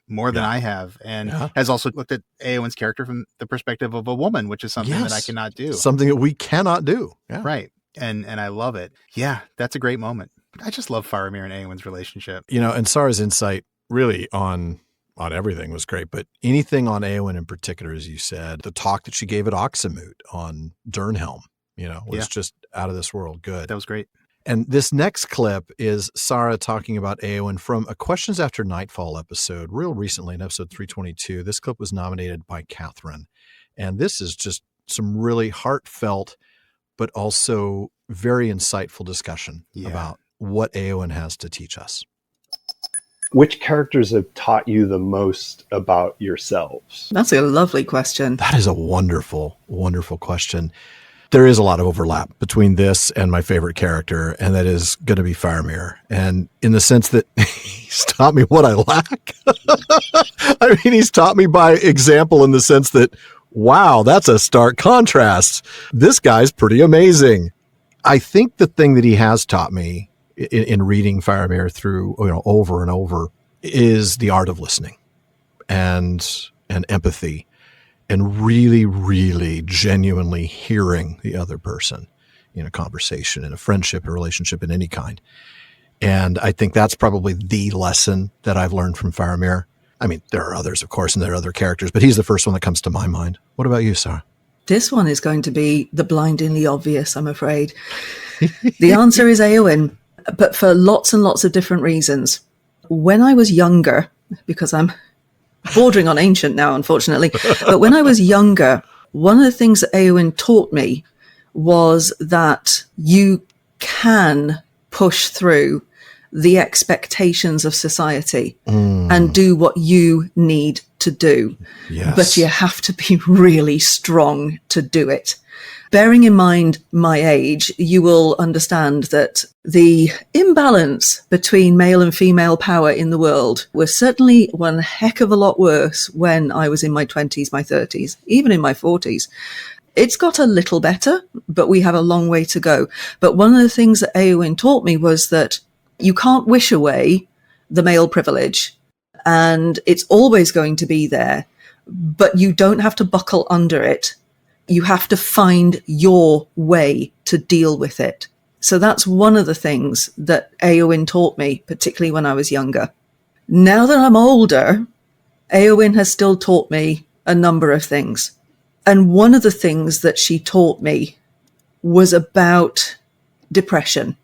more than I have, and has also looked at Éowyn's character from the perspective of a woman, which is something that I cannot do. Something that we cannot do. Yeah. Right. And I love it. Yeah, that's a great moment. I just love Faramir and Éowyn's relationship. And Sarah's insight really on everything was great, but anything on Éowyn in particular, as you said, the talk that she gave at Oxenmoot on Durnhelm, was just out of this world good. That was great. And this next clip is Sarah talking about Éowyn from a Questions After Nightfall episode, real recently in episode 322. This clip was nominated by Catherine. And this is just some really heartfelt, but also very insightful discussion about what Éowyn has to teach us. Which characters have taught you the most about yourselves? That's a lovely question. That is a wonderful, wonderful question. there is a lot of overlap between this and my favorite character, and that is going to be Faramir. And in the sense that he's taught me what I lack. I mean, he's taught me by example in the sense that, wow, that's a stark contrast. This guy's pretty amazing. I think the thing that he has taught me in reading Faramir through, over and over is the art of listening and empathy. And really, really genuinely hearing the other person in a conversation, in a friendship, a relationship, in any kind. And I think that's probably the lesson that I've learned from Faramir. I mean, there are others, of course, and there are other characters, but he's the first one that comes to my mind. What about you, Sarah? This one is going to be the blindingly obvious, I'm afraid. The answer is Éowyn, but for lots and lots of different reasons. When I was younger, because I'm bordering on ancient now, unfortunately. But when I was younger, one of the things that Éowyn taught me was that you can push through the expectations of society and do what you need to do. Yes. But you have to be really strong to do it. Bearing in mind my age, you will understand that the imbalance between male and female power in the world was certainly one heck of a lot worse when I was in my 20s, my 30s, even in my 40s. It's got a little better, but we have a long way to go. But one of the things that Éowyn taught me was that you can't wish away the male privilege, and it's always going to be there, but you don't have to buckle under it. You have to find your way to deal with it. So that's one of the things that Éowyn taught me, particularly when I was younger. Now that I'm older, Éowyn has still taught me a number of things. And one of the things that she taught me was about depression,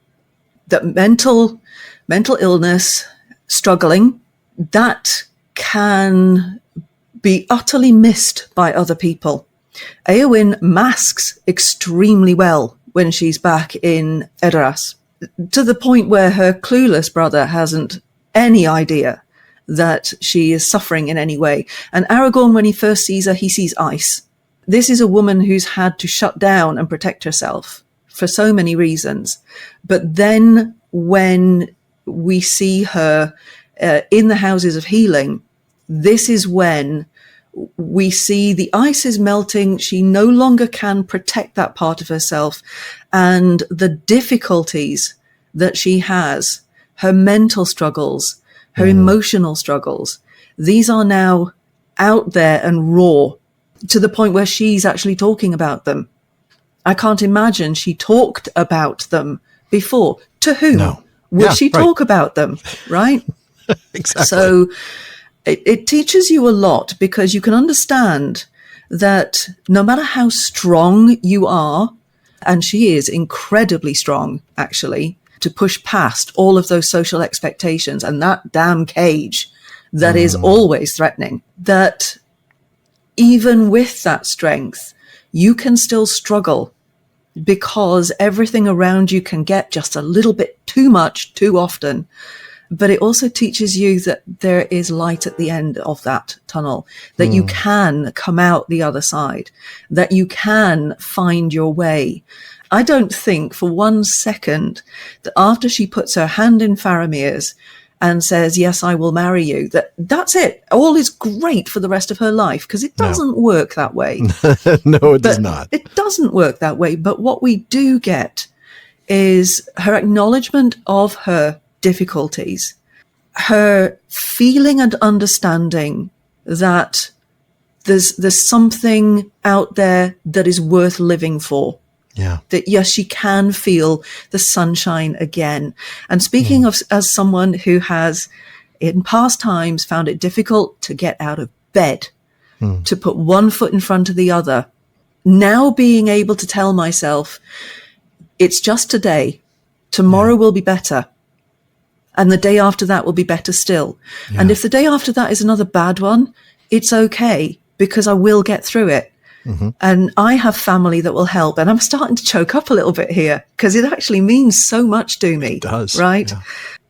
that mental illness, struggling, that can be utterly missed by other people. Éowyn masks extremely well when she's back in Edoras, to the point where her clueless brother hasn't any idea that she is suffering in any way. And Aragorn, when he first sees her, he sees ice. This is a woman who's had to shut down and protect herself for so many reasons. But then when we see her in the Houses of Healing, this is when we see the ice is melting. She no longer can protect that part of herself. And the difficulties that she has, her mental struggles, her emotional struggles, these are now out there and raw to the point where she's actually talking about them. I can't imagine she talked about them before. To whom would she talk about them, right? Exactly. So it teaches you a lot, because you can understand that no matter how strong you are, and she is incredibly strong, actually, to push past all of those social expectations and that damn cage that is always threatening, that even with that strength, you can still struggle, because everything around you can get just a little bit too much too often. But it also teaches you that there is light at the end of that tunnel, that you can come out the other side, that you can find your way. I don't think for 1 second that after she puts her hand in Faramir's and says, yes, I will marry you, that's it. All is great for the rest of her life, because it doesn't work that way. No, it does not. It doesn't work that way. But what we do get is her acknowledgement of her difficulties, her feeling and understanding that there's something out there that is worth living for. Yeah. That yes, she can feel the sunshine again. And speaking of as someone who has in past times found it difficult to get out of bed, to put one foot in front of the other, now being able to tell myself, it's just today, tomorrow will be better. And the day after that will be better still. Yeah. And if the day after that is another bad one, it's okay, because I will get through it. And I have family that will help. And I'm starting to choke up a little bit here, because it actually means so much to me. It does. Right? Yeah.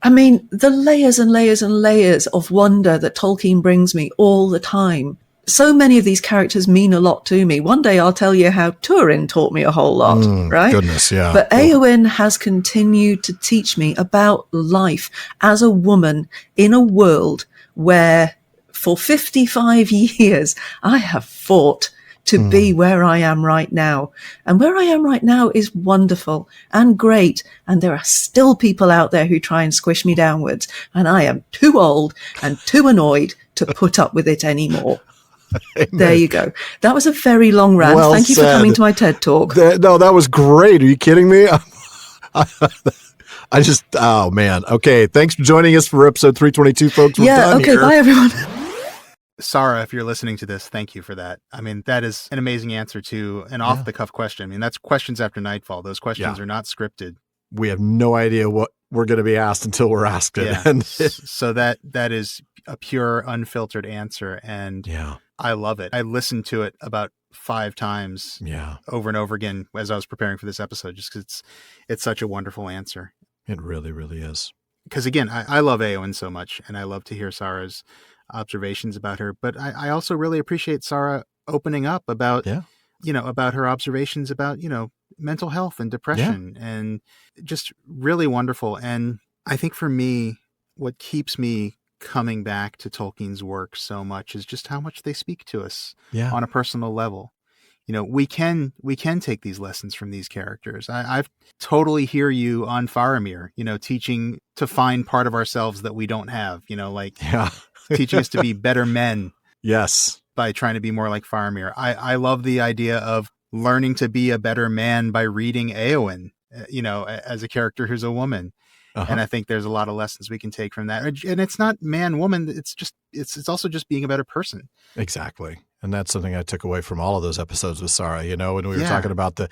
I mean, the layers and layers and layers of wonder that Tolkien brings me all the time. so many of these characters mean a lot to me. One day I'll tell you how Turin taught me a whole lot, right? Goodness, yeah. But Éowyn has continued to teach me about life as a woman in a world where for 55 years I have fought to be where I am right now. And where I am right now is wonderful and great. And there are still people out there who try and squish me downwards. And I am too old and too annoyed to put up with it anymore. Amen. There you go. That was a very long rant. Well Thank you for coming to my TED Talk. No, that was great. Are you kidding me? Oh man. Okay. Thanks for joining us for episode 322, folks. We're done okay. here. Bye, everyone. Sarah, if you're listening to this, thank you for that. I mean, that is an amazing answer to an off-the-cuff question. I mean, that's questions after nightfall. Those questions are not scripted. We have no idea what we're going to be asked until we're asked it. Yeah. And so that is a pure, unfiltered answer. And I love it. I listened to it about 5 times over and over again as I was preparing for this episode, just because it's such a wonderful answer. It really, really is. Because again, I love Éowyn so much, and I love to hear Sarah's observations about her. But I also really appreciate Sarah opening up about, about her observations about, mental health and depression, and just really wonderful. And I think for me, what keeps me coming back to Tolkien's work so much is just how much they speak to us on a personal level. We can take these lessons from these characters. I've totally hear you on Faramir, teaching to find part of ourselves that we don't have, teaching us to be better men. Yes. By trying to be more like Faramir. I love the idea of learning to be a better man by reading Éowyn, as a character who's a woman. And I think there's a lot of lessons we can take from that. And it's not man, woman. It's also just being a better person. Exactly. And that's something I took away from all of those episodes with Sarah, when we were talking about the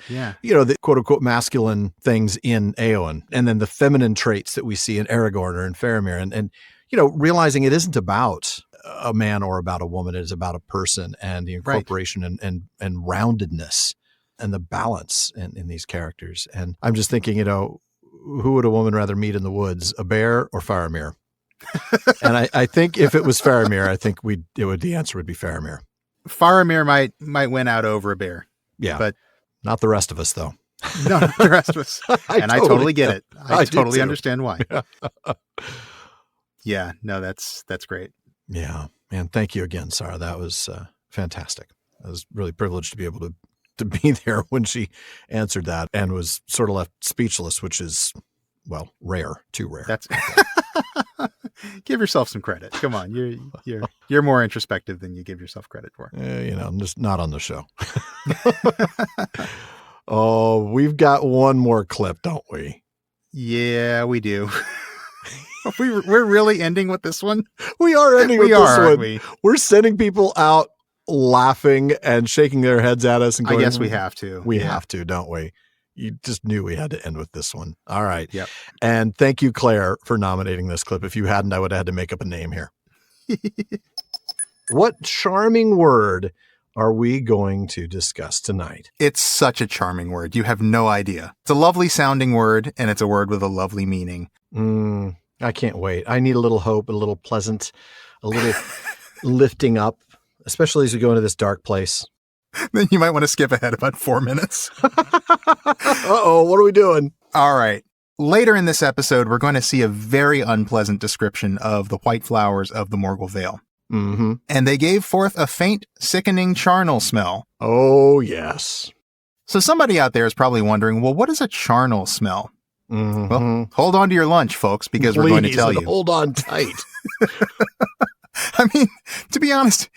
quote unquote masculine things in Éowyn, and then the feminine traits that we see in Aragorn or in Faramir, and realizing it isn't about a man or about a woman. It is about a person and the incorporation and roundedness and the balance in these characters. And I'm just thinking, who would a woman rather meet in the woods, a bear or Faramir? And I think if it was Faramir, I think the answer would be Faramir. Faramir might win out over a bear. Yeah. But not the rest of us, though. No, not the rest of us. I totally get it. I totally understand why. Yeah, no, that's great. Yeah, man. Thank you again, Sarah. That was fantastic. I was really privileged to be able to be there when she answered that and was sort of left speechless, which is, well, rare, too rare. That's give yourself some credit. Come on. You're more introspective than you give yourself credit for. I'm just not on the show. Oh, we've got one more clip, don't we? Yeah, we do. We're really ending with this one. We are ending with this one. Aren't we? We're sending people out laughing and shaking their heads at us and going, I guess we have to. We have to, don't we? You just knew we had to end with this one. All right. Yep. And thank you, Claire, for nominating this clip. If you hadn't, I would have had to make up a name here. What charming word are we going to discuss tonight? It's such a charming word. You have no idea. It's a lovely sounding word, and it's a word with a lovely meaning. I can't wait. I need a little hope, a little pleasant, a little lifting up, especially as we go into this dark place. Then you might want to skip ahead about 4 minutes. Uh-oh, what are we doing? All right. Later in this episode, we're going to see a very unpleasant description of the white flowers of the Morgul Vale. Mm-hmm. And they gave forth a faint, sickening charnel smell. Oh, yes. So somebody out there is probably wondering, well, what is a charnel smell? Mm-hmm. Well, hold on to your lunch, folks, because we're going to tell you. Hold on tight. I mean, to be honest,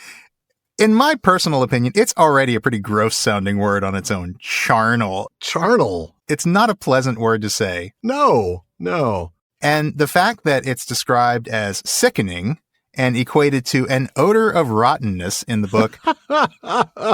in my personal opinion, it's already a pretty gross sounding word on its own. Charnel. Charnel. It's not a pleasant word to say. No. And the fact that it's described as sickening and equated to an odor of rottenness in the book,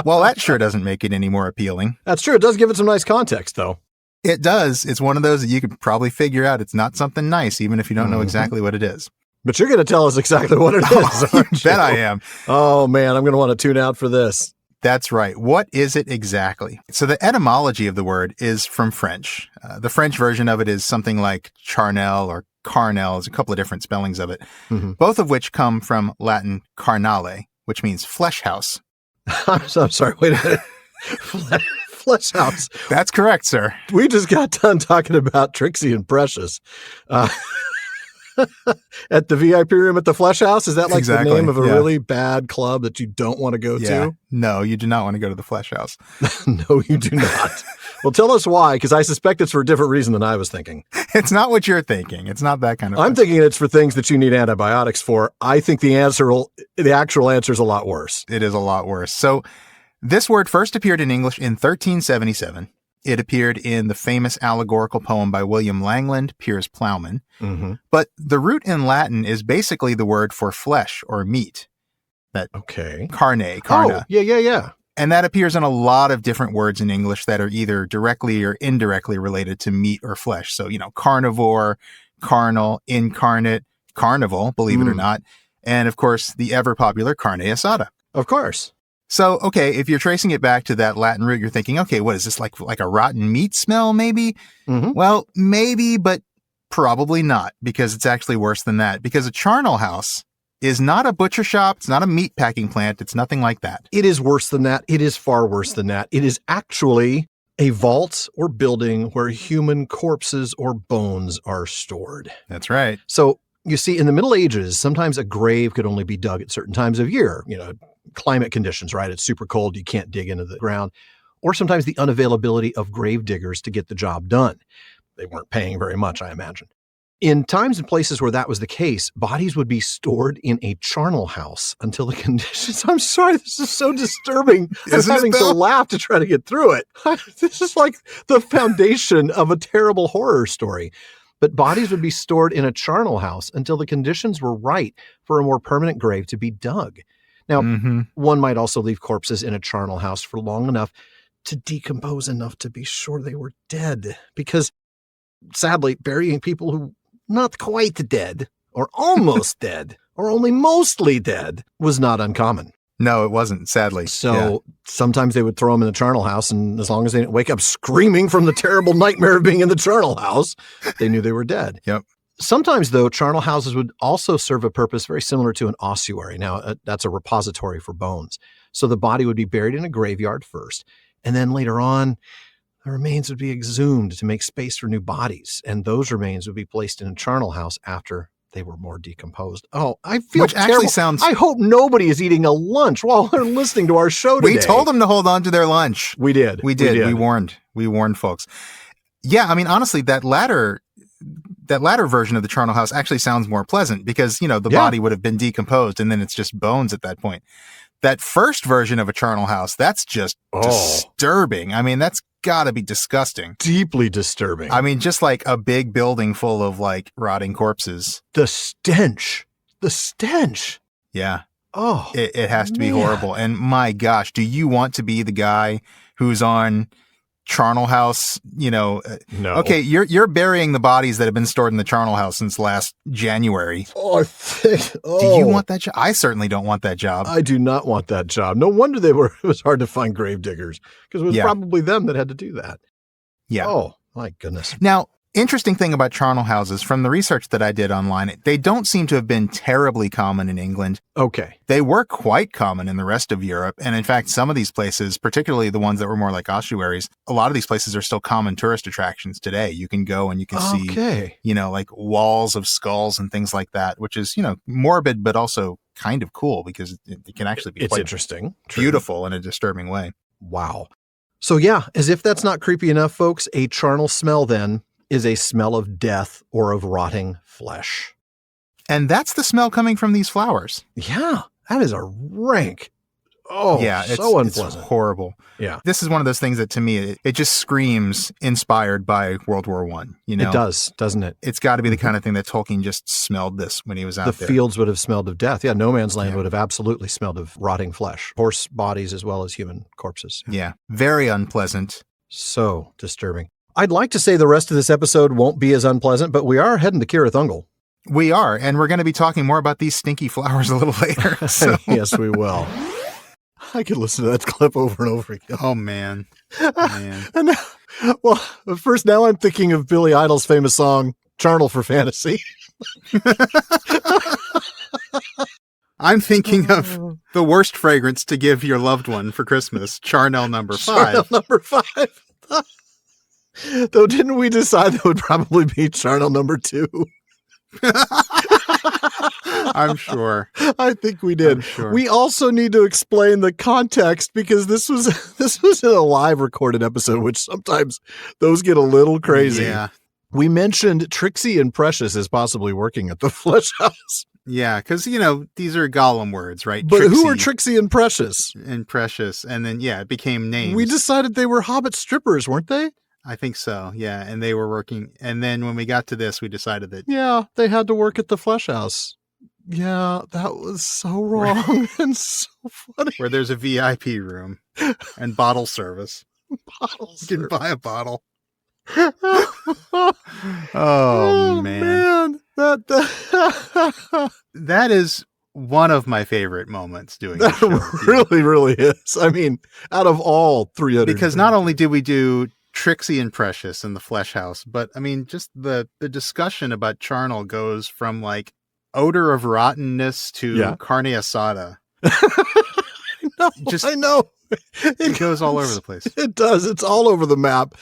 well, that sure doesn't make it any more appealing. That's true. It does give it some nice context, though. It does. It's one of those that you could probably figure out. It's not something nice, even if you don't know exactly what it is. But you're going to tell us exactly what it is. You bet I am. Oh, man, I'm going to want to tune out for this. That's right. What is it exactly? So the etymology of the word is from French. The French version of it is something like charnel or carnel. There's a couple of different spellings of it, both of which come from Latin carnale, which means flesh house. I'm sorry. Wait a minute. Flesh house. That's correct, sir. We just got done talking about Trixie and Precious. At the VIP room at the Flesh House? Is that like the name of a really bad club that you don't want to go to? No, you do not want to go to the Flesh House. No, you do not. Well, tell us why, because I suspect it's for a different reason than I was thinking. It's not what you're thinking. It's not that kind of I'm thinking it's for things that you need antibiotics for. I think the actual answer is a lot worse. It is a lot worse. So this word first appeared in English in 1377. It appeared in the famous allegorical poem by William Langland, Piers Plowman. Mm-hmm. But the root in Latin is basically the word for flesh or meat. Carne. Oh, yeah. And that appears in a lot of different words in English that are either directly or indirectly related to meat or flesh. So, carnivore, carnal, incarnate, carnival, believe it or not. And of course, the ever popular carne asada. Of course. So, okay, if you're tracing it back to that Latin root, you're thinking, okay, what is this, like a rotten meat smell, maybe? Mm-hmm. Well, maybe, but probably not, because it's actually worse than that. Because a charnel house is not a butcher shop. It's not a meat packing plant. It's nothing like that. It is worse than that. It is far worse than that. It is actually a vault or building where human corpses or bones are stored. That's right. So, you see, in the Middle Ages, sometimes a grave could only be dug at certain times of year, climate conditions, right? It's super cold. You can't dig into the ground. Or sometimes the unavailability of grave diggers to get the job done. They weren't paying very much, I imagine. In times and places where that was the case, bodies would be stored in a charnel house until the conditions... I'm sorry, this is so disturbing. I'm having to laugh to try to get through it. This is like the foundation of a terrible horror story. But bodies would be stored in a charnel house until the conditions were right for a more permanent grave to be dug. Now, one might also leave corpses in a charnel house for long enough to decompose enough to be sure they were dead. Because, sadly, burying people who not quite dead, or almost dead, or only mostly dead, was not uncommon. No, it wasn't, sadly. So sometimes they would throw them in the charnel house, and as long as they didn't wake up screaming from the terrible nightmare of being in the charnel house, they knew they were dead. Yep. Sometimes, though, charnel houses would also serve a purpose very similar to an ossuary. Now, that's a repository for bones. So the body would be buried in a graveyard first, and then later on, the remains would be exhumed to make space for new bodies, and those remains would be placed in a charnel house after they were more decomposed. Oh, I feel Which terrible. Actually sounds... I hope nobody is eating a lunch while they're listening to our show today. We told them to hold on to their lunch. We did. We warned folks. Yeah, I mean, honestly, that latter version of the charnel house actually sounds more pleasant because, the body would have been decomposed and then it's just bones at that point. That first version of a charnel house, that's just disturbing. I mean, that's got to be disgusting. Deeply disturbing. I mean, just like a big building full of like rotting corpses. The stench. Yeah. Oh, it has to be horrible. And my gosh, do you want to be the guy who's on charnel house? No. Okay, you're burying the bodies that have been stored in the charnel house since last January. Do you want that job? I certainly don't want that job. I do not want that job. No wonder it was hard to find grave diggers because it was probably them that had to do that. Yeah. Oh, my goodness. Now, interesting thing about charnel houses, from the research that I did online, they don't seem to have been terribly common in England. Okay. They were quite common in the rest of Europe. And in fact, some of these places, particularly the ones that were more like ossuaries, a lot of these places are still common tourist attractions today. You can go and you can see, like walls of skulls and things like that, which is, morbid, but also kind of cool because it can actually be quite interesting, beautiful in a disturbing way. Wow. So yeah, as if that's not creepy enough, folks, a charnel smell then is a smell of death or of rotting flesh. And that's the smell coming from these flowers. Yeah, that is a rank. Oh, yeah, so unpleasant. It's horrible. Yeah. This is one of those things that to me, it just screams inspired by World War I. It does, doesn't it? It's got to be the kind of thing that Tolkien just smelled this when he was out there. The fields would have smelled of death. Yeah, No Man's Land would have absolutely smelled of rotting flesh. Horse bodies as well as human corpses. Yeah, very unpleasant. So disturbing. I'd like to say the rest of this episode won't be as unpleasant, but we are heading to Cirith Ungol. We are, and we're going to be talking more about these stinky flowers a little later. So. Yes, we will. I could listen to that clip over and over again. Oh, man. And first, now I'm thinking of Billy Idol's famous song, Charnel for Fantasy. I'm thinking of the worst fragrance to give your loved one for Christmas, Charnel number 5. Charnel number 5. Though didn't we decide that would probably be Charnel number 2? I'm sure. I think we did. Sure. We also need to explain the context because this was in a live recorded episode, which sometimes those get a little crazy. Yeah. We mentioned Trixie and Precious as possibly working at the Flesh House. Yeah, because, these are Gollum words, right? But who are Trixie and Precious? And Precious. And then, it became names. We decided they were Hobbit strippers, weren't they? I think so, yeah. And they were working. And then when we got to this, we decided that... Yeah, they had to work at the Flesh House. Yeah, that was so wrong and so funny. Where there's a VIP room and bottle service. Bottles. You can buy a bottle. Oh, man. That is one of my favorite moments doing this show. Really, really is. I mean, out of all 300. Because not only did we do Trixie and Precious in the Flesh House, but I mean, just the discussion about Charnel goes from like odor of rottenness to carne asada. I know. It goes all over the place. It does. It's all over the map.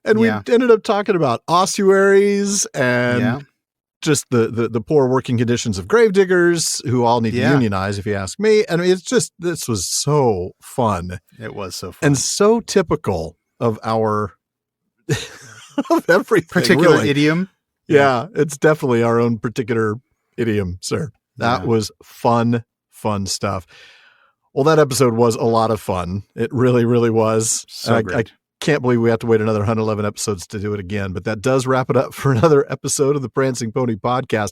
And we ended up talking about ossuaries and just the poor working conditions of gravediggers who all need to unionize, if you ask me. I mean, this was so fun. It was so fun. And so typical of our, of everything. Particular really. Idiom. Yeah, it's definitely our own particular idiom, sir. That was fun stuff. Well, that episode was a lot of fun. It really, really was. So great. I can't believe we have to wait another 111 episodes to do it again, but that does wrap it up for another episode of the Prancing Pony Podcast.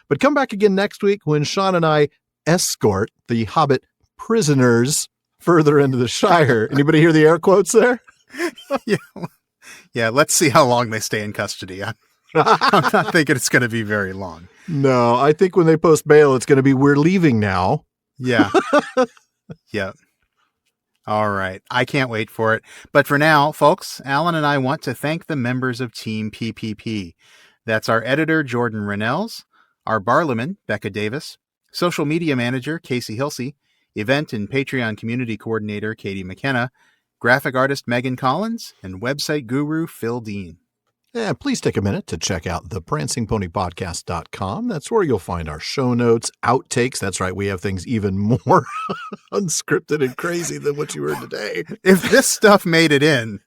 But come back again next week when Sean and I escort the Hobbit prisoners further into the Shire. Anybody hear the air quotes there? Yeah, let's see how long they stay in custody. I'm not thinking it's going to be very long. No, I think when they post bail, it's going to be, we're leaving now. Yeah. Yeah. All right. I can't wait for it. But for now, folks, Alan and I want to thank the members of Team PPP. That's our editor, Jordan Rennells, our barlowman, Becca Davis, social media manager, Casey Hilsey, event and Patreon community coordinator, Katie McKenna, graphic artist, Megan Collins, and website guru, Phil Dean. And please take a minute to check out theprancingponypodcast.com. That's where you'll find our show notes, outtakes. That's right. We have things even more unscripted and crazy than what you heard today. If this stuff made it in,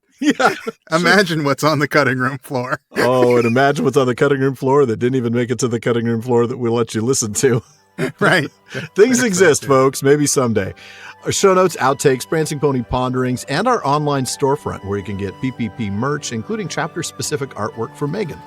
imagine what's on the cutting room floor. Oh, and imagine what's on the cutting room floor that didn't even make it to the cutting room floor that we'll let you listen to. Right. Things exist, folks. Maybe someday. Our show notes, outtakes, Prancing Pony ponderings, and our online storefront where you can get PPP merch, including chapter-specific artwork from Megan.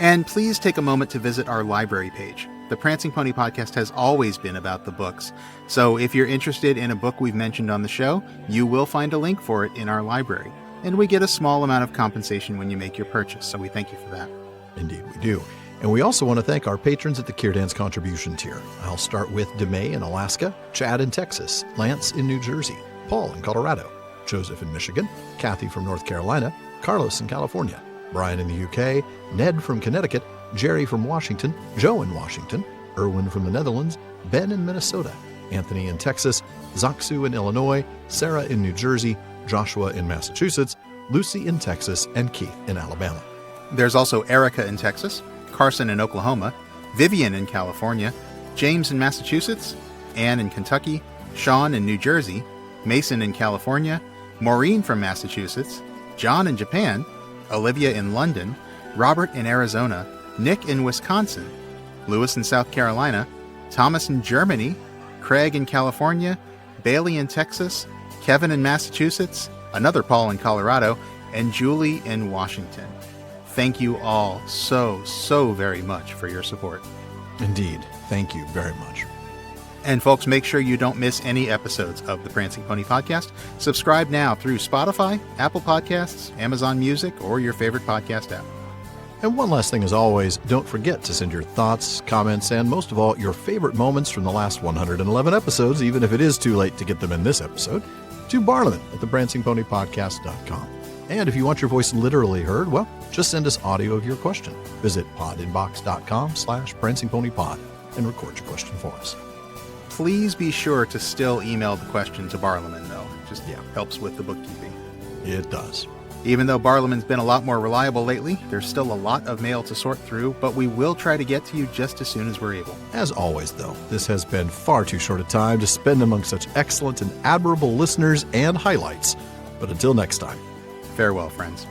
And please take a moment to visit our library page. The Prancing Pony Podcast has always been about the books. So if you're interested in a book we've mentioned on the show, you will find a link for it in our library. And we get a small amount of compensation when you make your purchase, so we thank you for that. Indeed, we do. And we also want to thank our patrons at the Kierdance contribution tier. I'll start with DeMay in Alaska, Chad in Texas, Lance in New Jersey, Paul in Colorado, Joseph in Michigan, Kathy from North Carolina, Carlos in California, Brian in the UK, Ned from Connecticut, Jerry from Washington, Joe in Washington, Erwin from the Netherlands, Ben in Minnesota, Anthony in Texas, Zaksu in Illinois, Sarah in New Jersey, Joshua in Massachusetts, Lucy in Texas, and Keith in Alabama. There's also Erica in Texas, Carson in Oklahoma, Vivian in California, James in Massachusetts, Anne in Kentucky, Sean in New Jersey, Mason in California, Maureen from Massachusetts, John in Japan, Olivia in London, Robert in Arizona, Nick in Wisconsin, Lewis in South Carolina, Thomas in Germany, Craig in California, Bailey in Texas, Kevin in Massachusetts, another Paul in Colorado, and Julie in Washington. Thank you all so very much for your support. Indeed. Thank you very much. And folks, make sure you don't miss any episodes of the Prancing Pony Podcast. Subscribe now through Spotify, Apple Podcasts, Amazon Music, or your favorite podcast app. And one last thing as always, don't forget to send your thoughts, comments, and most of all, your favorite moments from the last 111 episodes, even if it is too late to get them in this episode, to Barliman at theprancingponypodcast.com. And if you want your voice literally heard, well, just send us audio of your question. Visit podinbox.com/prancingponypod and record your question for us. Please be sure to still email the question to Barliman, though. It just helps with the bookkeeping. It does. Even though Barliman's been a lot more reliable lately, there's still a lot of mail to sort through, but we will try to get to you just as soon as we're able. As always, though, this has been far too short a time to spend among such excellent and admirable listeners and highlights. But until next time, farewell, friends.